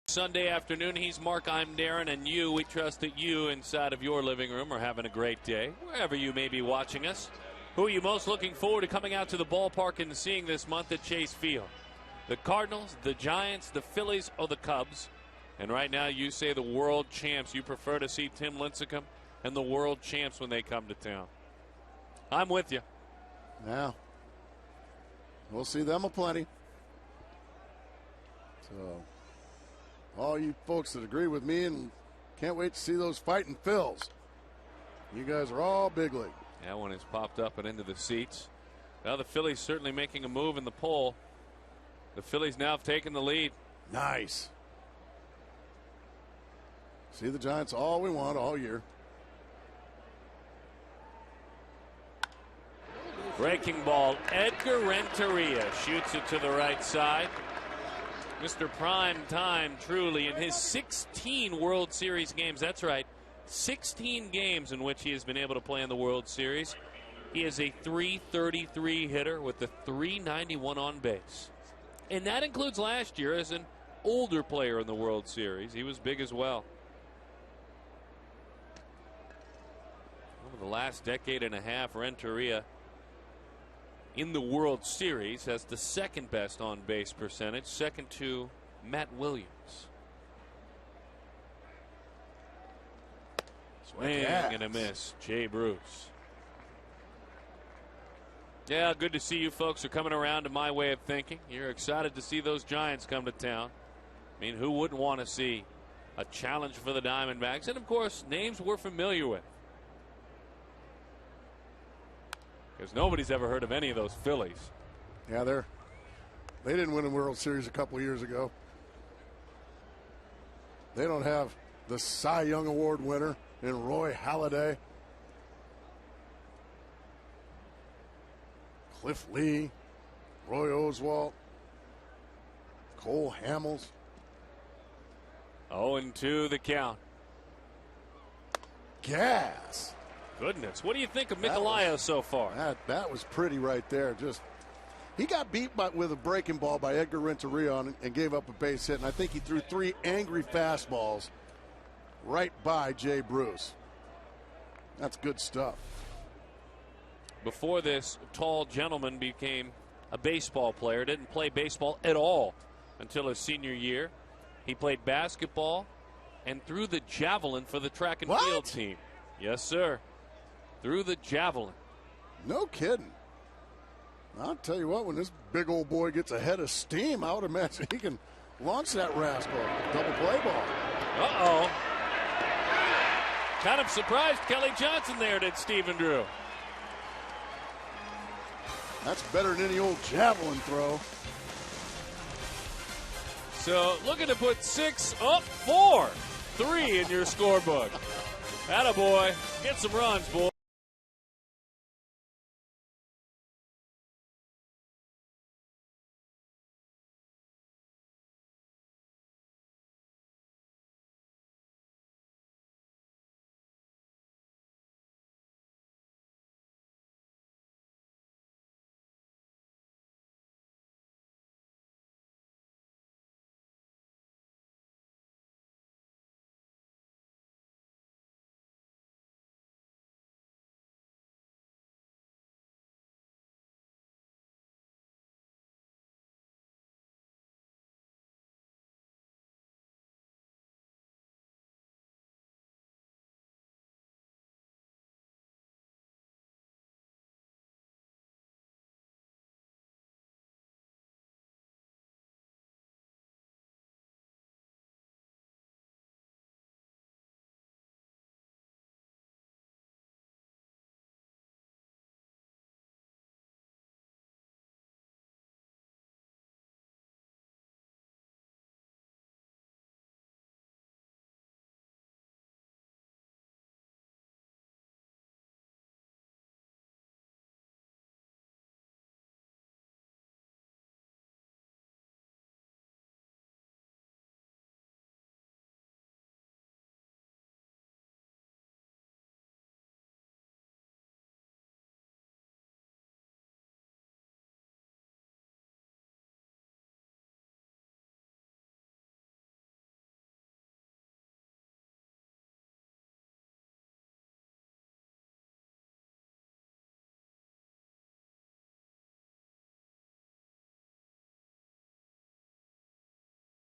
Sunday afternoon. He's Mark, I'm Darren, and we trust that you inside of your living room are having a great day, wherever you may be watching us. Who are you most looking forward to coming out to the ballpark and seeing this month at Chase Field? The Cardinals, the Giants, the Phillies, or the Cubs? And right now you say the world champs. You prefer to see Tim Lincecum and the world champs when they come to town. I'm with you. Yeah. We'll see them aplenty. So, all you folks that agree with me and can't wait to see those fighting Phils. You guys are all big league. That one has popped up and into the seats. Well, the Phillies certainly making a move in the poll. The Phillies now have taken the lead. Nice. See the Giants all we want all year. Breaking ball. Edgar Renteria shoots it to the right side. Mr. Prime Time, truly, in his 16 World Series games. That's right, 16 games in which he has been able to play in the World Series. He is a .333 hitter with a .391 on base. And that includes last year as an older player in the World Series. He was big as well. Over the last decade and a half, Renteria in the World Series has the second best on base percentage, second to Matt Williams. Swing and a miss. Jay Bruce. Yeah, good to see you folks are coming around to my way of thinking. You're excited to see those Giants come to town. I mean, who wouldn't want to see a challenge for the Diamondbacks? And, of course, names we're familiar with. Because nobody's ever heard of any of those Phillies. Yeah, they didn't win a World Series a couple years ago. They don't have the Cy Young Award winner in Roy Halladay, Cliff Lee, Roy Oswalt, Cole Hamels. 0-2 the count. Gas. Goodness, what do you think of Michelayo so far? That was pretty right there. Just he got beat with a breaking ball by Edgar Renteria and gave up a base hit, and I think he threw 3 angry fastballs right by Jay Bruce. That's good stuff. Before this tall gentleman became a baseball player, didn't play baseball at all until his senior year. He played basketball and threw the javelin for the track and field team. Yes, sir. Threw the javelin. No kidding. I'll tell you what, when this big old boy gets a head of steam, I would imagine he can launch that rascal. Double play ball. Uh-oh. Kind of surprised Kelly Johnson there, did Stephen Drew. That's better than any old javelin throw. So looking to put 4, 3 in your scorebook. Attaboy. Get some runs, boy.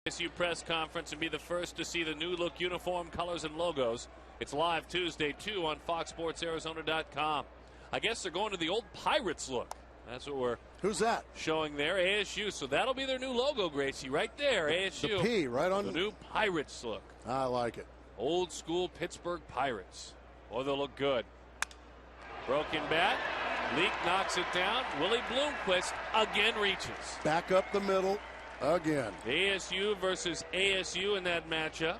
ASU press conference and be the first to see the new look uniform colors and logos. It's live Tuesday, too, on FoxSportsArizona.com. I guess they're going to the old Pirates look. That's what we're Who's that? showing there, ASU. So that'll be their new logo, Gracie, right there, ASU. The P, right on the new Pirates look. I like it. Old school Pittsburgh Pirates. Oh, they'll look good. Broken bat. Leake knocks it down. Willie Bloomquist again reaches. Back up the middle again. ASU versus ASU in that matchup.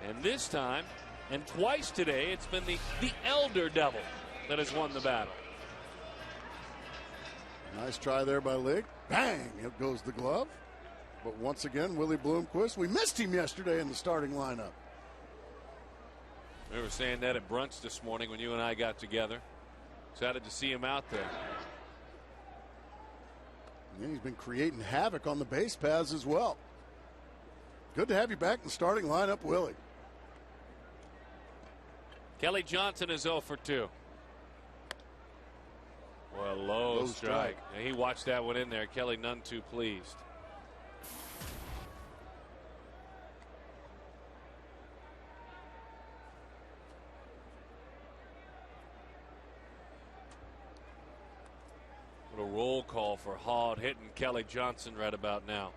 And this time, and twice today, it's been the Elder Devil that has won the battle. Nice try there by Leake. Bang! It goes the glove. But once again, Willie Bloomquist. We missed him yesterday in the starting lineup. We were saying that at brunch this morning when you and I got together. Excited to see him out there. Yeah, he's been creating havoc on the base paths as well. Good to have you back in the starting lineup, Willie. Kelly Johnson is 0 for 2. Well, low strike. And he watched that one in there. Kelly none too pleased. What a roll call for Hall hitting Kelly Johnson right about now.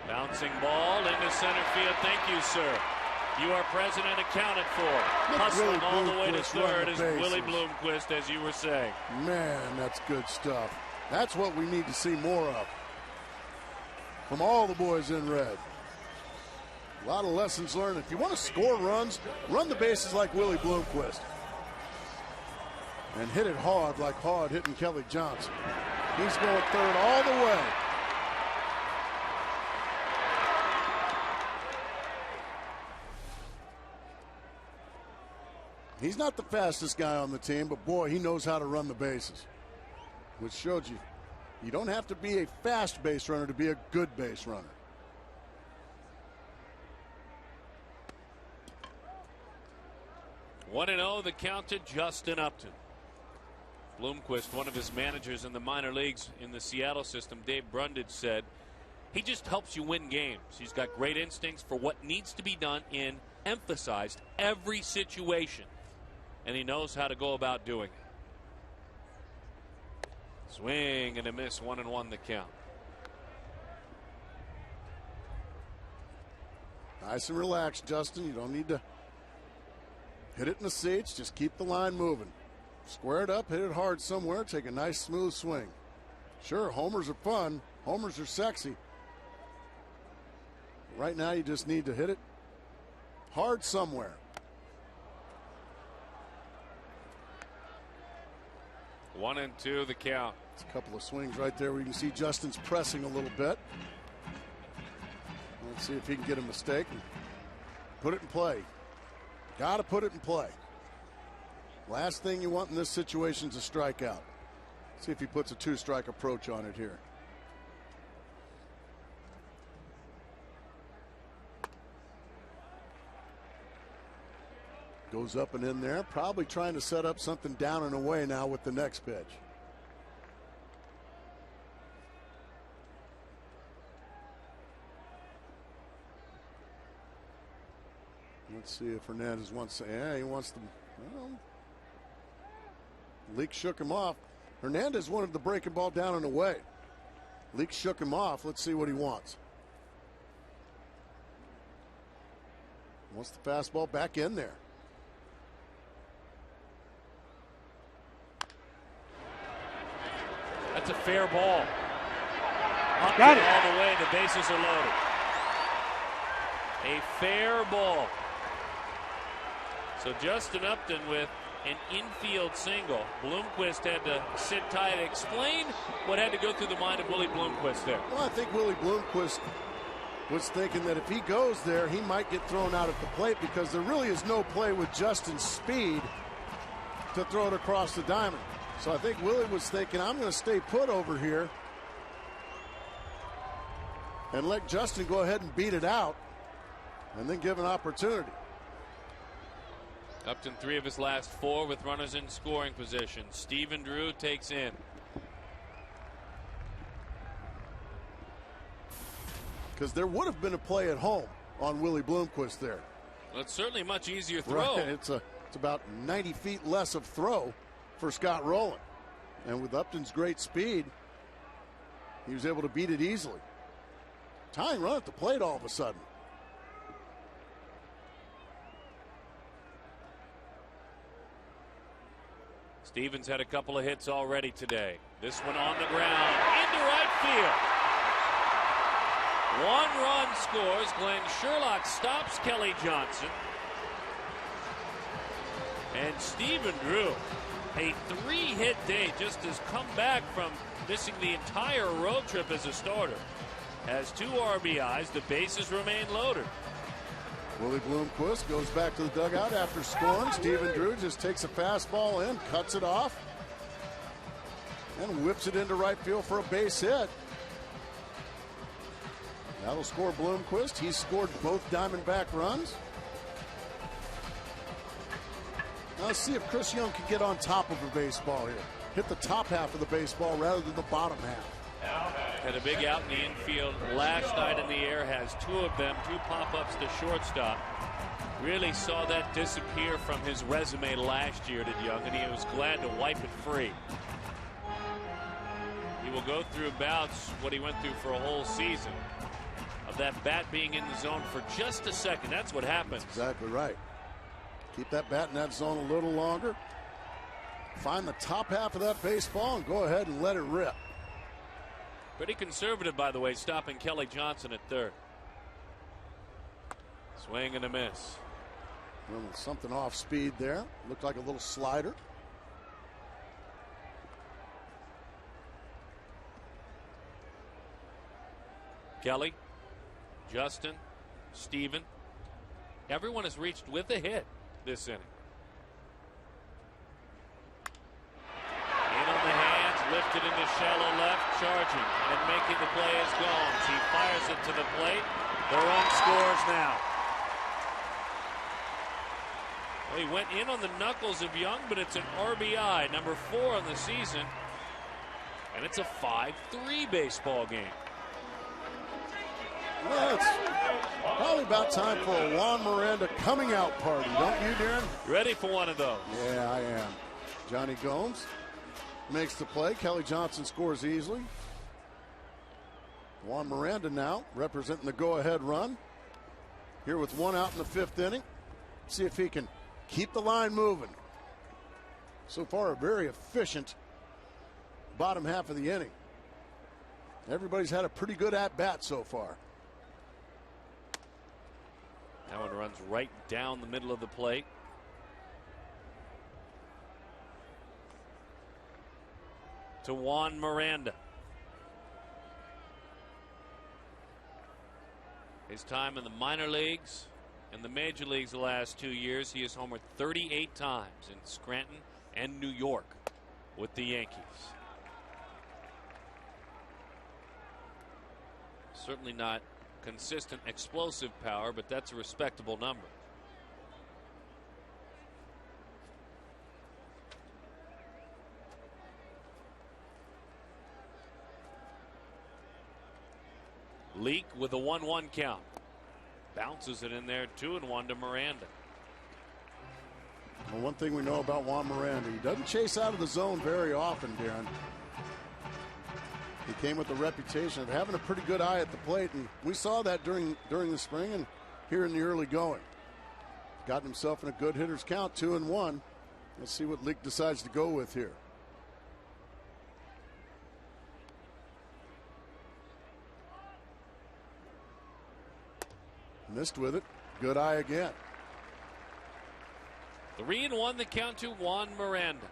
Bouncing ball into center field. Thank you, sir. You are president accounted for. Hustling all the way to third is Willie Bloomquist, as you were saying. Man, that's good stuff. That's what we need to see more of from all the boys in red. A lot of lessons learned. If you want to score runs, run the bases like Willie Bloomquist. And hit it hard like Hard hitting Kelly Johnson. He's going third all the way. He's not the fastest guy on the team, but boy, he knows how to run the bases. Which showed you, you don't have to be a fast base runner to be a good base runner. One 1-0 the count to Justin Upton. Bloomquist, one of his managers in the minor leagues in the Seattle system, Dave Brundage, said he just helps you win games. He's got great instincts for what needs to be done in, emphasized, every situation. And he knows how to go about doing it. Swing and a miss, 1-1 the count. Nice and relaxed, Justin. You don't need to hit it in the seats. Just keep the line moving. Square it up, hit it hard somewhere, take a nice smooth swing. Sure, homers are fun. Homers are sexy. Right now you just need to hit it hard somewhere. One and two the count. It's a couple of swings right there where you can see Justin's pressing a little bit. Let's see if he can get a mistake and put it in play. Got to put it in play. Last thing you want in this situation is a strikeout. See if he puts a two-strike approach on it here. Goes up and in there, probably trying to set up something down and away now with the next pitch. Let's see if Hernandez wants to, yeah, he wants to, well, Leake shook him off. Hernandez wanted the breaking ball down and away. Leake shook him off. Let's see what he wants. Wants the fastball back in there. That's a fair ball. Up Got it. All the way. The bases are loaded. A fair ball. So Justin Upton with an infield single. Bloomquist had to sit tight. Explain what had to go through the mind of Willie Bloomquist there. Well, I think Willie Bloomquist was thinking that if he goes there, he might get thrown out at the plate because there really is no play with Justin's speed to throw it across the diamond. So I think Willie was thinking, I'm going to stay put over here and let Justin go ahead and beat it out and then give an opportunity. Upton 3 of his last 4 with runners in scoring position. Stephen Drew takes in. because there would have been a play at home on Willie Bloomquist there. Well, it's certainly a much easier throw. Right. It's about 90 feet less of throw for Scott Rowland. And with Upton's great speed, he was able to beat it easily. Tying run at the plate all of a sudden. Stevens had a couple of hits already today. This one on the ground into right field. 1 run scores. Glenn Sherlock stops Kelly Johnson. And Stephen Drew, a 3-hit day, just has come back from missing the entire road trip as a starter. Has 2 RBIs. The bases remain loaded. Willie Bloomquist goes back to the dugout after scoring. Stephen Drew just takes a fastball in, cuts it off, and whips it into right field for a base hit. That'll score Bloomquist. He's scored both Diamondback runs. Now let's see if Chris Young can get on top of a baseball here. Hit the top half of the baseball rather than the bottom half. Had a big out in the infield last night in the air. Has 2 of them, 2 pop-ups to shortstop. Really saw that disappear from his resume last year, did Young, and he was glad to wipe it free. He will go through bouts, what he went through for a whole season, of that bat being in the zone for just a second. That's what happens. That's exactly right. Keep that bat in that zone a little longer. Find the top half of that baseball and go ahead and let it rip. Pretty conservative, by the way, stopping Kelly Johnson at third. Swing and a miss. Something off speed there. Looked like a little slider. Kelly, Justin, Steven. Everyone has reached with a hit this inning. In on the hands, lifted into shallow left, charging and making the play as Gomes. He fires it to the plate. The run scores now. Well, he went in on the knuckles of Young, but it's an RBI, number 4 on the season. And it's a 5-3 baseball game. Well, it's probably about time for a Juan Miranda coming out party, don't you, Darren? Ready for one of those. Yeah, I am. Johnny Gomes makes the play. Kelly Johnson scores easily. Juan Miranda now representing the go-ahead run. Here with 1 out in the 5th inning. See if he can keep the line moving. So far, a very efficient bottom half of the inning. Everybody's had a pretty good at-bat so far. That one runs right down the middle of the plate. To Juan Miranda. His time in the minor leagues and the major leagues the last 2 years, he has homered 38 times in Scranton and New York with the Yankees. Certainly not consistent explosive power, but that's a respectable number. Leake with a 1-1 count. Bounces it in there, 2-1 to Miranda. Well, one thing we know about Juan Miranda, he doesn't chase out of the zone very often, Darren. He came with the reputation of having a pretty good eye at the plate, and we saw that during the spring and here in the early going. Got himself in a good hitter's count, 2-1. Let's see what Leake decides to go with here. Missed with it. Good eye again. 3-1 the count to Juan Miranda.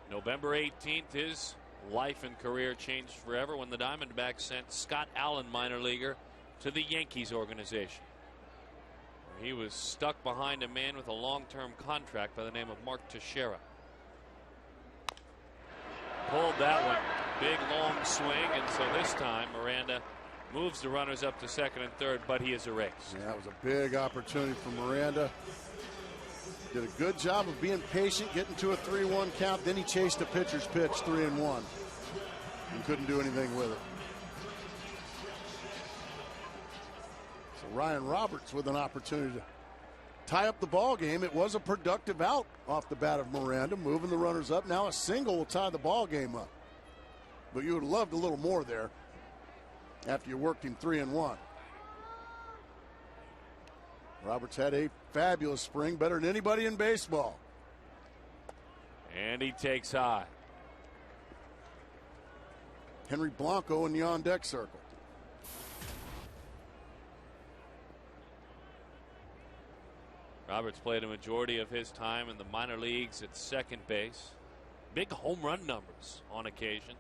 November 18th, his life and career changed forever when the Diamondbacks sent Scott Allen, minor leaguer, to the Yankees organization. He was stuck behind a man with a long-term contract by the name of Mark Teixeira. Pulled that one. Big, long swing, and so this time Miranda moves the runners up to second and third, but he is erased. Yeah, that was a big opportunity for Miranda. Did a good job of being patient, getting to a 3-1 count. Then he chased a pitcher's pitch, 3-1, and couldn't do anything with it. So Ryan Roberts with an opportunity to tie up the ball game. It was a productive out off the bat of Miranda, moving the runners up. Now a single will tie the ball game up. But you would have loved a little more there after you worked him 3-1. Roberts had a fabulous spring, better than anybody in baseball. And he takes high. Henry Blanco in the on-deck circle. Roberts played a majority of his time in the minor leagues at second base. Big home run numbers on occasion.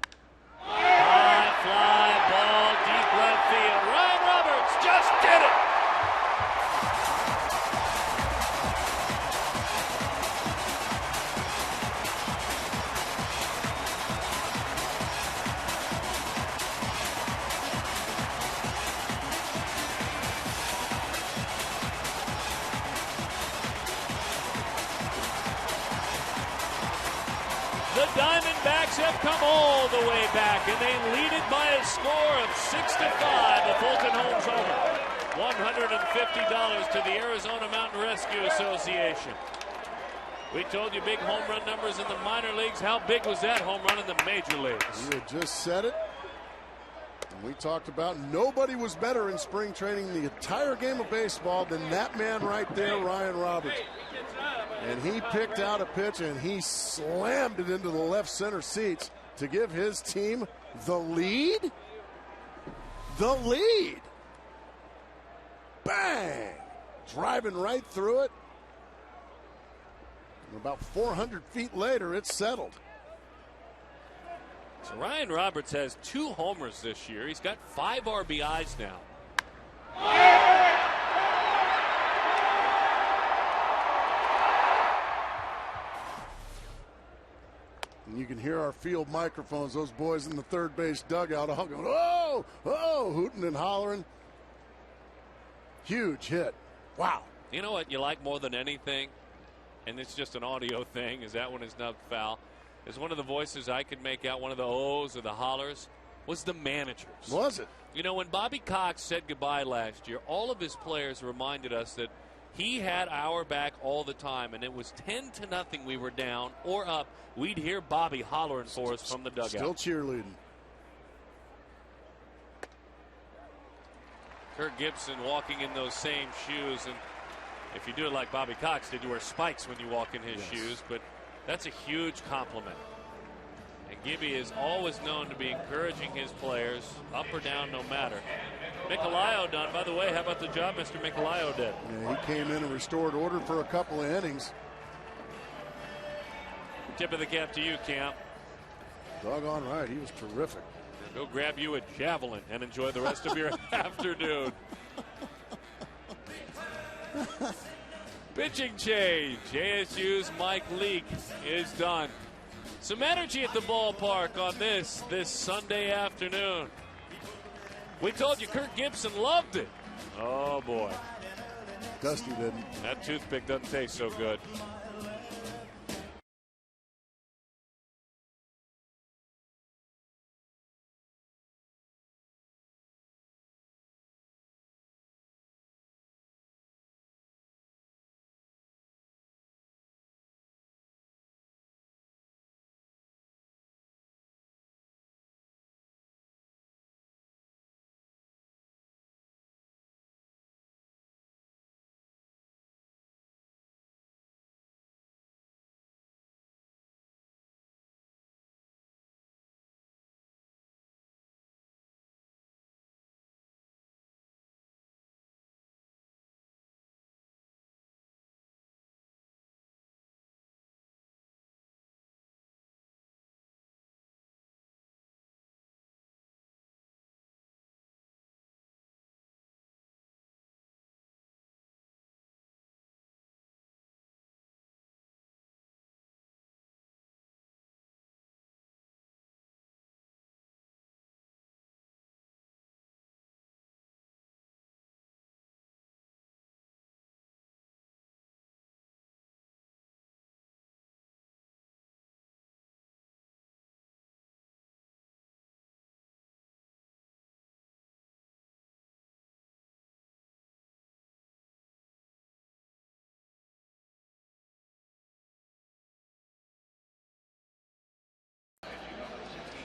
High fly ball, deep left field. Ryan Roberts just did it. The Diamondbacks have come all the way back, and they lead it by a score of 6-5. The Fulton Holmes homer. $150 to the Arizona Mountain Rescue Association. We told you big home run numbers in the minor leagues. How big was that home run in the major leagues? You had just said it. And we talked about nobody was better in spring training the entire game of baseball than that man right there, Ryan Roberts. And he picked out a pitch and he slammed it into the left center seats to give his team the lead. The lead. Bang! Driving right through it. And about 400 feet later, it's settled. So Ryan Roberts has 2 homers this year. He's got 5 RBIs now. And you can hear our field microphones, those boys in the third base dugout all going, oh, oh, hooting and hollering. Huge hit. Wow. You know what you like more than anything, and it's just an audio thing, is that one is not foul, is one of the voices I could make out, one of the O's or the hollers, was the managers. Was it? You know, when Bobby Cox said goodbye last year, all of his players reminded us that he had our back all the time, and it was 10-0 we were down or up. We'd hear Bobby hollering for us from the dugout. Still cheerleading. Kirk Gibson walking in those same shoes, and if you do it like Bobby Cox did, you wear spikes when you walk in his shoes, but that's a huge compliment. And Gibby is always known to be encouraging his players, up or down, no matter. Michelio done. By the way, how about the job Mr. Michelio did? Yeah, he came in and restored order for a couple of innings. Tip of the cap to you, Camp. Doggone right, he was terrific. Go grab you a javelin and enjoy the rest of your afternoon. Pitching change. ASU's Mike Leake is done. Some energy at the ballpark on this Sunday afternoon. We told you Kirk Gibson loved it. Oh, boy. Dusty didn't. That toothpick doesn't taste so good.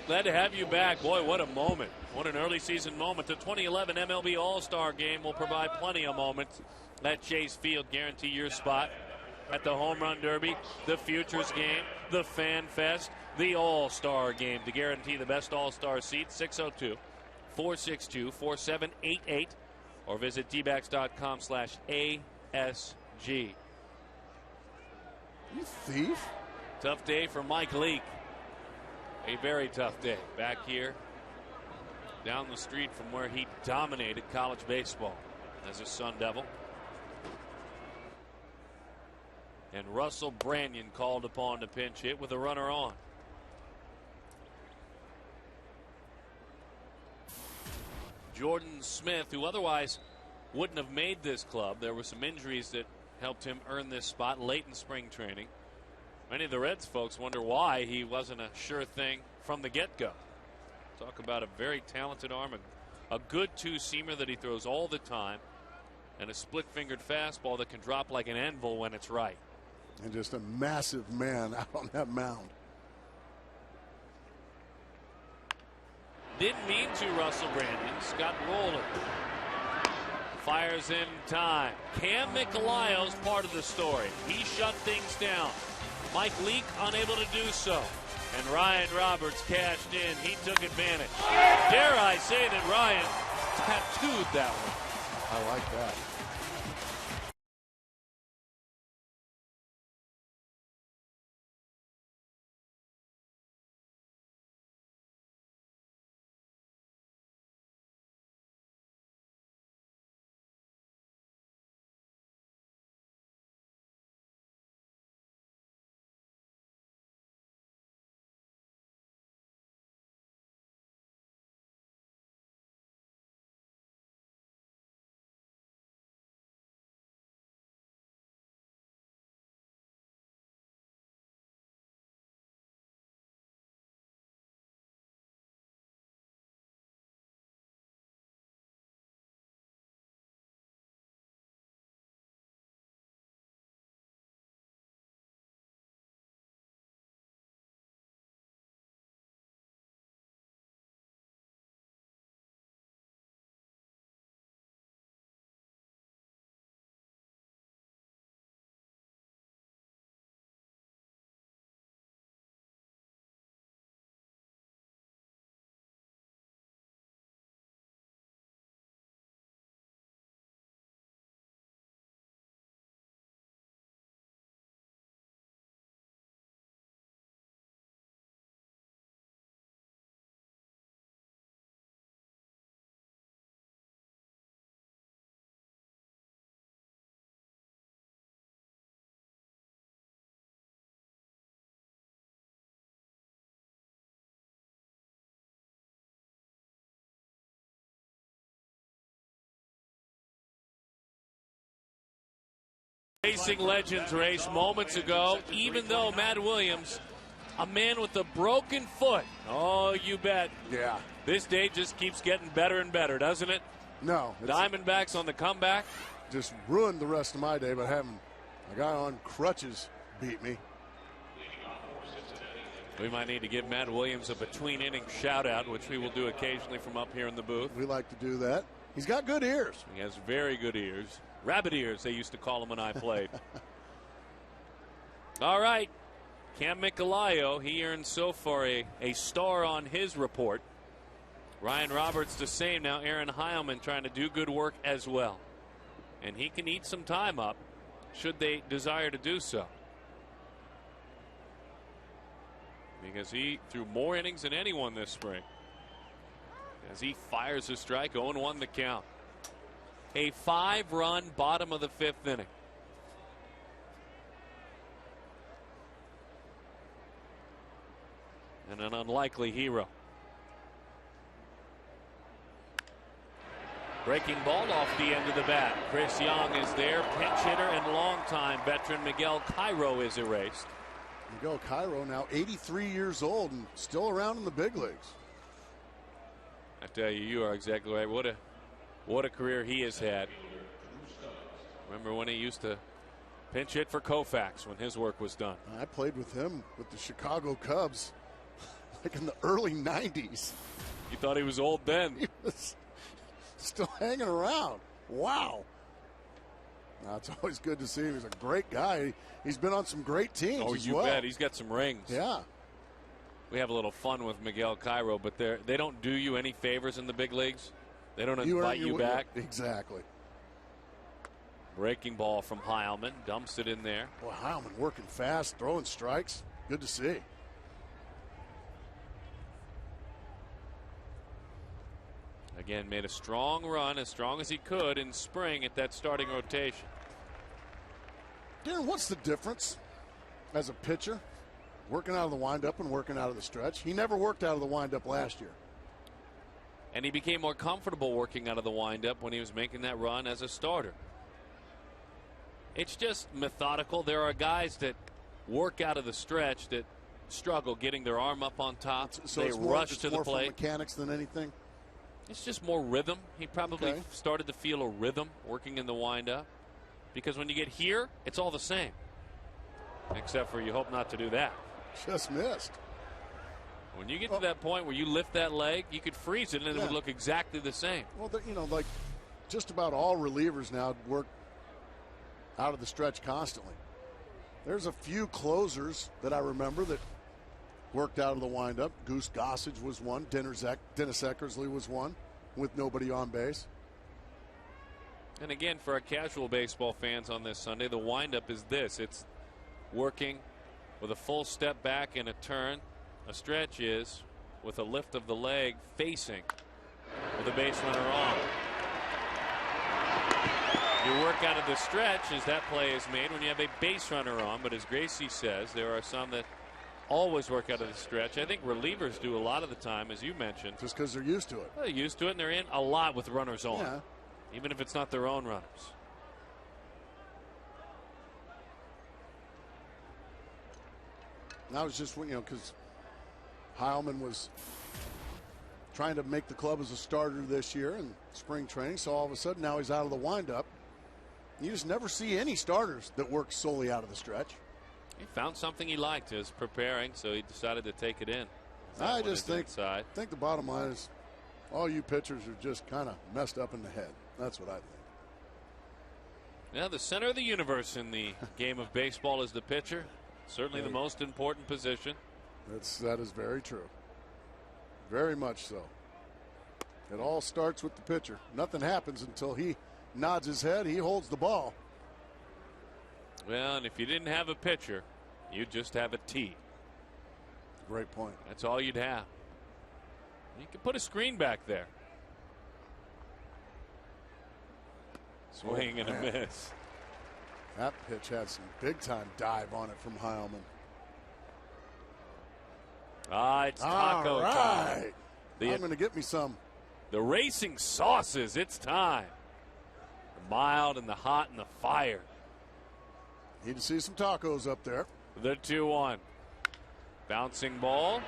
Glad to have you back. Boy, what a moment. What an early season moment. The 2011 MLB All-Star Game will provide plenty of moments at Chase Field. Guarantee your spot at the Home Run Derby, the Futures Game, the Fan Fest, the All-Star Game. To guarantee the best All-Star seat, 602-462-4788 or visit dbacks.com/ASG. You thief. Tough day for Mike Leake. A very tough day back here down the street from where he dominated college baseball as a Sun Devil. And Russell Branyan called upon to pinch hit with a runner on. Jordan Smith, who otherwise wouldn't have made this club. There were some injuries that helped him earn this spot late in spring training. Many of the Reds folks wonder why he wasn't a sure thing from the get-go. Talk about a very talented arm, and a good two-seamer that he throws all the time, and a split-fingered fastball that can drop like an anvil when it's right. And just a massive man out on that mound. Didn't mean to, Russell Branyan. Scott rolling. Fires in time. Cam Michelayo's part of the story. He shut things down. Mike Leake unable to do so. And Ryan Roberts cashed in. He took advantage. Dare I say that Ryan tattooed that one. I like that. Racing Legends race moments ago, even though Matt Williams, a man with a broken foot. Oh, you bet. Yeah. This day just keeps getting better and better, doesn't it? No. Diamondbacks on the comeback. Just ruined the rest of my day, but having a guy on crutches beat me. We might need to give Matt Williams a between-inning shout-out, which we will do occasionally from up here in the booth. We like to do that. He's got good ears. He has very good ears. Rabbit ears, they used to call him when I played. All right. Cam Michelayo, he earned so far a star on his report. Ryan Roberts the same. Now Aaron Heilman trying to do good work as well. And he can eat some time up should they desire to do so. Because he threw more innings than anyone this spring. As he fires a strike, 0-1 the count. A 5-run bottom of the 5th inning. And an unlikely hero. Breaking ball off the end of the bat. Chris Young is there. Pinch hitter and longtime veteran Miguel Cairo is erased. Miguel Cairo now 83 years old and still around in the big leagues. I tell you, you are exactly right. What a career he has had. Remember when he used to pinch hit for Koufax when his work was done. I played with him with the Chicago Cubs. like in the early 90s. You thought he was old then. He was still hanging around. Wow. Now, it's always good to see him. He's a great guy. He's been on some great teams Oh, as you well. bet. He's got some rings. Yeah. We have a little fun with Miguel Cairo, but they don't do you any favors in the big leagues. They don't invite you back. Exactly. Breaking ball from Heilman. Dumps it in there. Well, Heilman working fast, throwing strikes. Good to see. Again, made a strong run, as strong as he could in spring at that starting rotation. Darren, what's the difference as a pitcher, working out of the windup and working out of the stretch? He never worked out of the windup last year. And he became more comfortable working out of the windup when he was making that run as a starter. It's just methodical. There are guys that work out of the stretch that struggle getting their arm up on top. So they it's rush it's to more the plate. for mechanics than anything. It's just more rhythm. He probably Okay. started to feel a rhythm working in the windup. Because when you get here, it's all the same. Except for you hope not to do that. Just missed. When you get to that point where you lift that leg, you could freeze it and it would look exactly the same. Well, you know, like just about all relievers now work out of the stretch constantly. There's a few closers that I remember that worked out of the windup. Goose Gossage was one. Dennis Eckersley was one with nobody on base. And again, for our casual baseball fans on this Sunday, the windup is this. It's working with a full step back and a turn. A stretch is with a lift of the leg facing with a base runner on. You work out of the stretch as that play is made when you have a base runner on. But as Gracie says, there are some that always work out of the stretch. I think relievers do a lot of the time, as you mentioned. Just because they're used to it. Well, they're used to it, and they're in a lot with runners on. Yeah. Even if it's not their own runners. Now it's just, you know, because Heilman was trying to make the club as a starter this year in spring training. So all of a sudden now he's out of the windup. You just never see any starters that work solely out of the stretch. He found something he liked as preparing, so he decided to take it in. I just think the bottom line is all you pitchers are just kind of messed up in the head. That's what I think. Yeah, the center of the universe in the game of baseball is the pitcher. Certainly the most important position. That is very true. Very much so. It all starts with the pitcher. Nothing happens until he nods his head. He holds the ball. Well, and if you didn't have a pitcher, you'd just have a tee. Great point. That's all you'd have. You could put a screen back there. Swing and a miss. That pitch had some big-time dive on it from Heilman. It's taco all time. right. I'm going to get me some. The racing sauces, it's time. The mild and the hot and the fire. Need to see some tacos up there. The 2-1. Bouncing ball.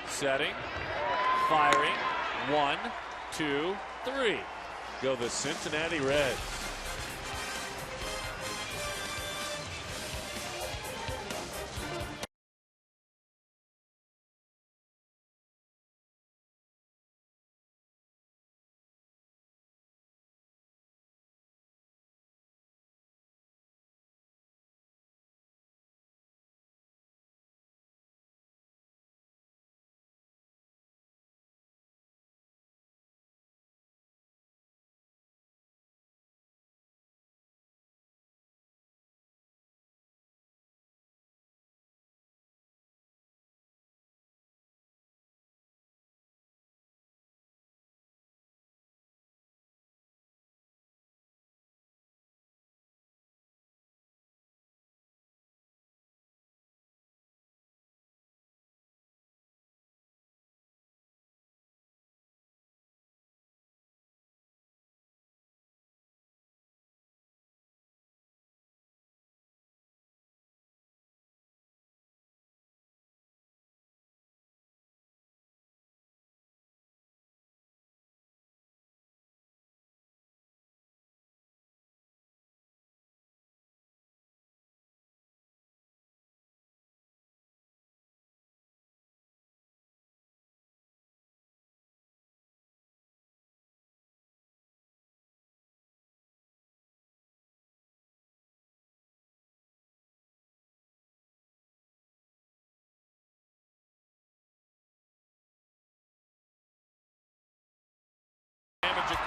Setting. Firing. 1, 2, 3. Go the Cincinnati Reds.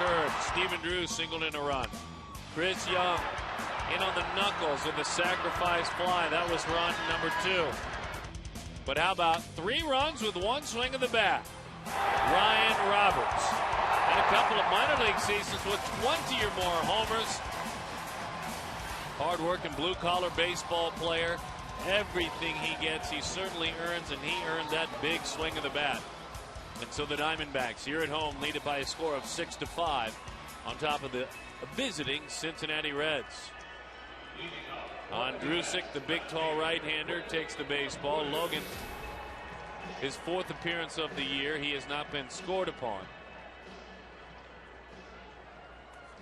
curve. Stephen Drew singled in a run. Chris Young in on the knuckles with a sacrifice fly. That was run number 2. But how about 3 runs with 1 swing of the bat? Ryan Roberts. And a couple of minor league seasons with 20 or more homers. Hard-working blue-collar baseball player. Everything he gets, he certainly earns, and he earned that big swing of the bat. And so the Diamondbacks here at home lead it by a score of 6-5 on top of the visiting Cincinnati Reds. Ondrusek, the big tall right-hander, takes the baseball. Logan, his 4th appearance of the year. He has not been scored upon.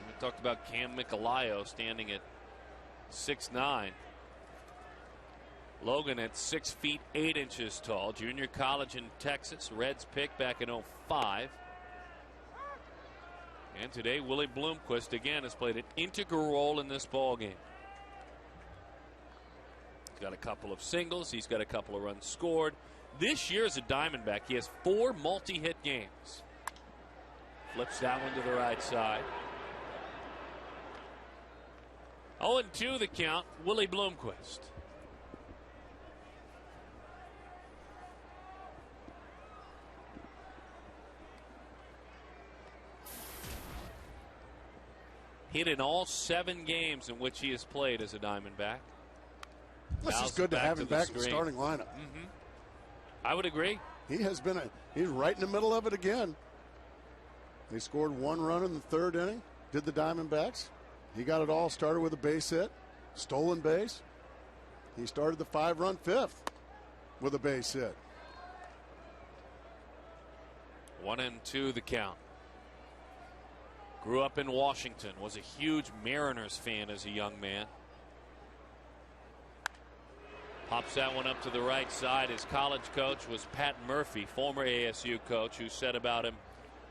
We talked about Cam Micolayo standing at 6'9". Logan at 6 feet 8 inches tall. Junior college in Texas. Reds pick back in 05. And today Willie Bloomquist again has played an integral role in this ball game. He's got a couple of singles. He's got a couple of runs scored. This year as a Diamondback, he has 4 multi-hit games. Flips that one to the right side. 0-2 the count. Willie Bloomquist. Hit in all 7 games in which he has played as a Diamondback. This is good to have him back in the starting lineup. I would agree. He has been he's right in the middle of it again. They scored 1 run in the 3rd inning. Did the Diamondbacks. He got it all. Started with a base hit, stolen base. He started the 5-run 5th with a base hit. 1-2 the count. Grew up in Washington, was a huge Mariners fan as a young man. Pops that one up to the right side. His college coach was Pat Murphy, former ASU coach, who said about him,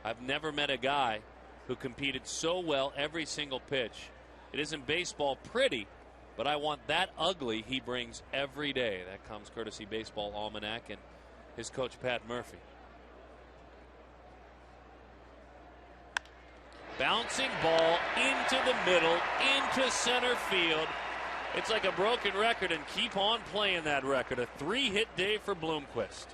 "I've never met a guy who competed so well every single pitch. It isn't baseball pretty, but I want that ugly he brings every day." That comes courtesy Baseball Almanac and his coach Pat Murphy. Bouncing ball into the middle, into center field. It's like a broken record, and keep on playing that record. A 3-hit day for Bloomquist.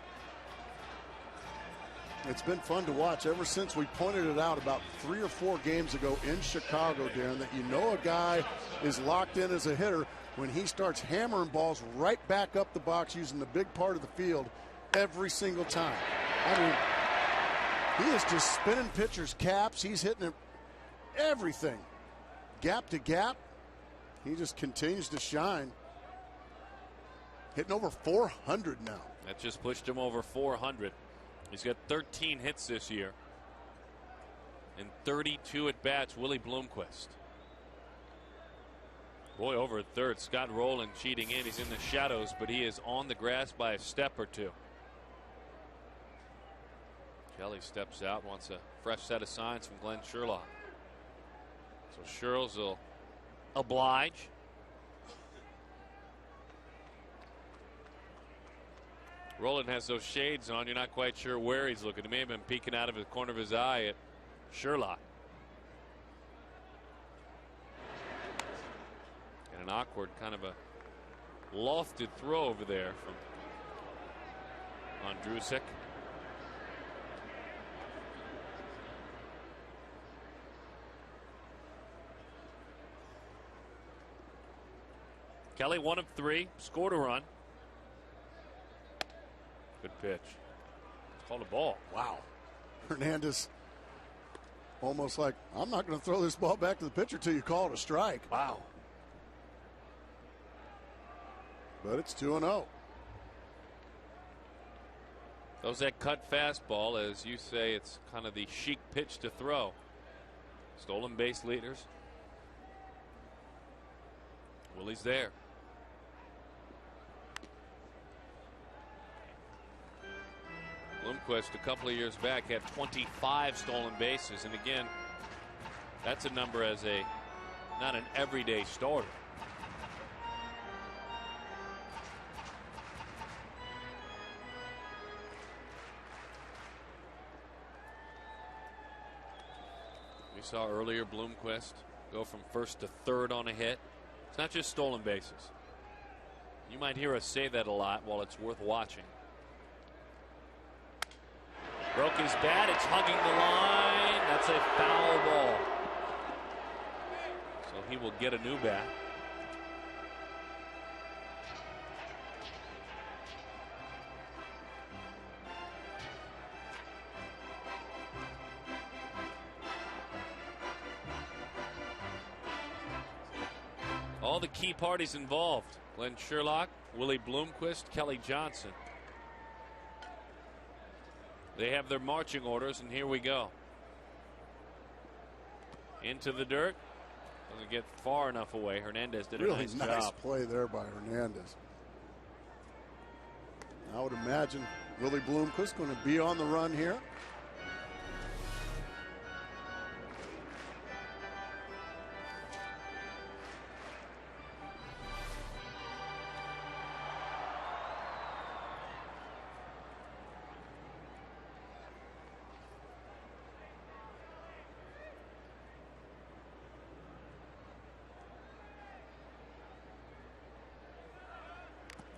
It's been fun to watch ever since we pointed it out about 3 or 4 games ago in Chicago, Darren, that you know a guy is locked in as a hitter when he starts hammering balls right back up the box using the big part of the field every single time. I mean, he is just spinning pitchers' caps. He's hitting it everything. Gap to gap. He just continues to shine. Hitting over 400 now. That just pushed him over 400. He's got 13 hits this year. And 32 at-bats, Willie Bloomquist. Boy, over at third, Scott Rowland cheating in. He's in the shadows, but he is on the grass by a step or 2. Kelly steps out, wants a fresh set of signs from Glenn Sherlock. So Sherles will oblige. Rowland has those shades on. You're not quite sure where he's looking. He may have been peeking out of the corner of his eye at Sherlock. And an awkward kind of a lofted throw over there from Ondrusek. Kelly 1 of 3, scored a run. Good pitch. It's called a ball. Wow. Hernandez almost like, I'm not going to throw this ball back to the pitcher till you call it a strike. Wow. But it's 2-0. Those that cut fastball, as you say, it's kind of the chic pitch to throw. Stolen base leaders. Willie's there. Bloomquist a couple of years back had 25 stolen bases, and again, that's a number as a not an everyday starter. We You saw earlier Bloomquist go from first to third on a hit. It's not just stolen bases. You might hear us say that a lot. While it's worth watching. Broke his bat. It's hugging the line. That's a foul ball. So he will get a new bat. All the key parties involved: Glenn Sherlock, Willie Bloomquist, Kelly Johnson. They have their marching orders, and here we go. Into the dirt. Doesn't get far enough away. Hernandez did a really nice nice job. play there by Hernandez. I would imagine Willie Bloomquist going to be on the run here.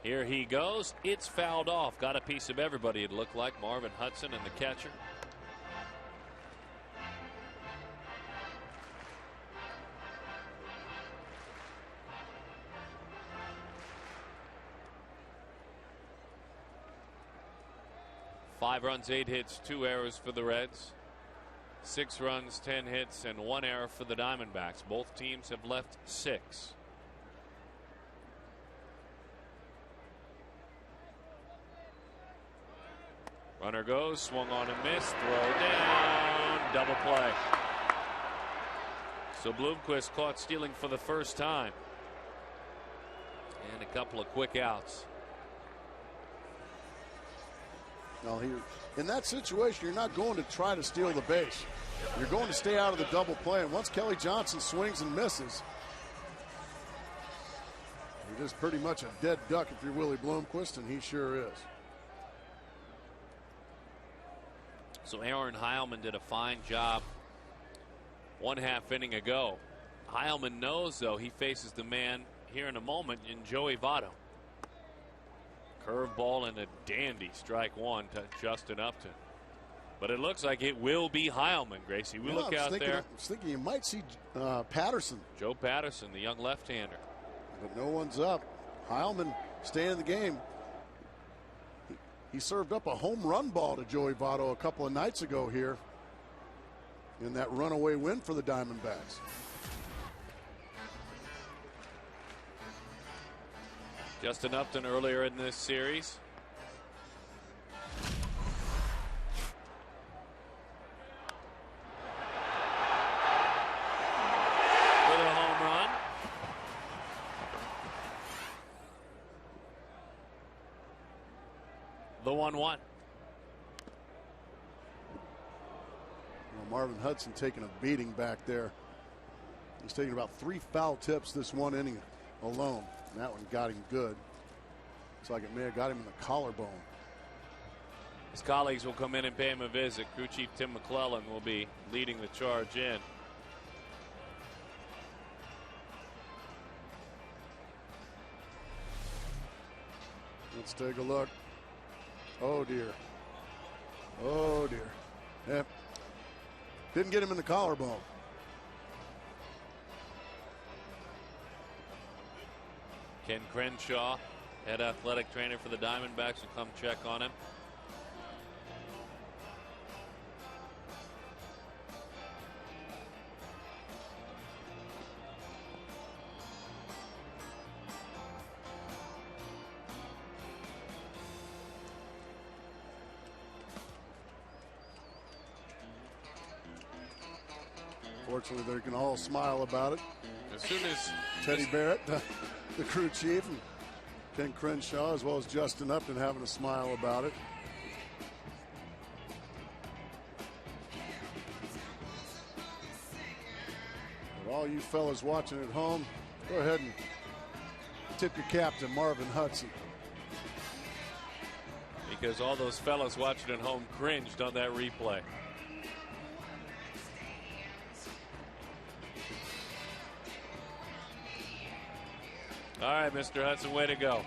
Here he goes. It's fouled off. Got a piece of everybody, it looked like. Marvin Hudson and the catcher. Five runs, 8 hits, 2 errors for the Reds. 6 runs, 10 hits, and 1 error for the Diamondbacks. Both teams have left 6. Runner goes, swung on and missed, throw down, double play. So Bloomquist caught stealing for the first time. And a couple of quick outs. Now, in that situation, you're not going to try to steal the base. You're going to stay out of the double play. And once Kelly Johnson swings and misses, you're just pretty much a dead duck if you're Willie Bloomquist, and he sure is. So Aaron Heilman did a fine job 1/2 inning ago. Heilman knows, though, he faces the man here in a moment in Joey Votto. Curveball and a dandy strike one to Justin Upton. But it looks like it will be Heilman, Gracie. We look out there. I was thinking you might see Patterson. Joe Patterson, the young left-hander. But no one's up. Heilman staying in the game. He served up a home run ball to Joey Votto a couple of nights ago here in that runaway win for the Diamondbacks. Justin Upton earlier in this series. With a home run. The 1-1. Well, Marvin Hudson taking a beating back there. He's taking about 3 foul tips this one inning alone. And that one got him good. It's like it may have got him in the collarbone. His colleagues will come in and pay him a visit. Crew Chief Tim McClellan will be leading the charge in. Let's take a look. Oh, dear. Oh, dear. Yep. Didn't get him in the collarbone. Ken Crenshaw, head athletic trainer for the Diamondbacks, will come check on him. Fortunately, they can all smile about it. As soon as Teddy Barrett, the crew chief, and Ken Crenshaw, as well as Justin Upton, having a smile about it. But all you fellas watching at home, go ahead and tip your cap to Marvin Hudson. Because all those fellas watching at home cringed on that replay. All right, Mr. Hudson, way to go.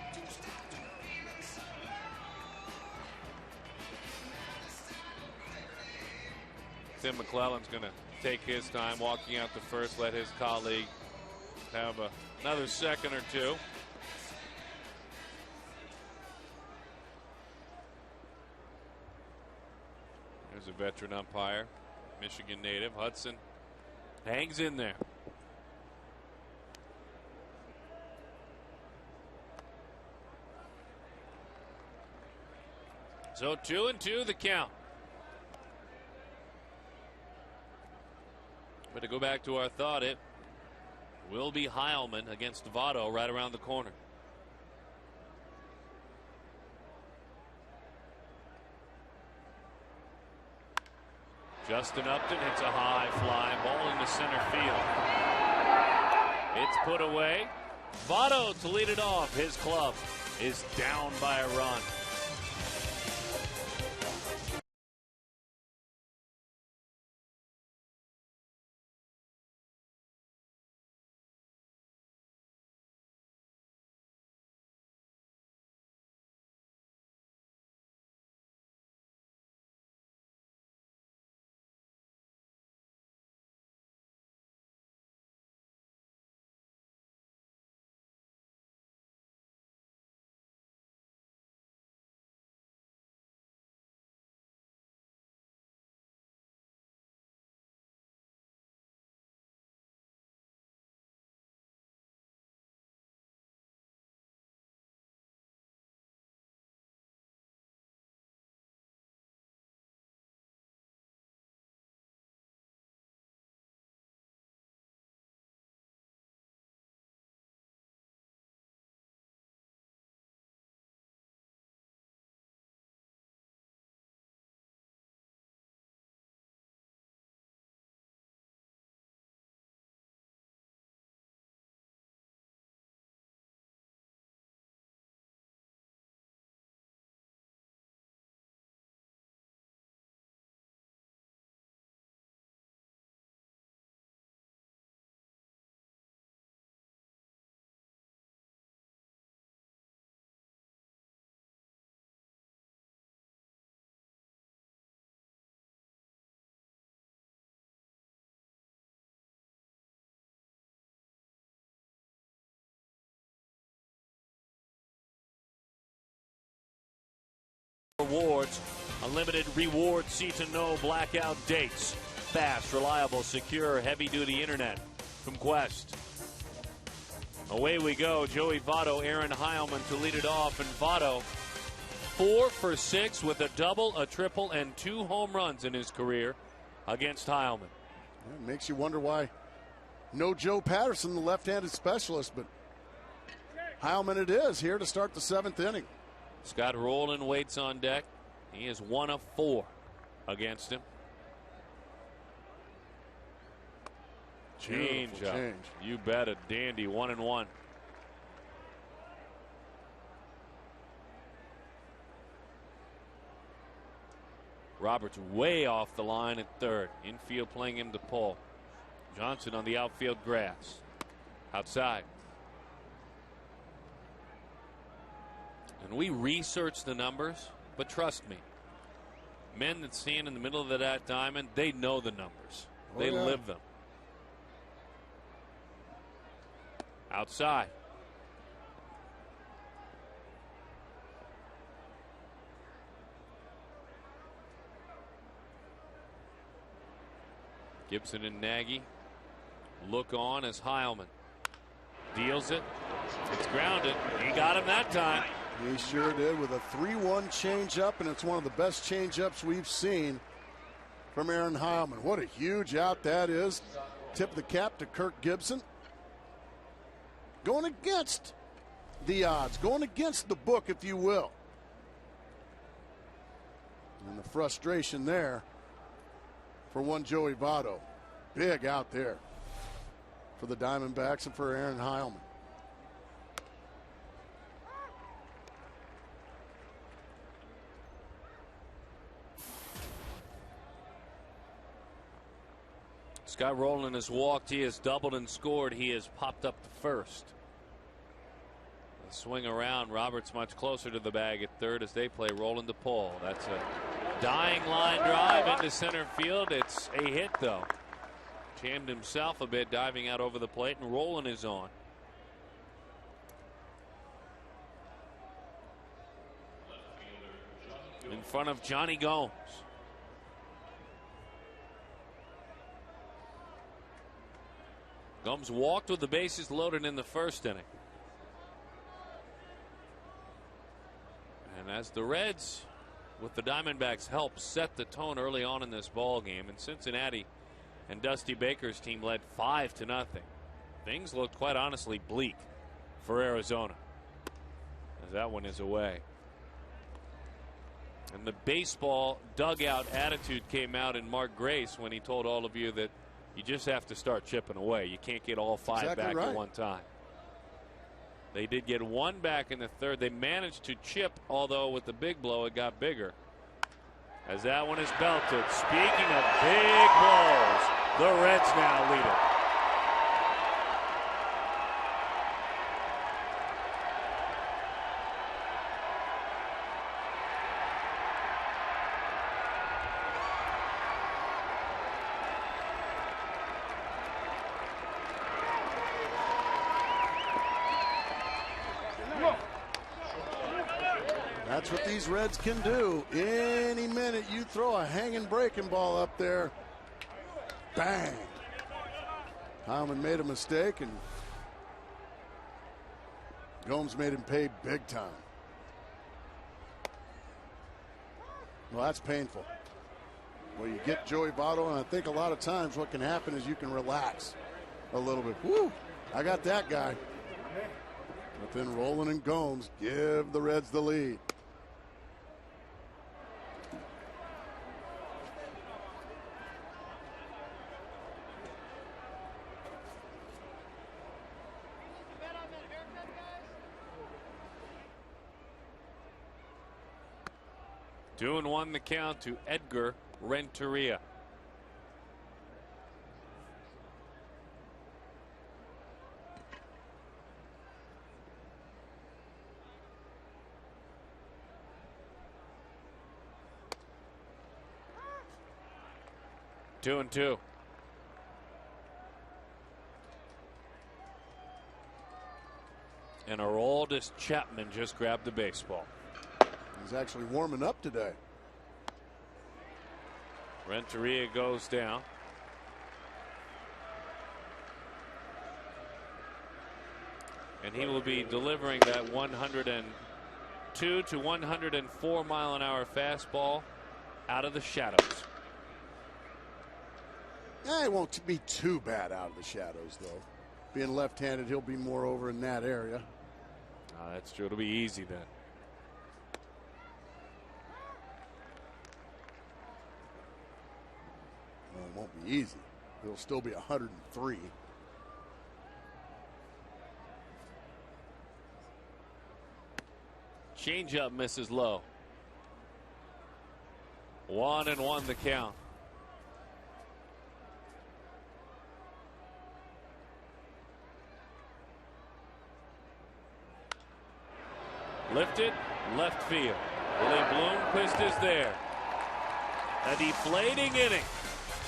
Tim McClellan's going to take his time walking out to first, let his colleague have another second or two. There's a veteran umpire, Michigan native. Hudson hangs in there. So 2-2 the count. But to go back to our thought, it will be Heilman against Votto right around the corner. Justin Upton hits a high fly ball into center field. It's put away. Votto to lead it off. His club is down by a run. Rewards, unlimited reward see-to-know blackout dates. Fast, reliable, secure, heavy-duty internet from Quest. Away we go. Joey Votto, Aaron Heilman to lead it off. And Votto, 4 for 6 with a double, a triple, and 2 home runs in his career against Heilman. It makes you wonder why no Joe Patterson, the left-handed specialist, but Heilman it is here to start the 7th inning. Scott Rowland waits on deck. He is 1 of 4 against him. Change up. You bet, a dandy. 1-1. Roberts way off the line at third. Infield playing him to pull. Johnson on the outfield grass. Outside. And we research the numbers, but trust me, men that stand in the middle of that diamond, they know the numbers. They live them. Outside. Gibson and Nagy look on as Heilman deals it. It's grounded. He got him that time. He sure did with a 3-1 changeup, and it's one of the best changeups we've seen from Aaron Heilman. What a huge out that is. Tip of the cap to Kirk Gibson. Going against the odds, going against the book, if you will. And the frustration there for one Joey Votto. Big out there for the Diamondbacks and for Aaron Heilman. Scott Rowland has walked. He has doubled and scored. He has popped up to first. Swing around. Roberts much closer to the bag at third as they play rolling to Paul. That's a dying line drive into center field. It's a hit, though. Jammed himself a bit, diving out over the plate, and Rolen is on. In front of Johnny Gomes. Gomes walked with the bases loaded in the first inning. And as the Reds, with the Diamondbacks' help, set the tone early on in this ball game, and Cincinnati and Dusty Baker's team led 5-0. Things looked quite honestly bleak for Arizona, as that one is away. And the baseball dugout attitude came out in Mark Grace when he told all of you that you just have to start chipping away. You can't get all five back at one time. They did get one back in the third. They managed to chip, although with the big blow it got bigger. As that one is belted. Speaking of big blows, the Reds now lead it. That's what these Reds can do. Any minute you throw a hanging breaking ball up there, bang. Hyman made a mistake and Gomes made him pay big time. Well, that's painful. Well, you get Joey Votto, and I think a lot of times what can happen is you can relax a little bit. Woo, I got that guy. But then Rolen and Gomes give the Reds the lead. Two and one the count to Edgar Renteria. Two and two. And Aroldis Chapman just grabbed the baseball. He's actually warming up today. Renteria goes down. And he will be delivering that 102 to 104 mile an hour fastball out of the shadows. It won't be too bad out of the shadows, though. Being left-handed, he'll be more over in that area. That's true. It'll be easy then. Well, it won't be easy. It'll still be 103. Changeup misses low. 1-1 the count. Lifted, left field. Willie Bloomquist is there. A deflating inning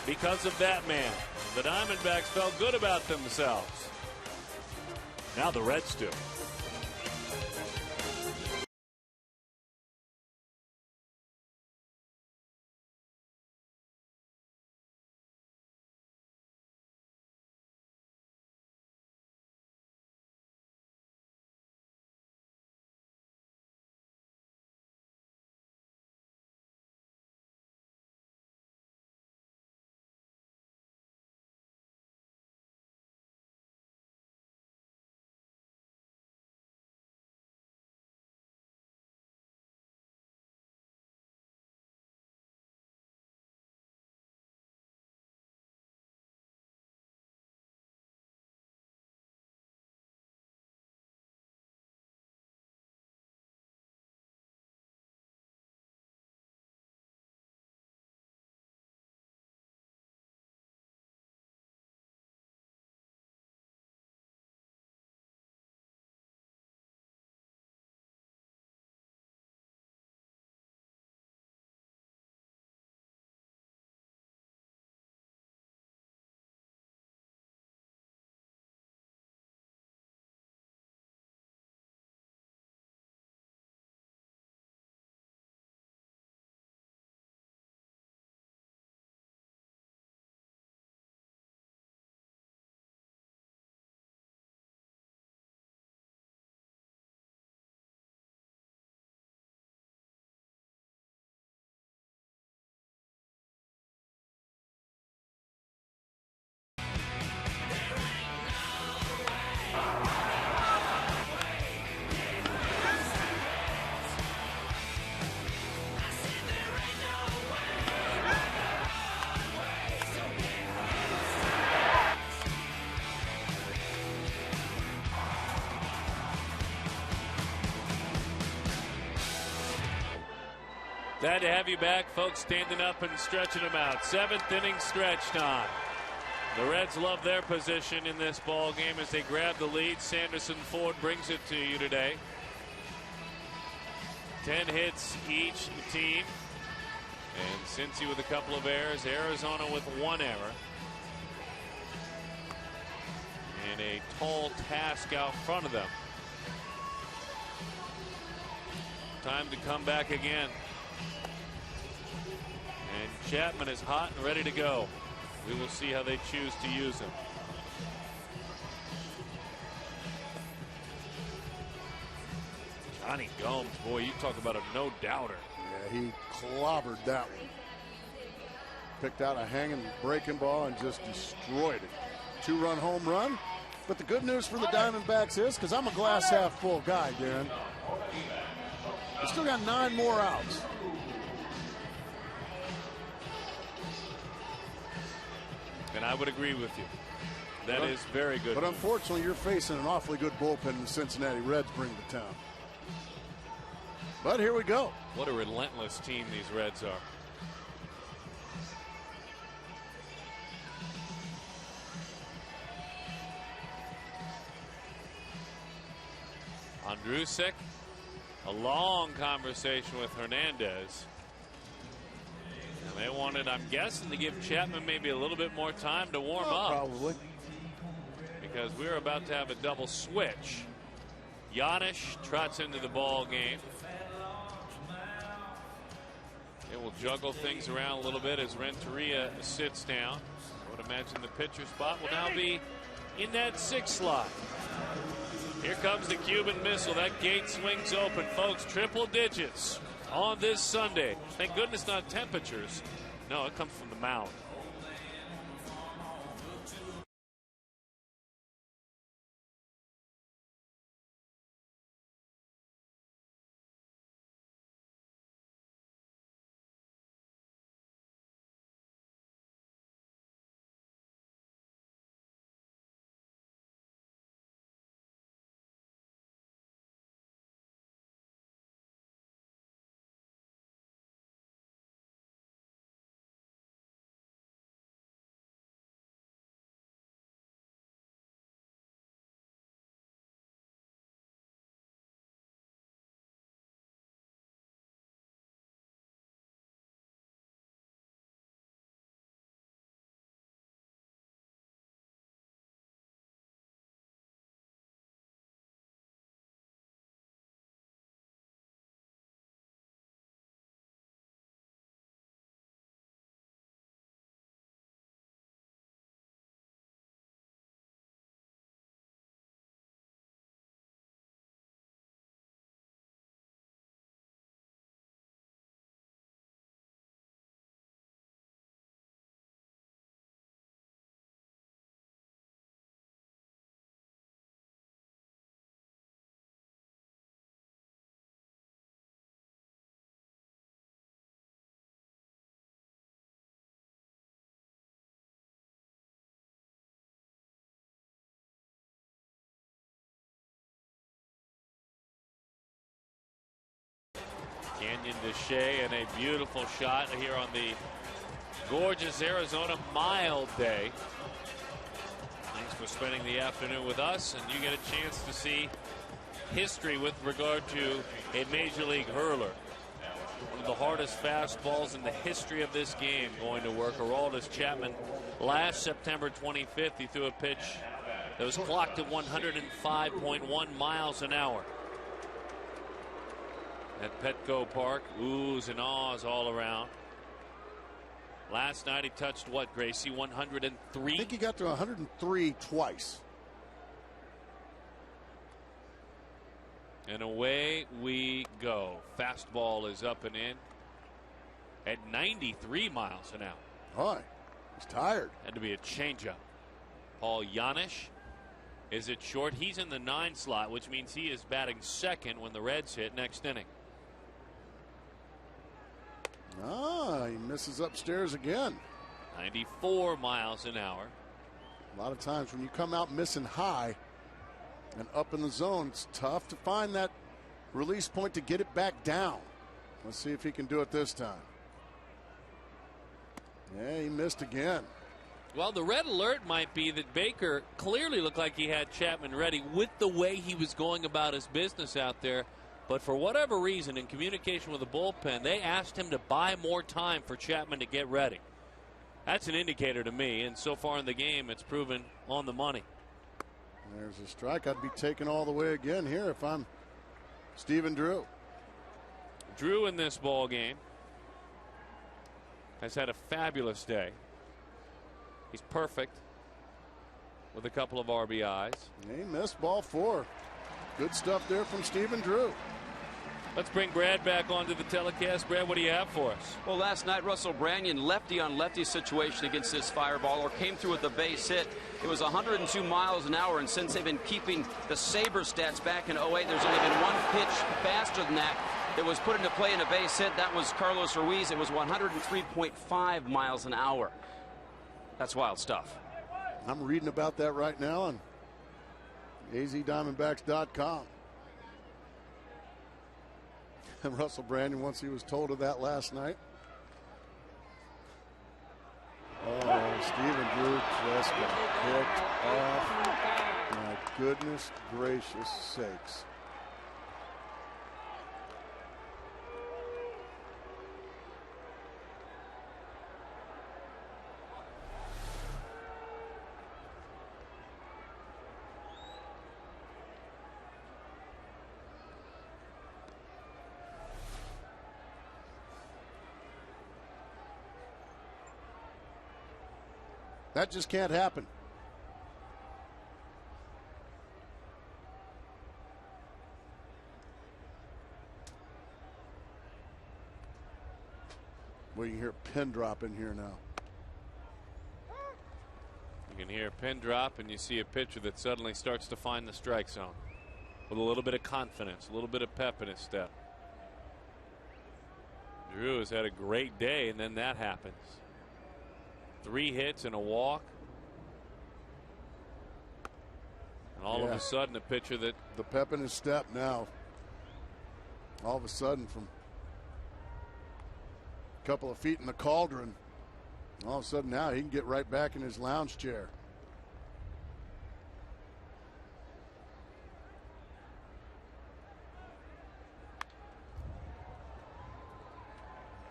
because of that man. The Diamondbacks felt good about themselves. Now the Reds do. Glad to have you back, folks, standing up and stretching them out. 7th inning stretch time. The Reds love their position in this ball game as they grab the lead. Sanderson Ford brings it to you today. 10 hits each team. And Cincy with a couple of errors. Arizona with 1 error. And a tall task out front of them. Time to come back again. And Chapman is hot and ready to go. We will see how they choose to use him. Johnny Gomes, boy, you talk about a no-doubter. Yeah, he clobbered that one. Picked out a hanging breaking ball and just destroyed it. 2-run home run. But the good news for the Diamondbacks is, because I'm a glass half full guy, Darren, we still got 9 more outs. And I would agree with you. That is very good. But unfortunately, you're facing an awfully good bullpen the Cincinnati Reds bring to town. But here we go. What a relentless team these Reds are. Andrusek, a long conversation with Hernandez. And they wanted, I'm guessing, to give Chapman maybe a little bit more time to warm up. Probably. Because we're about to have a double switch. Giannis trots into the ball game. They will juggle things around a little bit as Renteria sits down. I would imagine the pitcher spot will now be in that 6th slot. Here comes the Cuban missile. That gate swings open, folks. Triple digits on this Sunday. Thank goodness not temperatures. No, it comes from the mound. Canyon Deshay and a beautiful shot here on the gorgeous Arizona mild day. Thanks for spending the afternoon with us, and you get a chance to see history with regard to a Major League hurler. One of the hardest fastballs in the history of this game going to work. Aroldis Chapman last September 25th, he threw a pitch that was clocked at 105.1 miles an hour. At Petco Park, oohs and ahs all around. Last night he touched what, Gracie? 103? I think he got to 103 twice. And away we go. Fastball is up and in at 93 miles an hour. Boy, he's tired. Had to be a changeup. Paul Giannis is it short. He's in the 9 slot, which means he is batting second when the Reds hit next inning. He misses upstairs again. 94 miles an hour. A lot of times when you come out missing high and up in the zone, it's tough to find that release point to get it back down. Let's see if he can do it this time. Yeah, he missed again. Well, the red alert might be that Baker clearly looked like he had Chapman ready with the way he was going about his business out there. But for whatever reason, in communication with the bullpen, they asked him to buy more time for Chapman to get ready. That's an indicator to me, and so far in the game, it's proven on the money. There's a strike. I'd be taken all the way again here if I'm Stephen Drew. Drew in this ball game has had a fabulous day. He's perfect with a couple of RBIs. He missed ball 4. Good stuff there from Stephen Drew. Let's bring Brad back onto the telecast. Brad, what do you have for us? Well, last night, Russell Branyan, lefty on lefty situation against this fireballer, came through with a base hit. It was 102 miles an hour, and since they've been keeping the Sabre stats back in 08, there's only been one pitch faster than that was put into play in a base hit. That was Carlos Ruiz. It was 103.5 miles an hour. That's wild stuff. I'm reading about that right now on azdiamondbacks.com. And Russell Branyan, once he was told of that last night. Oh, Stephen Drew just got picked off. My goodness gracious sakes. That just can't happen. Well, you can hear a pin drop in here now. You can hear a pin drop, and you see a pitcher that suddenly starts to find the strike zone with a little bit of confidence, a little bit of pep in his step. Drew has had a great day, and then that happens. 3 hits and a walk. And all of a sudden, a pitcher that... The pep in his step now. All of a sudden, from a couple of feet in the cauldron, all of a sudden now he can get right back in his lounge chair.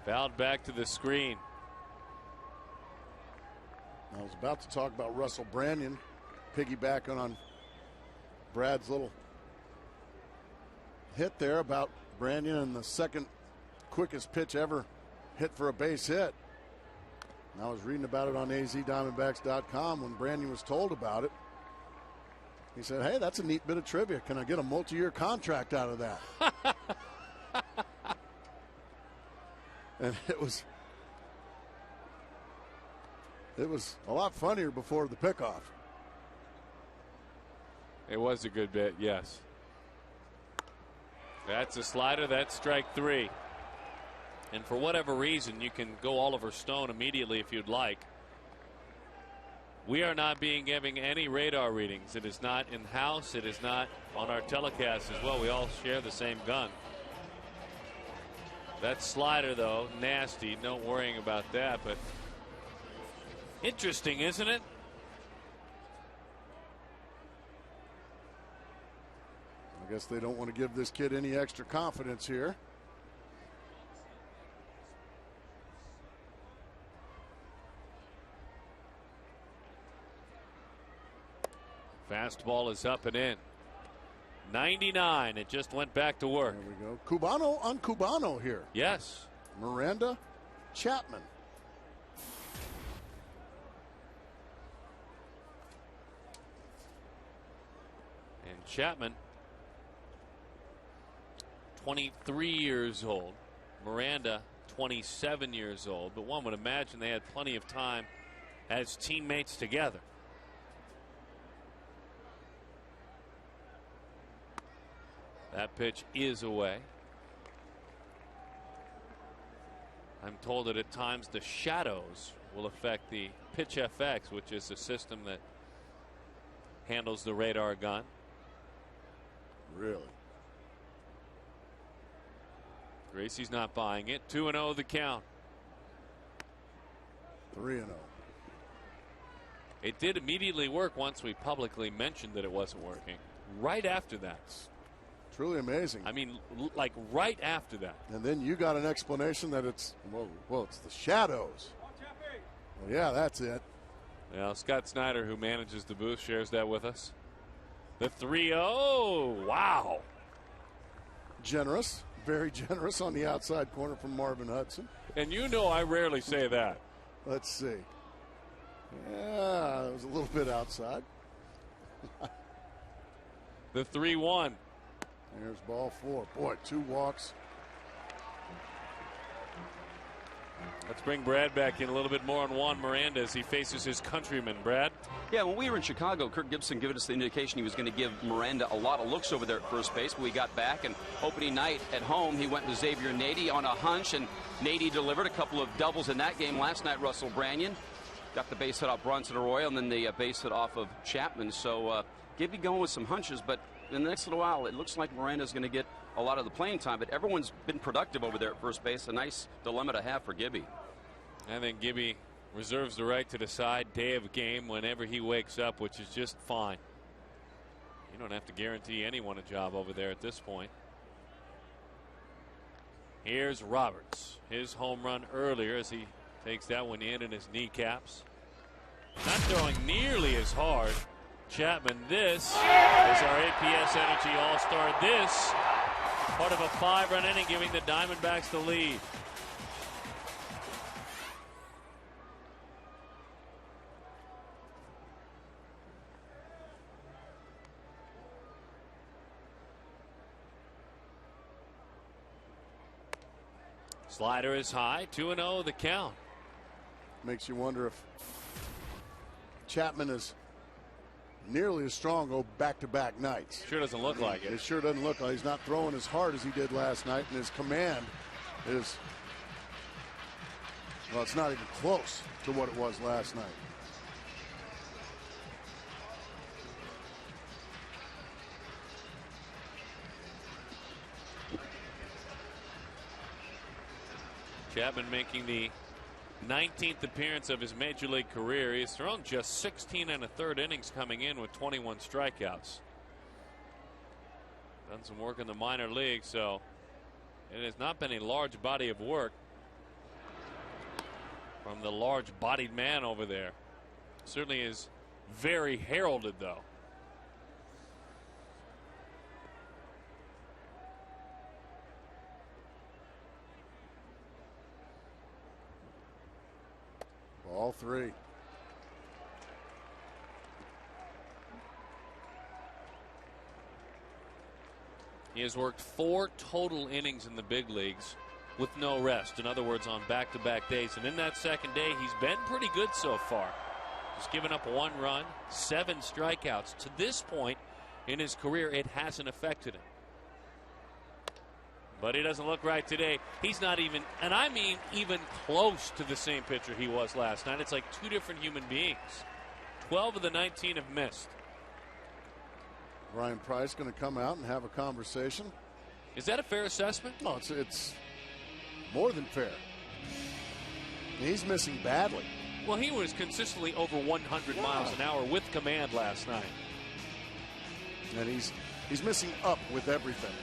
Fouled back to the screen. I was about to talk about Russell Branyan, piggybacking on Brad's little hit there about Branyan and the second quickest pitch ever hit for a base hit. And I was reading about it on azdiamondbacks.com when Branyan was told about it. He said, hey, that's a neat bit of trivia. Can I get a multi-year contract out of that? And it was a lot funnier before the pickoff. It was a good bit, yes. That's a slider. That's strike 3. And for whatever reason, you can go Oliver Stone immediately if you'd like. We are not giving any radar readings. It is not in-house. It is not on our telecast as well. We all share the same gun. That slider, though, nasty. No worrying about that, but interesting, isn't it? I guess they don't want to give this kid any extra confidence here. Fastball is up and in. 99. It just went back to work. There we go. Cubano on Cubano here. Yes. Miranda, Chapman. And Chapman, 23 years old. Miranda, 27 years old. But one would imagine they had plenty of time as teammates together. That pitch is away. I'm told that at times the shadows will affect the Pitch FX, which is a system that handles the radar gun. Really? Gracie's not buying it. 2-0 the count. 3-0. It did immediately work once we publicly mentioned that it wasn't working. Right after that. Truly amazing. I mean, like right after that. And then you got an explanation that it's, well, it's the shadows. Well, yeah, that's it. Well, Scott Snyder, who manages the booth, shares that with us. The 3-0. Wow. Generous. Very generous on the outside corner from Marvin Hudson. And you know I rarely say that. Let's see. Yeah, it was a little bit outside. The 3-1. There's ball 4. Boy, 2 walks. Let's bring Brad back in a little bit more on Juan Miranda as he faces his countryman. Brad? Yeah, when we were in Chicago, Kirk Gibson gave us the indication he was going to give Miranda a lot of looks over there at first base. But we got back, and opening night at home, he went to Xavier Nady on a hunch, and Nady delivered a couple of doubles in that game. Last night, Russell Branyan got the base hit off Bronson Arroyo, and then the base hit off of Chapman. So Gibby going with some hunches, but in the next little while, it looks like Miranda's going to get a lot of the playing time. But everyone's been productive over there at first base. A nice dilemma to have for Gibby. I think Gibby reserves the right to decide day of game whenever he wakes up, which is just fine. You don't have to guarantee anyone a job over there at this point. Here's Roberts. His home run earlier as he takes that one in his kneecaps. Not throwing nearly as hard. Chapman, this is our APS Energy All-Star. This part of a 5-run inning, giving the Diamondbacks the lead. Slider is high. 2-0 the count. Makes you wonder if Chapman is nearly as strong back-to-back nights. Sure doesn't look like it. It sure doesn't look like he's not throwing as hard as he did last night, and his command is, well, it's not even close to what it was last night. Chapman making the 19th appearance of his major league career. He's thrown just 16 1/3 innings coming in with 21 strikeouts. Done some work in the minor league, so it has not been a large body of work from the large-bodied man over there. Certainly is very heralded, though. Ball 3. He has worked 4 total innings in the big leagues with no rest. In other words, on back-to-back days. And in that second day, he's been pretty good so far. He's given up 1 run, 7 strikeouts. To this point in his career, it hasn't affected him. But he doesn't look right today. He's not even, and I mean even close to the same pitcher he was last night. It's like 2 different human beings. 12 of the 19 have missed. Ryan Price going to come out and have a conversation. Is that a fair assessment? No, it's more than fair. He's missing badly. Well, he was consistently over 100 miles an hour with command last night. And he's missing up with everything,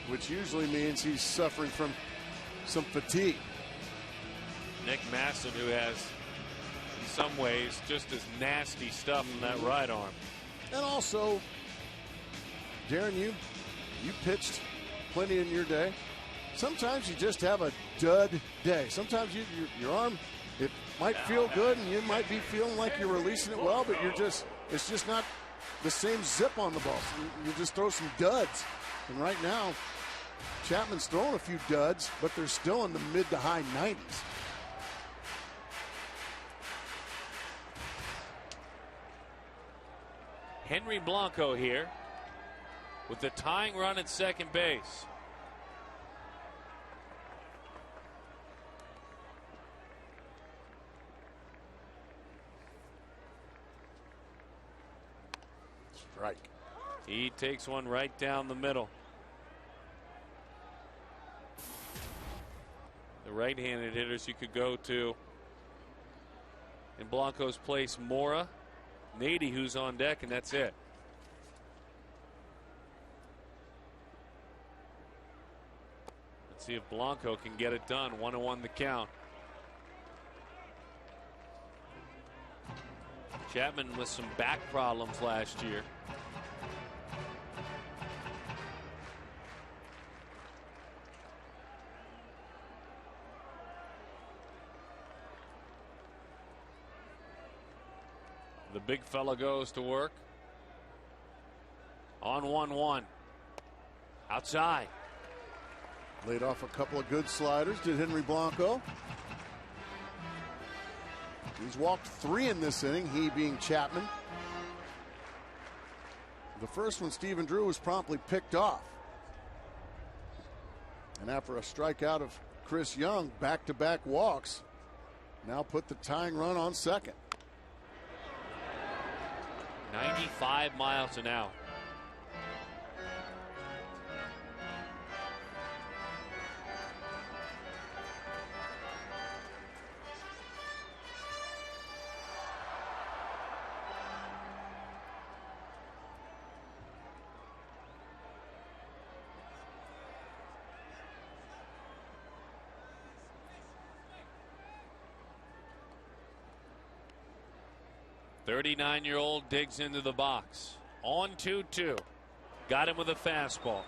which usually means he's suffering from some fatigue. Nick Masson, who has, in some ways, just as nasty stuff in that right arm. And also, Darren, you pitched plenty in your day. Sometimes you just have a dud day. Sometimes your arm, it might feel good and you might be feeling like you're releasing it well, but it's just not the same zip on the ball. So you just throw some duds. And right now, Chapman's throwing a few duds, but they're still in the mid to high 90s. Henry Blanco here with the tying run at second base. Strike. He takes one right down the middle. right-handed hitters you could go to. In Blanco's place, Mora, Nady, who's on deck, and that's it. Let's see if Blanco can get it done. 1-1 the count. Chapman with some back problems last year. The big fella goes to work. On 1-1. Outside. Laid off a couple of good sliders, did Henry Blanco. He's walked 3 in this inning, he being Chapman. The first one, Stephen Drew, was promptly picked off. And after a strikeout of Chris Young, back-to-back walks, now put the tying run on second. 95 miles an hour. Thirty-nine-year-old digs into the box. On 2-2. Got him with a fastball.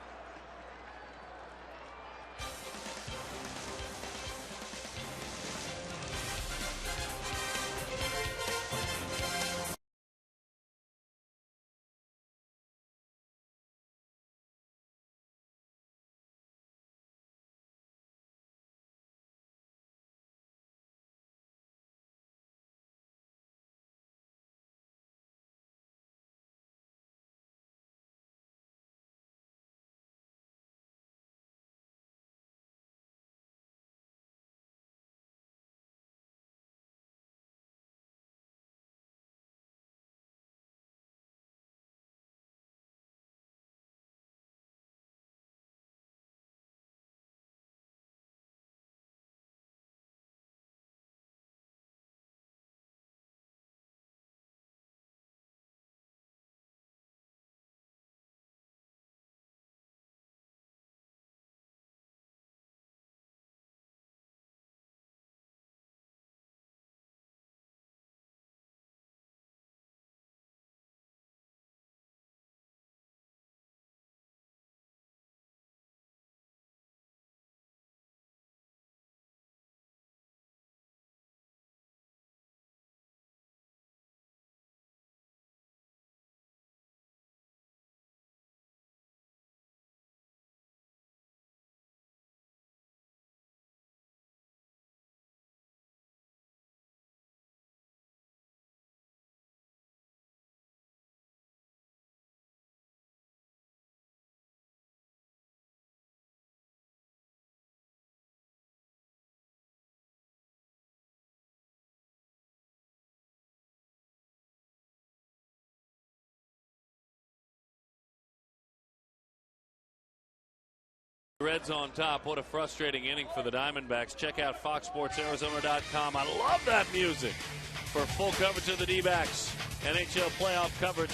Reds on top. What a frustrating inning for the Diamondbacks. Check out FoxSportsArizona.com. I love that music for full coverage of the D-backs. NHL playoff coverage.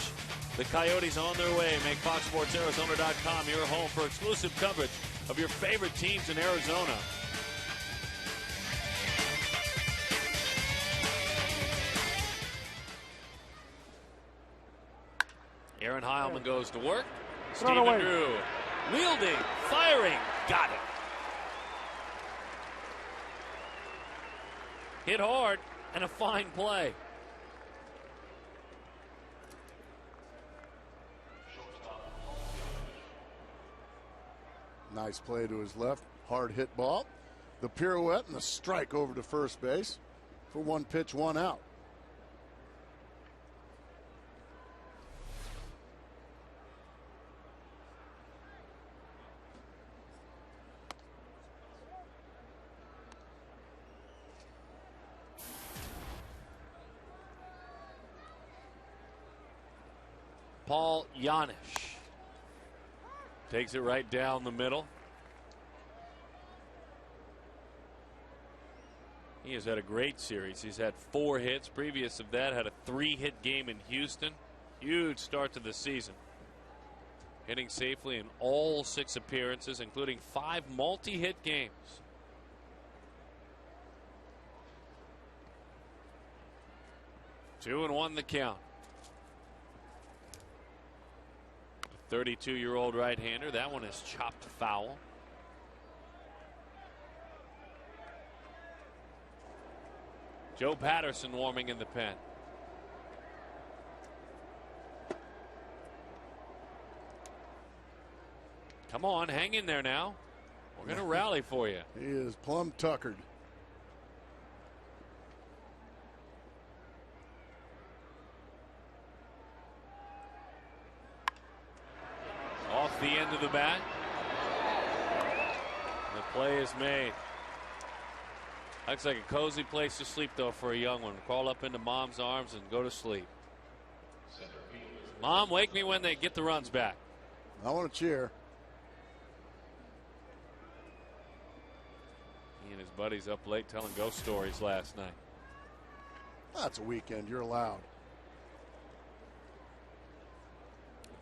The Coyotes on their way. Make FoxSportsArizona.com your home for exclusive coverage of your favorite teams in Arizona. Aaron Heilman goes to work. Stephen Drew wielding, firing, got it. Hit hard and a fine play. Nice play to his left, hard hit ball. The pirouette and the strike over to first base for 1 pitch, 1 out. Paul Janisch takes it right down the middle. He has had a great series. He's had 4 hits. Previous of that, had a 3-hit game in Houston. Huge start to the season. Hitting safely in all 6 appearances, including 5 multi-hit games. Two and one the count. 32-year-old right-hander. That one is chopped foul. Joe Patterson warming in the pen. Come on, hang in there now. We're going to rally for you. He is plumb tuckered. Off the end of the bat. The play is made. Looks like a cozy place to sleep, though, for a young one. Crawl up into mom's arms and go to sleep. Mom, wake me when they get the runs back. I want to cheer. He and his buddies up late telling ghost stories last night. That's a weekend. You're allowed.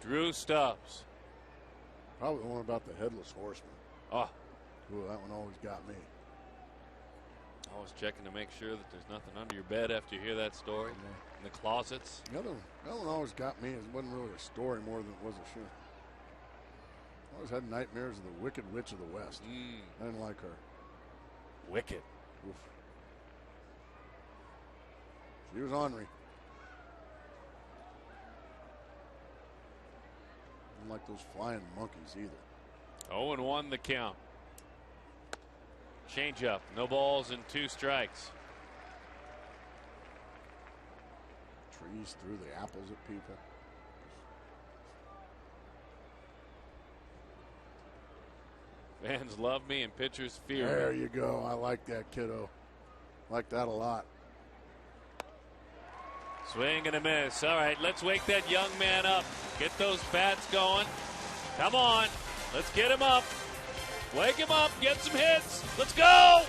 Drew Stubbs. Probably the one about the headless horseman. Oh. Ooh, that one always got me. Always checking to make sure that there's nothing under your bed after you hear that story. In the closets. That one always got me. It wasn't really a story more than it was a show. I always had nightmares of the Wicked Witch of the West. I didn't like her. Wicked. Oof. She was ornery. Didn't like those flying monkeys either. 0-1 the count. Change up. No balls and 2 strikes. Trees threw the apples at people. Fans love me and pitchers fear There me. you go. I like that, kiddo. Like that a lot. Swing and a miss. All right, let's wake that young man up. Get those bats going. Come on. Let's get him up. Wake him up. Get some hits. Let's go.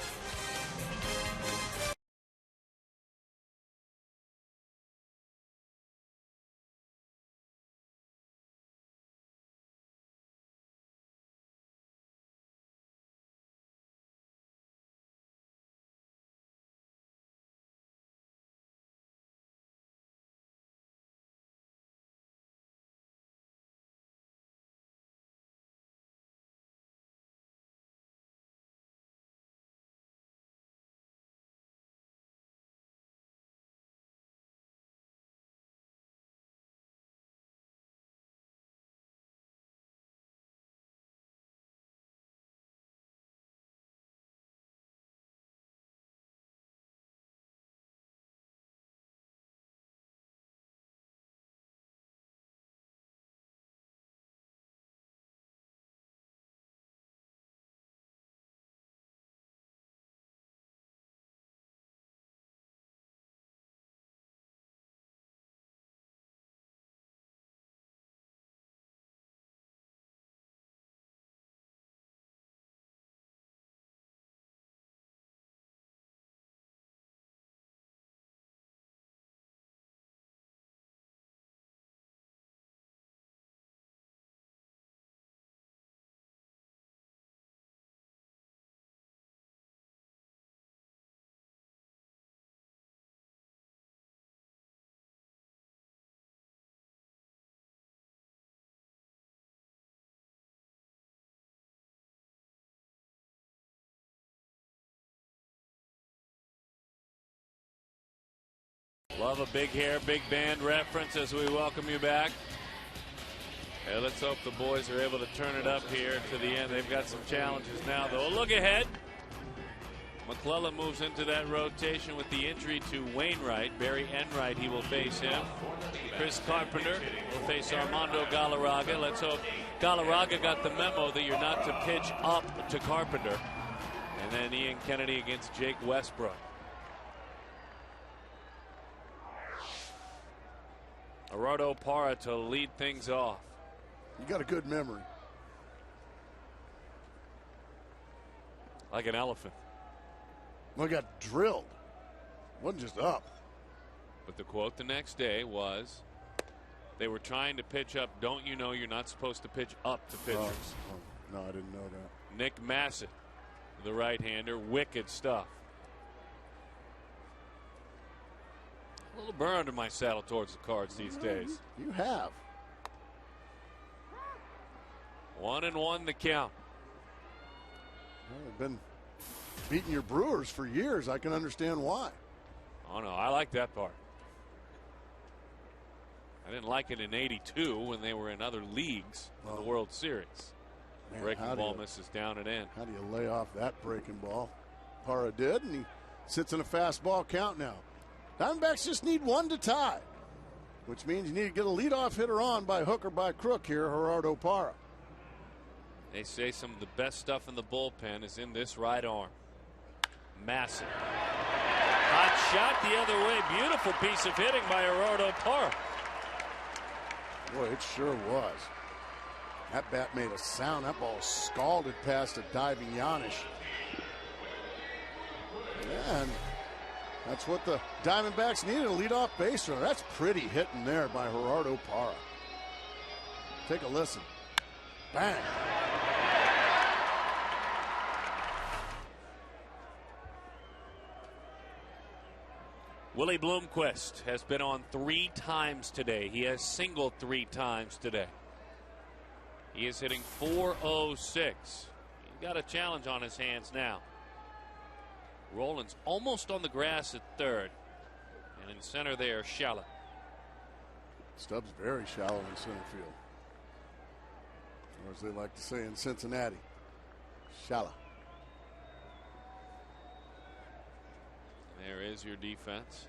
Love a big hair, big band reference as we welcome you back. Yeah, let's hope the boys are able to turn it up here to the end. They've got some challenges now, though. Look ahead. McClellan moves into that rotation with the injury to Wainwright. Barry Enright, he will face him. Chris Carpenter will face Armando Galarraga. Let's hope Galarraga got the memo that you're not to pitch up to Carpenter. And then Ian Kennedy against Jake Westbrook. Gerardo Parra to lead things off. You got a good memory. Like an elephant. Well, he got drilled. Wasn't just up. But the quote the next day was, they were trying to pitch up. Don't you know you're not supposed to pitch up to pitchers? No, I didn't know that. Nick Massett, the right-hander, wicked stuff. A little burn under my saddle towards the Cards these days. You have. 1-1 the count. Well, they've been beating your Brewers for years. I can understand why. Oh, no, I like that part. I didn't like it in '82 when they were in other leagues in the World Series. Man, Breaking ball misses down and in. How do you lay off that breaking ball? Parra did, and he sits in a fastball count now. Diamondbacks just need one to tie, which means you need to get a leadoff hitter on by hook or by crook here, Gerardo Parra. They say some of the best stuff in the bullpen is in this right arm. Massive. Hot shot the other way. Beautiful piece of hitting by Gerardo Parra. Boy, it sure was. That bat made a sound. That ball scalded past a diving Giannis. And that's what the Diamondbacks needed, a leadoff base runner. That's pretty hitting there by Gerardo Parra. Take a listen. Bang. Willie Bloomquist has been on 3 times today. He has singled 3 times today. He is hitting .406. He's got a challenge on his hands now. Rollins almost on the grass at third. And in center there, shallow. Stubbs very shallow in center field. Or as they like to say in Cincinnati, shallow. There is your defense.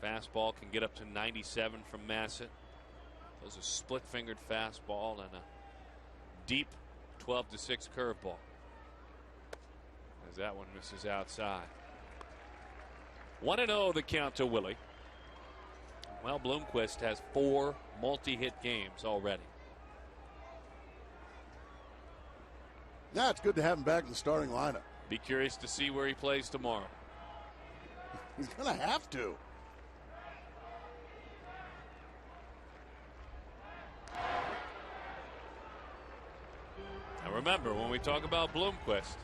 Fastball can get up to 97 from Massett. Those a split-fingered fastball and a deep 12-6 curveball. As that one misses outside. 1-0 the count to Willie. Well, Bloomquist has 4 multi-hit games already. Yeah, it's good to have him back in the starting lineup. Be curious to see where he plays tomorrow. He's going to have to. Now remember, when we talk about Bloomquist,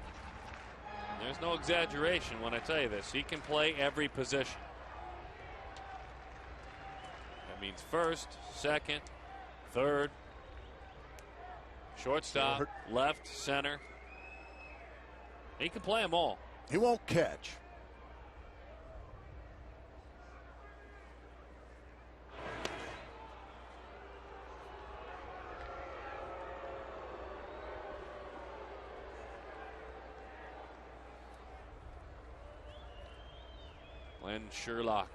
there's no exaggeration when I tell you this. He can play every position. That means first, second, third, shortstop, left, center. He can play them all. He won't catch. Glenn Sherlock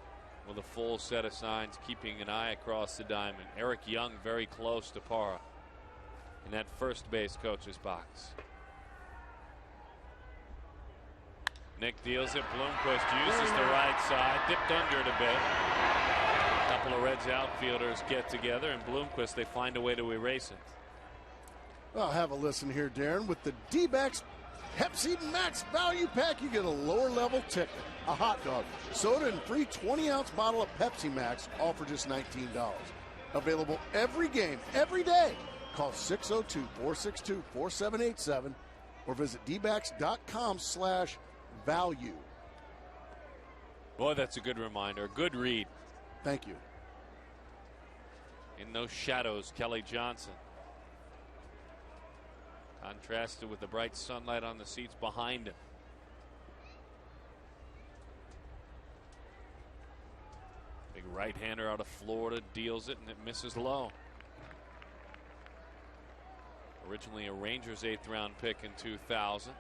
with a full set of signs, keeping an eye across the diamond. Eric Young very close to Parra in that first base coach's box. Nick deals it. Bloomquist uses the right side, dipped under it a bit. A couple of Reds outfielders get together, and Bloomquist, they find a way to erase it. Well, have a listen here, Darren. With the D-backs Pepsi Max value pack, you get a lower level ticket, a hot dog, soda, and free 20-ounce bottle of Pepsi Max, all for just $19. Available every game, every day. Call 602-462-4787 or visit dbacks.com/value. Boy, that's a good reminder. Good read. Thank you. In those shadows, Kelly Johnson. Contrasted with the bright sunlight on the seats behind him. Big right-hander out of Florida deals it, and it misses low. Originally a Rangers 8th round pick in 2000.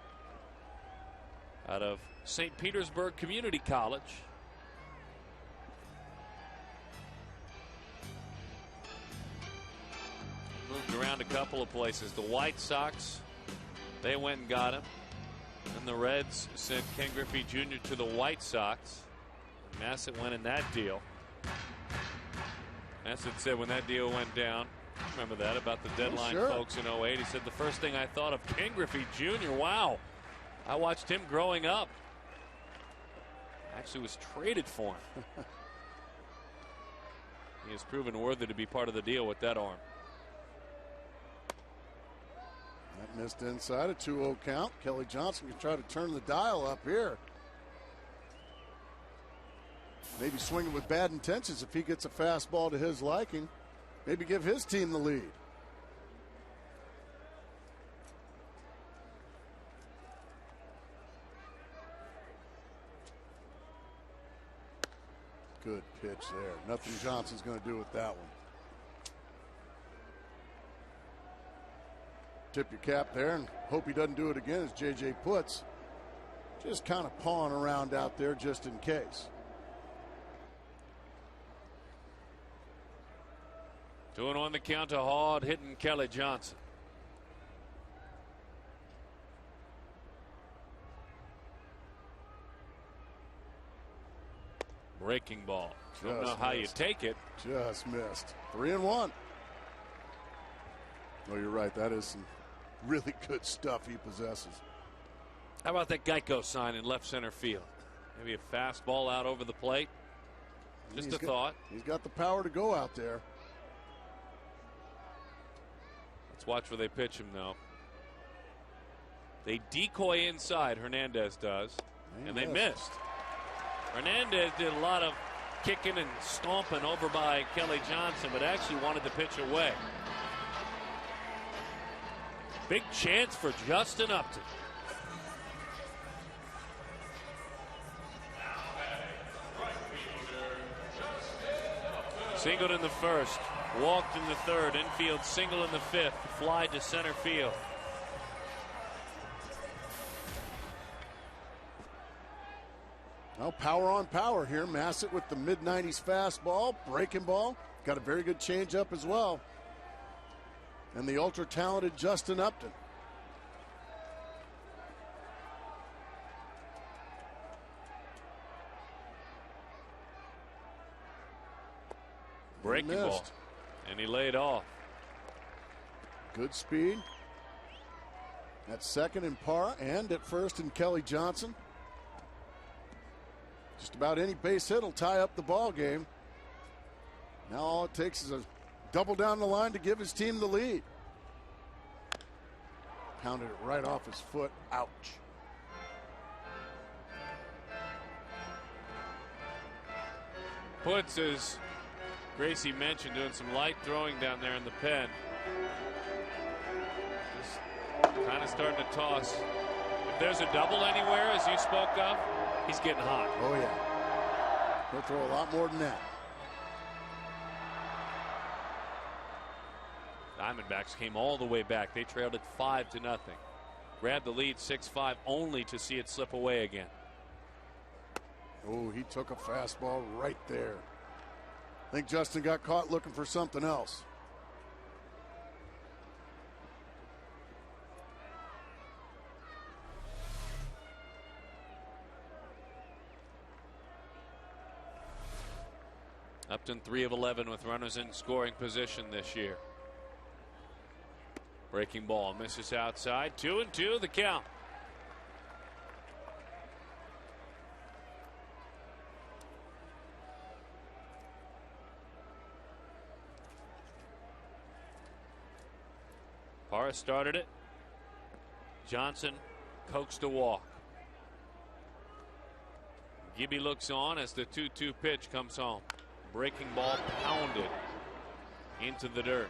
Out of St. Petersburg Community College. Moved around a couple of places. The White Sox, they went and got him. And the Reds sent Ken Griffey Jr. to the White Sox. Massett went in that deal. Massett said when that deal went down, Remember that about the deadline, sure. folks, in 08. He said the first thing I thought of King Griffey Jr. Wow. I watched him growing up. Actually was traded for him. He has proven worthy to be part of the deal with that arm. That missed inside, a 2-0 count. Kelly Johnson can try to turn the dial up here. Maybe swinging with bad intentions if he gets a fastball to his liking. Maybe give his team the lead. Good pitch there. Nothing Johnson's going to do with that one. Tip your cap there and hope he doesn't do it again, as JJ puts. Just kind of pawing around out there just in case. 2-1 the count to hard hitting Kelly Johnson. Breaking ball. Don't know how you take it. Just missed. 3-1. Oh, you're right. That is some really good stuff he possesses. How about that Geico sign in left center field? Maybe a fastball out over the plate. Just a thought. He's got the power to go out there. Let's watch where they pitch him, though. They decoy inside, Hernandez does, and they missed. Hernandez did a lot of kicking and stomping over by Kelly Johnson, but actually wanted to pitch away. Big chance for Justin Upton. Singled in the first, walked in the third, infield single in the fifth, fly to center field. Well, power on power here. Massett with the mid-90s fastball, breaking ball. Got a very good changeup as well. And the ultra-talented Justin Upton. Breaking ball. And he laid off. Good speed. At second in Parra and at first in Kelly Johnson. Just about any base hit will tie up the ball game. Now all it takes is a double down the line to give his team the lead. Pounded it right off his foot. Ouch. Puts, as Gracie mentioned, doing some light throwing down there in the pen. Just kind of starting to toss. If there's a double anywhere, as you spoke of, he's getting hot. Oh, yeah. He'll throw a lot more than that. Diamondbacks came all the way back. They trailed it 5-0. Grabbed the lead 6-5, only to see it slip away again. Oh, he took a fastball right there. I think Justin got caught looking for something else. Upton 3 of 11 with runners in scoring position this year. Breaking ball misses outside. 2-2 the count. Parra started it. Johnson coaxed a walk. Gibby looks on as the 2-2 pitch comes home. Breaking ball pounded into the dirt.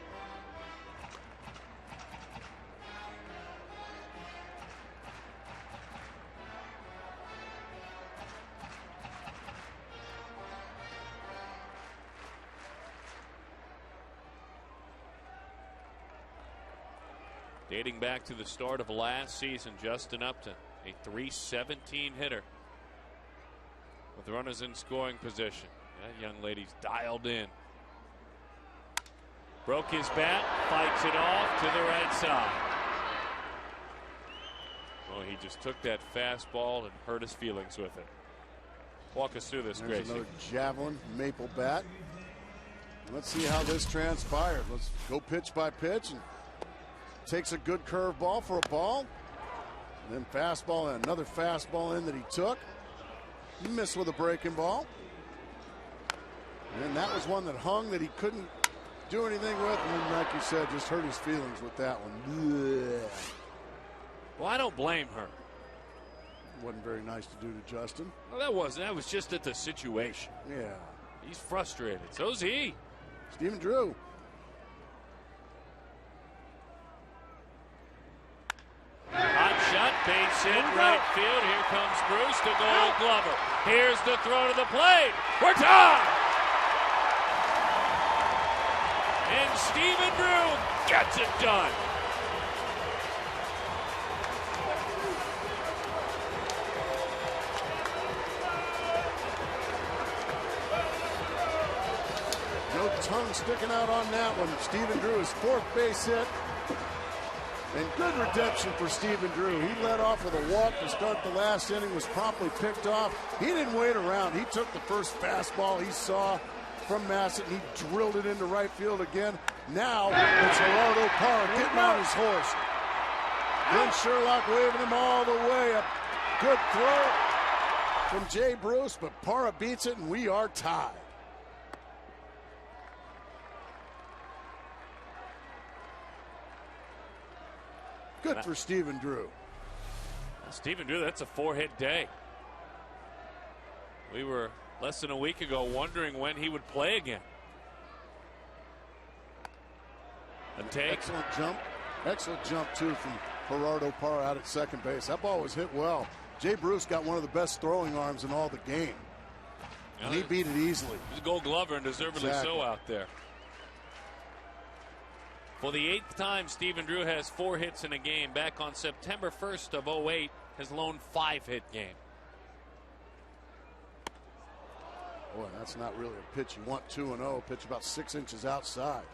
Dating back to the start of last season, Justin Upton, a .317 hitter with runners in scoring position. That young lady's dialed in. Broke his bat, fights it off to the right side. Oh, he just took that fastball and hurt his feelings with it. Walk us through this, There's Gracie. another javelin maple bat. Let's see how this transpired. Let's go pitch by pitch. And takes a good curve ball for a ball. And then fastball and another fastball in that he took. He missed with a breaking ball. And that was one that hung that he couldn't do anything with. And then, like you said, just hurt his feelings with that one. Blech. Well, I don't blame her. Wasn't very nice to do to Justin. Well, that wasn't. That was just at the situation. Yeah. He's frustrated. So's he. Stephen Drew. Hot shot, base hit, right field. Here comes Bruce to Gold Glover. Here's the throw to the plate. We're tied. And Stephen Drew gets it done. No tongue sticking out on that one. Stephen Drew, his 4th base hit. And good redemption for Stephen Drew. He led off with a walk to start the last inning, was promptly picked off. He didn't wait around. He took the first fastball he saw from Massett, and he drilled it into right field again. Now it's Gerardo Parra getting on his horse. Then Sherlock waving him all the way. A good throw from Jay Bruce, but Parra beats it, and we are tied. Good for Stephen Drew. Stephen Drew, that's a 4-hit day. We were less than a week ago wondering when he would play again. A take. Excellent jump too from Gerardo Parra out at second base. That ball was hit well. Jay Bruce got one of the best throwing arms in all the game. And he beat it easily. He's a Gold Glover, and deservedly so out there. For the 8th time, Stephen Drew has 4 hits in a game. Back on September 1st of 2008, his lone 5-hit game. Boy, that's not really a pitch you want 2-0. Pitch about 6 inches outside.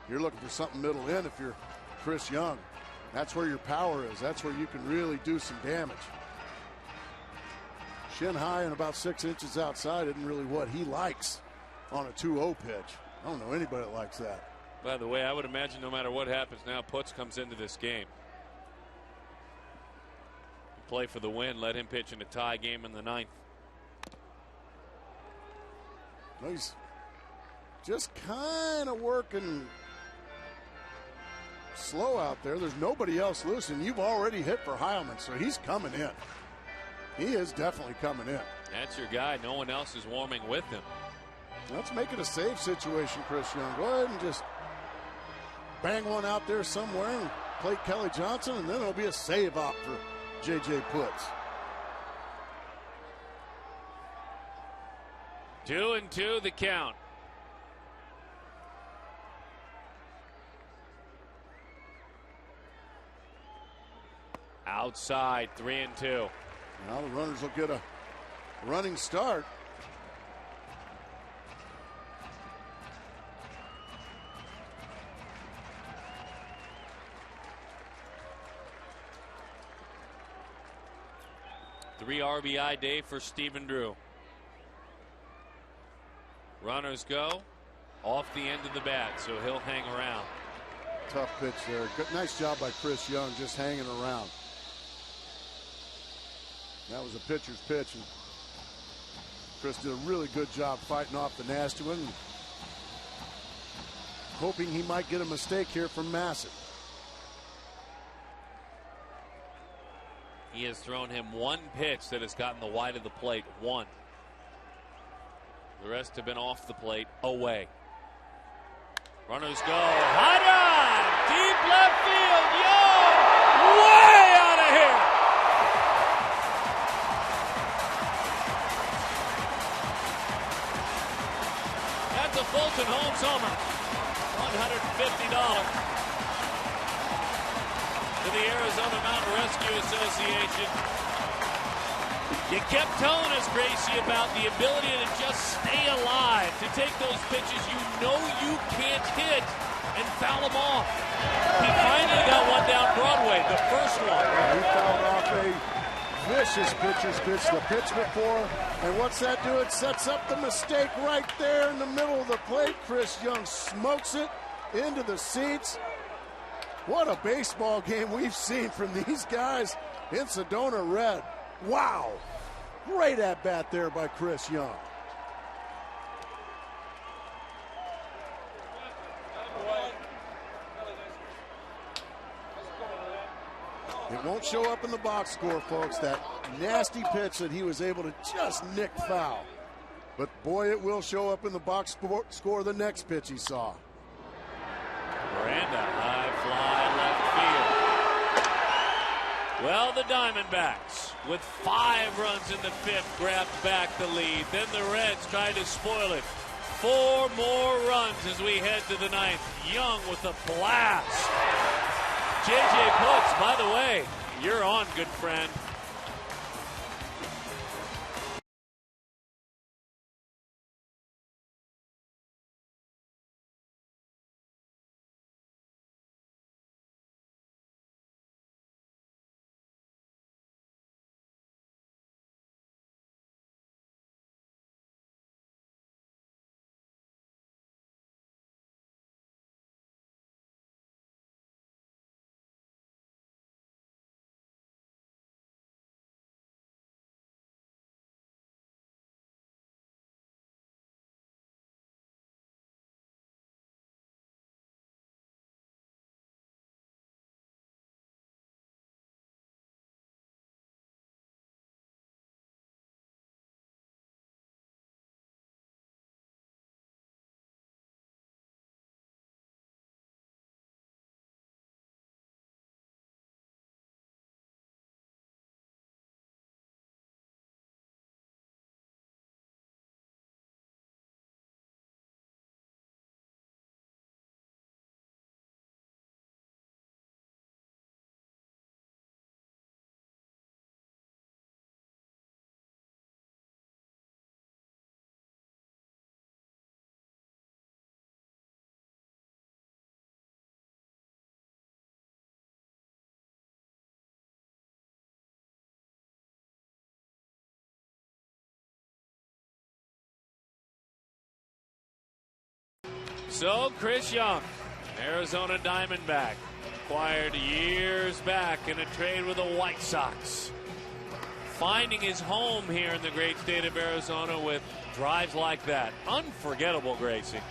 You're looking for something middle in if you're Chris Young. That's where your power is. That's where you can really do some damage. Shin high and about 6 inches outside isn't really what he likes on a 2-0 pitch. I don't know anybody that likes that. By the way, I would imagine no matter what happens now, Putz comes into this game. Play for the win. Let him pitch in a tie game in the 9th. He's just kind of working slow out there. There's nobody else loose, and you've already hit for Heilman, so he's coming in. He is definitely coming in. That's your guy. No one else is warming with him. Let's make it a save situation, Chris Young. Go ahead and just bang one out there somewhere and play Kelly Johnson, and then it'll be a save op for J.J. Putz. 2-2 the count. Outside, 3-2. Now the runners will get a running start. Three RBI day for Stephen Drew. Runners go off the end of the bat, so he'll hang around. Tough pitch there. Good, nice job by Chris Young just hanging around. That was a pitcher's pitch, and Chris did a really good job fighting off the nasty one, hoping he might get a mistake here from Massett. He has thrown him one pitch that has gotten the wide of the plate. One. The rest have been off the plate, away. Runners go. High drive! Deep left field. Young! Way out of here! That's a Fulton Holmes homer. $150 to the Arizona Mountain Rescue Association. You kept telling us, Gracie, about the ability to just stay alive, to take those pitches you know you can't hit and foul them off. He finally got one down Broadway, the first one. He fouled off a vicious pitcher's pitch the pitch before. And what's that do? It sets up the mistake right there in the middle of the plate. Chris Young smokes it into the seats. What a baseball game we've seen from these guys in Sedona Red. Wow. Great at bat there by Chris Young. It won't show up in the box score, folks. That nasty pitch that he was able to just nick foul. But boy, it will show up in the box score the next pitch he saw. Miranda, high fly left field. Well, the Diamondbacks, with 5 runs in the 5th, grabbed back the lead. Then the Reds tried to spoil it. 4 more runs as we head to the 9th. Young with a blast. J.J. Putz, by the way, you're on, good friend. So Chris Young, Arizona Diamondback, acquired years back in a trade with the White Sox. Finding his home here in the great state of Arizona with drives like that. Unforgettable, Gracie.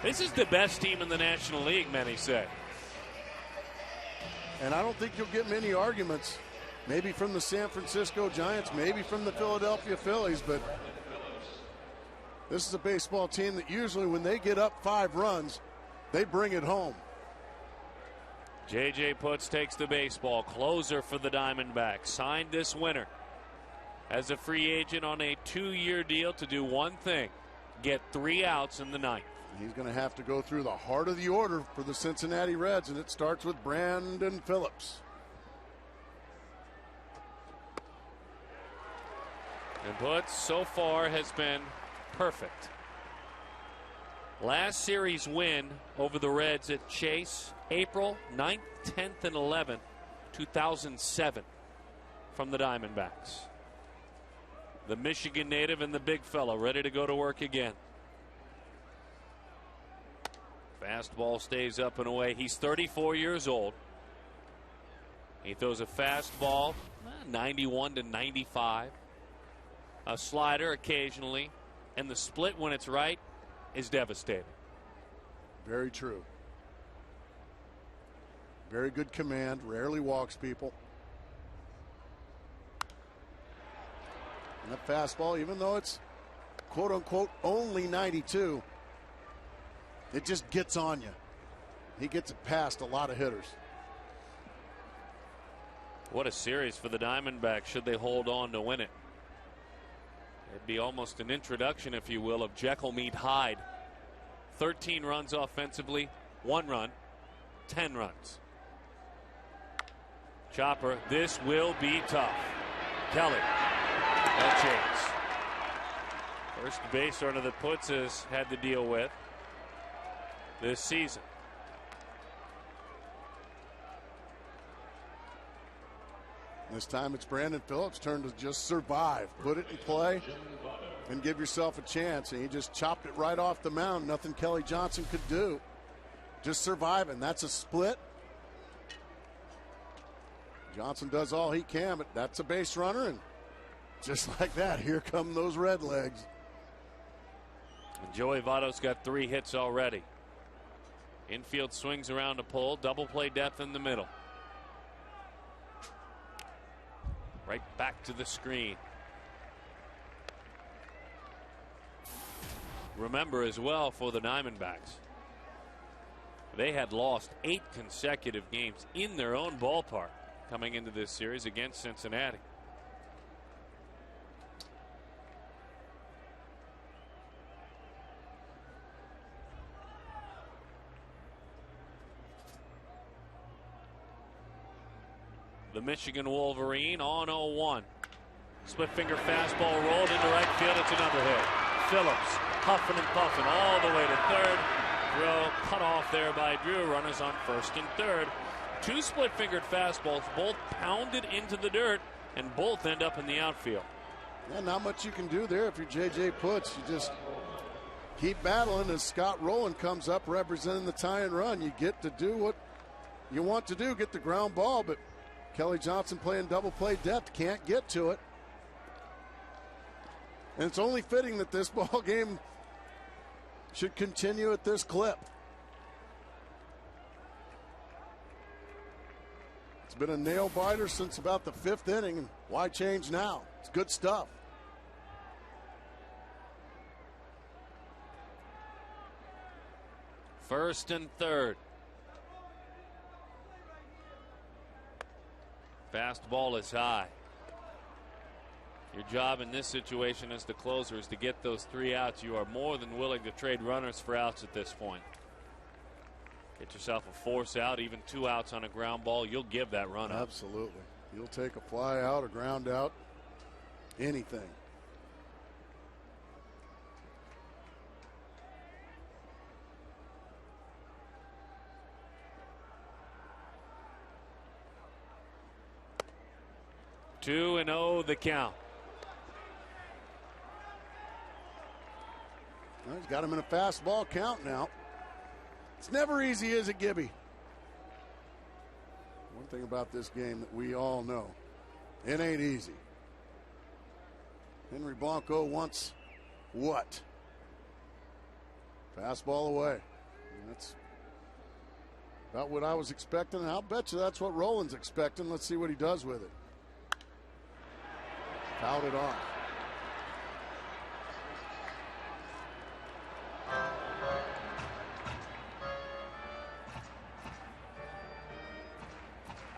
This is the best team in the National League, many say. And I don't think you'll get many arguments, maybe from the San Francisco Giants, maybe from the Philadelphia Phillies, but this is a baseball team that usually when they get up 5 runs, they bring it home. J.J. Putz takes the baseball. Closer for the Diamondbacks. Signed this winter as a free agent on a 2-year deal to do one thing, get 3 outs in the 9th. He's going to have to go through the heart of the order for the Cincinnati Reds, and it starts with Brandon Phillips. And Putz so far has been perfect. Last series win over the Reds at Chase, April 9th, 10th, and 11th, 2007 from the Diamondbacks. The Michigan native and the big fella ready to go to work again. Fastball stays up and away. He's 34 years old. He throws a fastball, 91 to 95. A slider occasionally. And the split, when it's right, is devastating. Very true. Very good command. Rarely walks people. And that fastball, even though it's quote unquote only 92, it just gets on you. He gets it past a lot of hitters. What a series for the Diamondbacks should they hold on to win it. It'd be almost an introduction, if you will, of Jekyll meet Hyde. 13 runs offensively, 1 run, 10 runs. Chopper, this will be tough. Kelly, no chance. First base runner that Putz has had to deal with this season. This time it's Brandon Phillips' turn to just survive. Put it in play and give yourself a chance. And he just chopped it right off the mound. Nothing Kelly Johnson could do. Just surviving. That's a split. Johnson does all he can, but that's a base runner. And just like that, here come those red legs. And Joey Votto's got 3 hits already. Infield swings around to pull. Double play depth in the middle. Right back to the screen. Remember as well for the Diamondbacks, they had lost 8 consecutive games in their own ballpark coming into this series against Cincinnati. The Michigan Wolverine on 0-1. Split finger fastball rolled into right field. It's another hit. Phillips huffing and puffing all the way to third. Throw cut off there by Drew. Runners on first and third. 2 split fingered fastballs, both pounded into the dirt, and both end up in the outfield. Yeah, not much you can do there if you're J.J. Putz. You just keep battling as Scott Rowland comes up representing the tie and run. You get to do what you want to do, get the ground ball, but Kelly Johnson playing double play depth can't get to it. And it's only fitting that this ball game should continue at this clip. It's been a nail biter since about the 5th inning, and why change now? It's good stuff. First and third. Fastball is high. Your job in this situation as the closer is to get those 3 outs. You are more than willing to trade runners for outs at this point. Get yourself a force out, even 2 outs on a ground ball. You'll give that run up. Absolutely. You'll take a fly out, a ground out, anything. Two and 0 the count. Well, he's got him in a fastball count now. It's never easy, is it, Gibby? One thing about this game that we all know, it ain't easy. Henry Blanco wants what? Fastball away. And that's about what I was expecting, and I'll bet you that's what Roland's expecting. Let's see what he does with it. Fouled it off.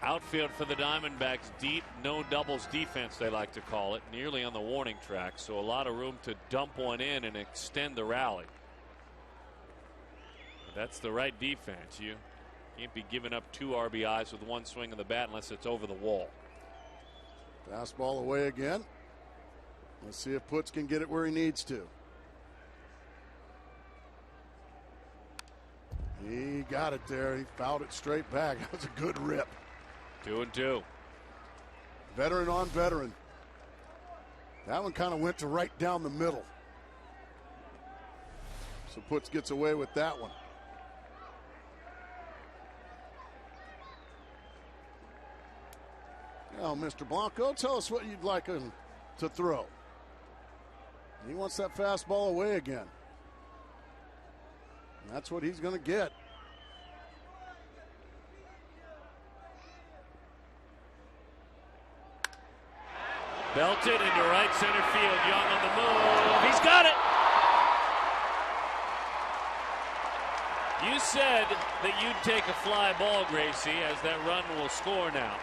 Outfield for the Diamondbacks, deep, no doubles defense, they like to call it, nearly on the warning track, so a lot of room to dump one in and extend the rally. But that's the right defense. You can't be giving up 2 RBIs with 1 swing of the bat unless it's over the wall. Fastball away again. Let's see if Putz can get it where he needs to. He got it there. He fouled it straight back. That was a good rip. 2-2. Veteran on veteran. That one kind of went to right down the middle. So Putz gets away with that one. Now, Mr. Blanco, tell us what you'd like him to throw. He wants that fastball away again. And that's what he's going to get. Belted into right center field. Young on the move. He's got it. You said that you'd take a fly ball, Gracie, as that run will score now.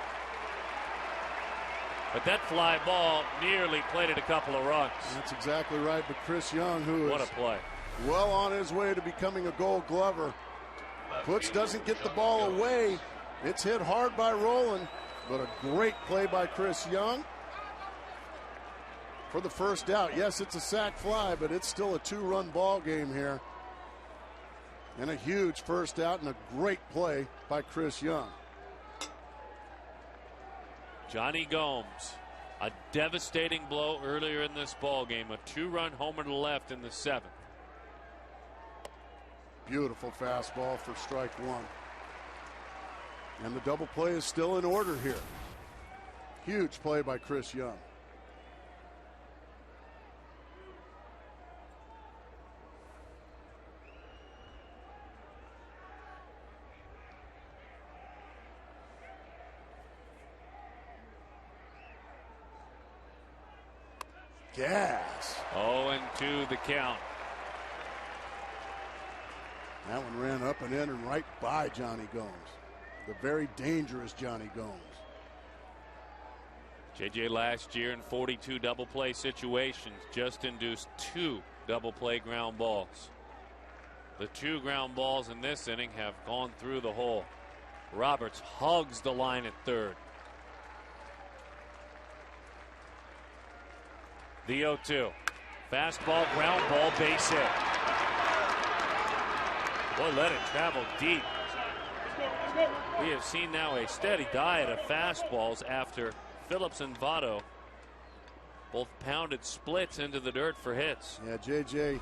But that fly ball nearly plated a couple of runs. That's exactly right. But Chris Young, who what is a play, well on his way to becoming a Gold Glover. Putz doesn't get the ball away. It's hit hard by Rowland, but a great play by Chris Young for the first out. Yes, it's a sac fly, but it's still a 2-run ball game here. And a huge first out and a great play by Chris Young. Johnny Gomes, a devastating blow earlier in this ball game. A 2-run homer to left in the 7th. Beautiful fastball for strike one. And the double play is still in order here. Huge play by Chris Young. Gas. 0-2 the count. That one ran up and in and right by Johnny Gomes. The very dangerous Johnny Gomes. JJ last year in 42 double play situations just induced 2 double play ground balls. The 2 ground balls in this inning have gone through the hole. Roberts hugs the line at third. The 0-2. Fastball, ground ball, base hit. Boy, let it travel deep. We have seen now a steady diet of fastballs after Phillips and Votto both pounded splits into the dirt for hits. Yeah, JJ,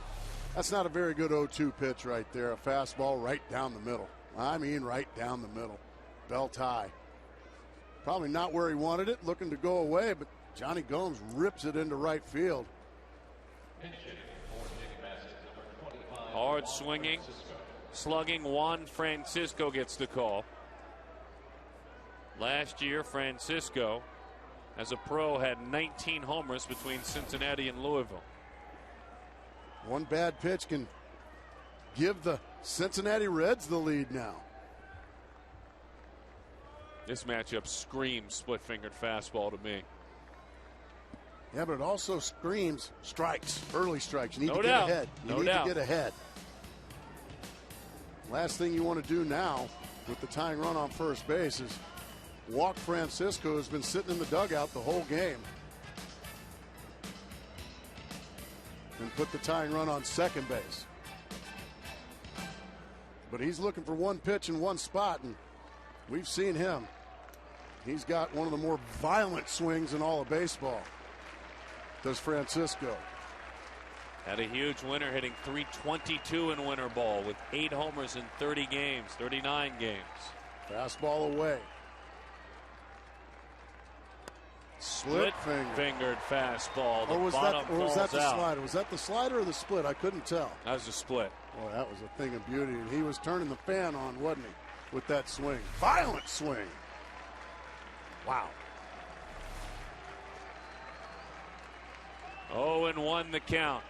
that's not a very good 0-2 pitch right there. A fastball right down the middle. I mean right down the middle. Belt high. Probably not where he wanted it, looking to go away, but Johnny Gomes rips it into right field. Hard swinging, slugging Juan Francisco gets the call. Last year, Francisco, as a pro, had 19 homers between Cincinnati and Louisville. One bad pitch can give the Cincinnati Reds the lead now. This matchup screams split-fingered fastball to me. Yeah, but it also screams strikes, early strikes. You need No to doubt. get ahead. You No need doubt. to get ahead. Last thing you want to do now with the tying run on first base is walk Francisco, who's been sitting in the dugout the whole game, and put the tying run on second base. But he's looking for one pitch in one spot, and we've seen him. He's got one of the more violent swings in all of baseball. Does Francisco. Had a huge winner, hitting .322 in winter ball with 8 homers in 30 games, 39 games. Fastball away. Split-fingered fastball. The Or was that the out. slider? Was that the slider or the split? I couldn't tell. That was a split. Boy, that was a thing of beauty. And he was turning the fan on, wasn't he, with that swing? Violent swing. Wow. 0-1 the count.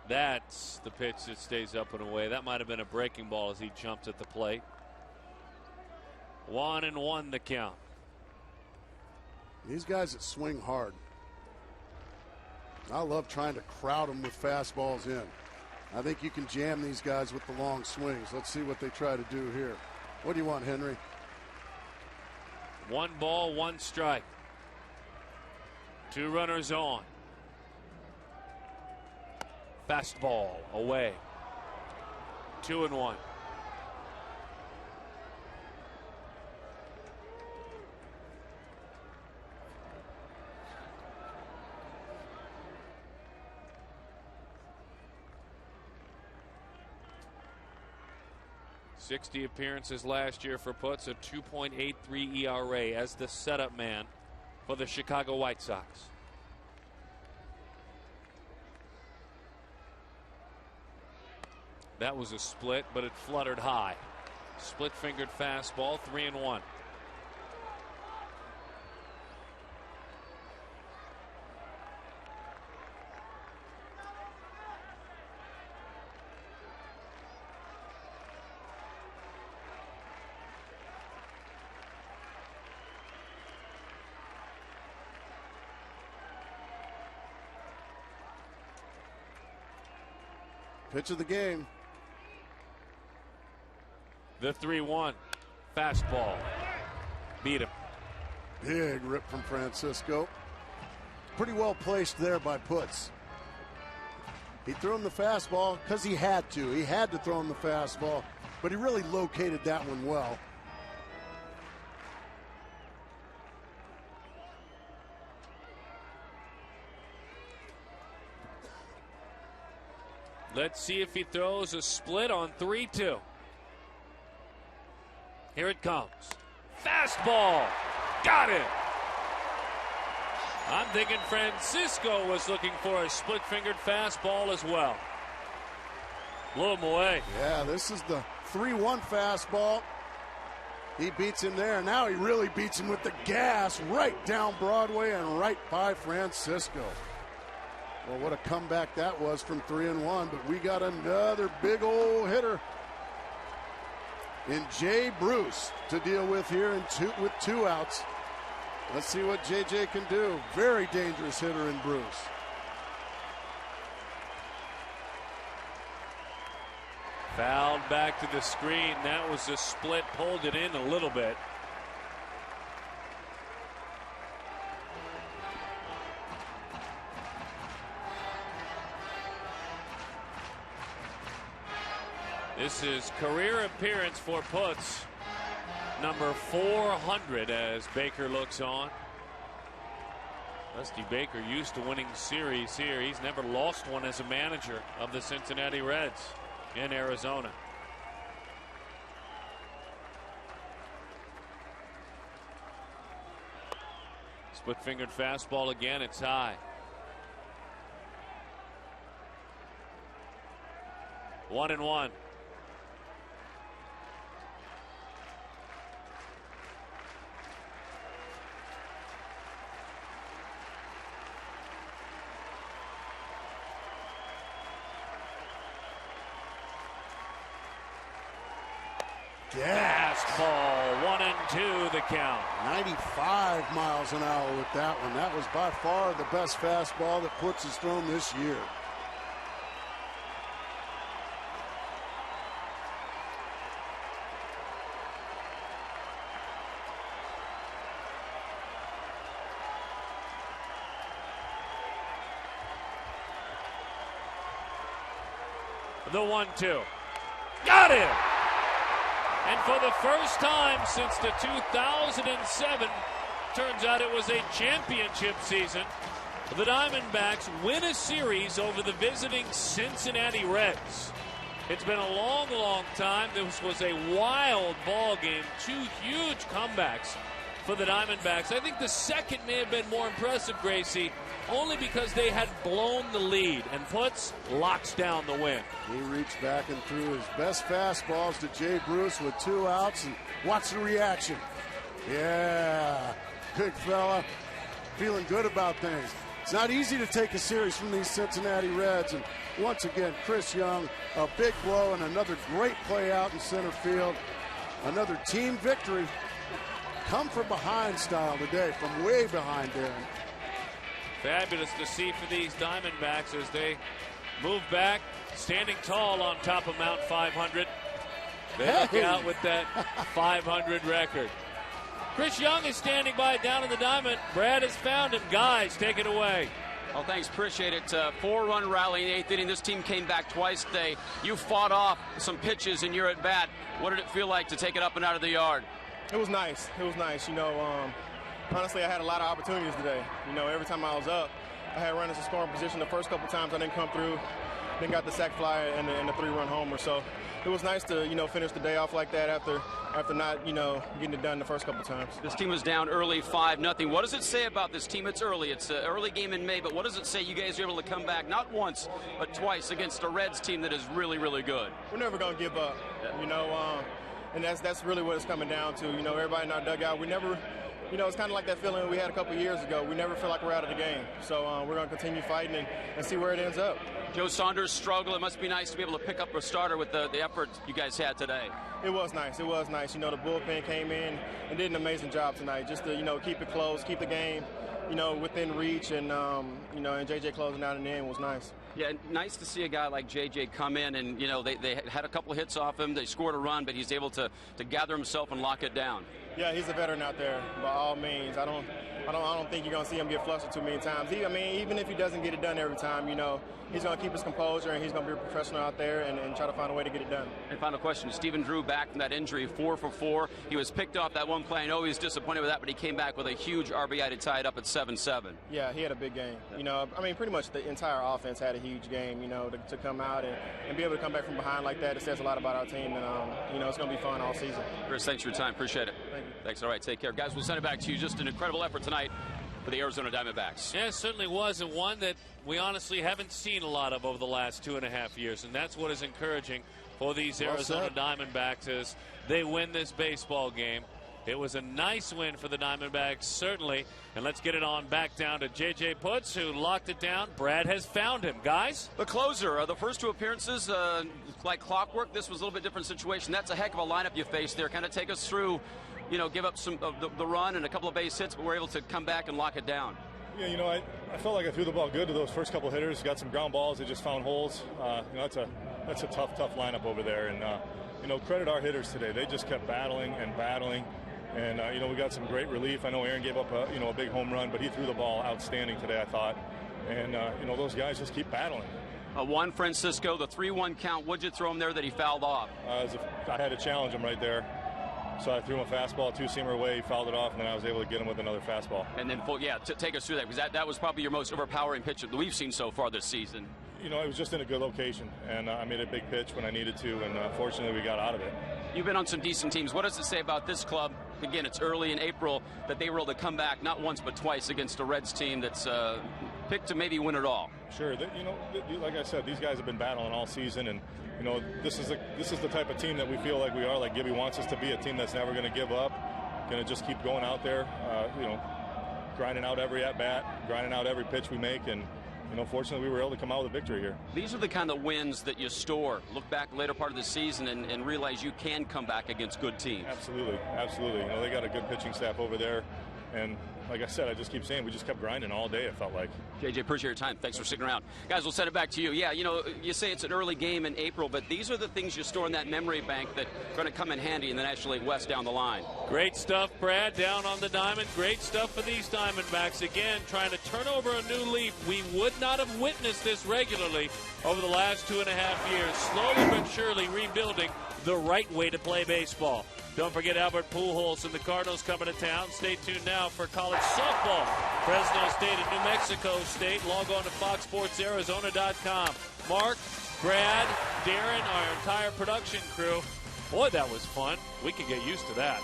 That's the pitch that stays up and away. That might have been a breaking ball as he jumped at the plate. 1-1 the count. These guys that swing hard, I love trying to crowd them with fastballs in. I think you can jam these guys with the long swings. Let's see what they try to do here. What do you want, Henry? 1 ball, 1 strike. 2 runners on. Fastball away. 2-1. .60 appearances last year for Putz, a 2.83 ERA as the setup man for the Chicago White Sox. That was a split, but it fluttered high. Split-fingered fastball, 3-1. Pitch of the game. The 3-1 fastball beat him. Big rip from Francisco. Pretty well placed there by Putz. He threw him the fastball because he had to. He had to throw him the fastball, but he really located that one well. Let's see if he throws a split on 3-2. Here it comes. Fastball. Got it. I'm thinking Francisco was looking for a split-fingered fastball as well. Blew him away. Yeah, this is the 3-1 fastball. He beats him there. Now he really beats him with the gas right down Broadway and right by Francisco. Well, what a comeback that was from 3-1, but we got another big old hitter in Jay Bruce to deal with here with 2 outs. Let's see what JJ can do. Very dangerous hitter in Bruce. Fouled back to the screen. That was a split, pulled it in a little bit. This is career appearance for Putz, number 400 as Baker looks on. Dusty Baker used to winning series here. He's never lost one as a manager of the Cincinnati Reds in Arizona. Split-fingered fastball again. It's high. 1-1. Fastball, 1-2 the count. 95 miles an hour with that one. That was by far the best fastball that Putz has thrown this year. The 1-2. Got it! And for the first time since the 2007, turns out it was a championship season, the Diamondbacks win a series over the visiting Cincinnati Reds. It's been a long, long time. This was a wild ball game. 2 huge comebacks for the Diamondbacks. I think the second may have been more impressive, Gracie, only because they had blown the lead, and Putz locks down the win. He reached back and threw his best fastballs to Jay Bruce with 2 outs, and watch the reaction. Yeah, big fella, feeling good about things. It's not easy to take a series from these Cincinnati Reds, and once again, Chris Young, a big blow and another great play out in center field. Another team victory. Come from behind style today, from way behind there. Fabulous to see for these Diamondbacks as they move back, standing tall on top of Mount 500. They look out with that 500 record. Chris Young is standing by down in the diamond. Brad has found him. Guys, take it away. Oh, thanks. Appreciate it. 4-run rally in the 8th inning. This team came back twice today. You fought off some pitches in your at-bat. What did it feel like to take it up and out of the yard? It was nice. It was nice. You know, honestly, I had a lot of opportunities today. You know, every time I was up, I had runners in scoring position. The first couple times I didn't come through, then got the sac fly and the 3-run homer. So it was nice to, you know, finish the day off like that after not, you know, getting it done the first couple times. This team was down early 5-0. What does it say about this team? It's early. It's an early game in May, but what does it say you guys are able to come back not once but twice against a Reds team that is really, really good? We're never going to give up, you know, and that's really what it's coming down to. You know, everybody in our dugout, we never, you know, it's kind of like that feeling we had a couple years ago. We never feel like we're out of the game. So we're going to continue fighting and see where it ends up. Joe Saunders struggled. It must be nice to be able to pick up a starter with the effort you guys had today. It was nice. It was nice. You know, the bullpen came in and did an amazing job tonight just to, you know, keep it close, keep the game, you know, within reach. And, you know, and JJ closing out in the end was nice. Yeah, nice to see a guy like JJ come in and, you know, they had a couple hits off him. They scored a run, but he's able to gather himself and lock it down. Yeah, he's a veteran out there by all means. I I don't think you're going to see him get flustered too many times. Even if he doesn't get it done every time, he's going to keep his composure and he's going to be a professional out there and try to find a way to get it done. And final question, Stephen Drew back from that injury, 4 for 4. He was picked off that one play. I know he was disappointed with that, but he came back with a huge RBI to tie it up at 7-7. Yeah, he had a big game. Pretty much the entire offense had a huge game, to come out and be able to come back from behind like that. It says a lot about our team, and, it's going to be fun all season. Chris, thanks for your time. Appreciate it. Thank you. Thanks. All right, take care. Guys, we'll send it back to you. Just an incredible effort tonight for the Arizona Diamondbacks. Yeah, it certainly was, and one that we honestly haven't seen a lot of over the last 2.5 years, and that's what is encouraging for these Arizona Diamondbacks as they win this baseball game. It was a nice win for the Diamondbacks, certainly. And let's get it on back down to J.J. Putz, who locked it down. Brad has found him. Guys? The closer, the first 2 appearances, like clockwork. This was a little bit different situation. That's a heck of a lineup you faced there. Kind of take us through, give up some of the run and a couple of base hits, but we're able to come back and lock it down. Yeah, I felt like I threw the ball good to those first couple hitters. Got some ground balls. They just found holes. That's a tough lineup over there. And, credit our hitters today. They just kept battling and battling. And, we got some great relief. I know Aaron gave up a big home run, but he threw the ball outstanding today, I thought. And, those guys just keep battling. Juan Francisco, the 3-1 count. What'd you throw him there that he fouled off? I had to challenge him right there. So I threw him a fastball, 2-seamer away. He fouled it off, and then I was able to get him with another fastball. And then, take us through that, because that was probably your most overpowering pitch that we've seen so far this season. It was just in a good location, and I made a big pitch when I needed to, and fortunately we got out of it. You've been on some decent teams. What does it say about this club? Again, it's early in April that they were able to come back not once but twice against a Reds team that's picked to maybe win it all. Sure. Like I said, these guys have been battling all season, and this is the type of team that we feel like we are. Like Gibby wants us to be, a team that's never going to give up, going to just keep going out there, grinding out every at bat, grinding out every pitch we make, and fortunately we were able to come out with a victory here. These are the kind of wins that you store. Look back later part of the season and realize you can come back against good teams. Absolutely. They got a good pitching staff over there. And like I said, I just keep saying we just kept grinding all day, it felt like. JJ, appreciate your time. Thanks for sticking around. Guys, we'll send it back to you. Yeah, you say it's an early game in April, but these are the things you store in that memory bank that are going to come in handy in the National League West down the line. Great stuff, Brad, down on the diamond. Great stuff for these Diamondbacks. Again, trying to turn over a new leaf. We would not have witnessed this regularly over the last 2.5 years. Slowly but surely rebuilding the right way to play baseball. Don't forget Albert Pujols and the Cardinals coming to town. Stay tuned now for college softball. Fresno State and New Mexico State. Log on to FoxSportsArizona.com. Mark, Brad, Darren, our entire production crew. Boy, that was fun. We could get used to that.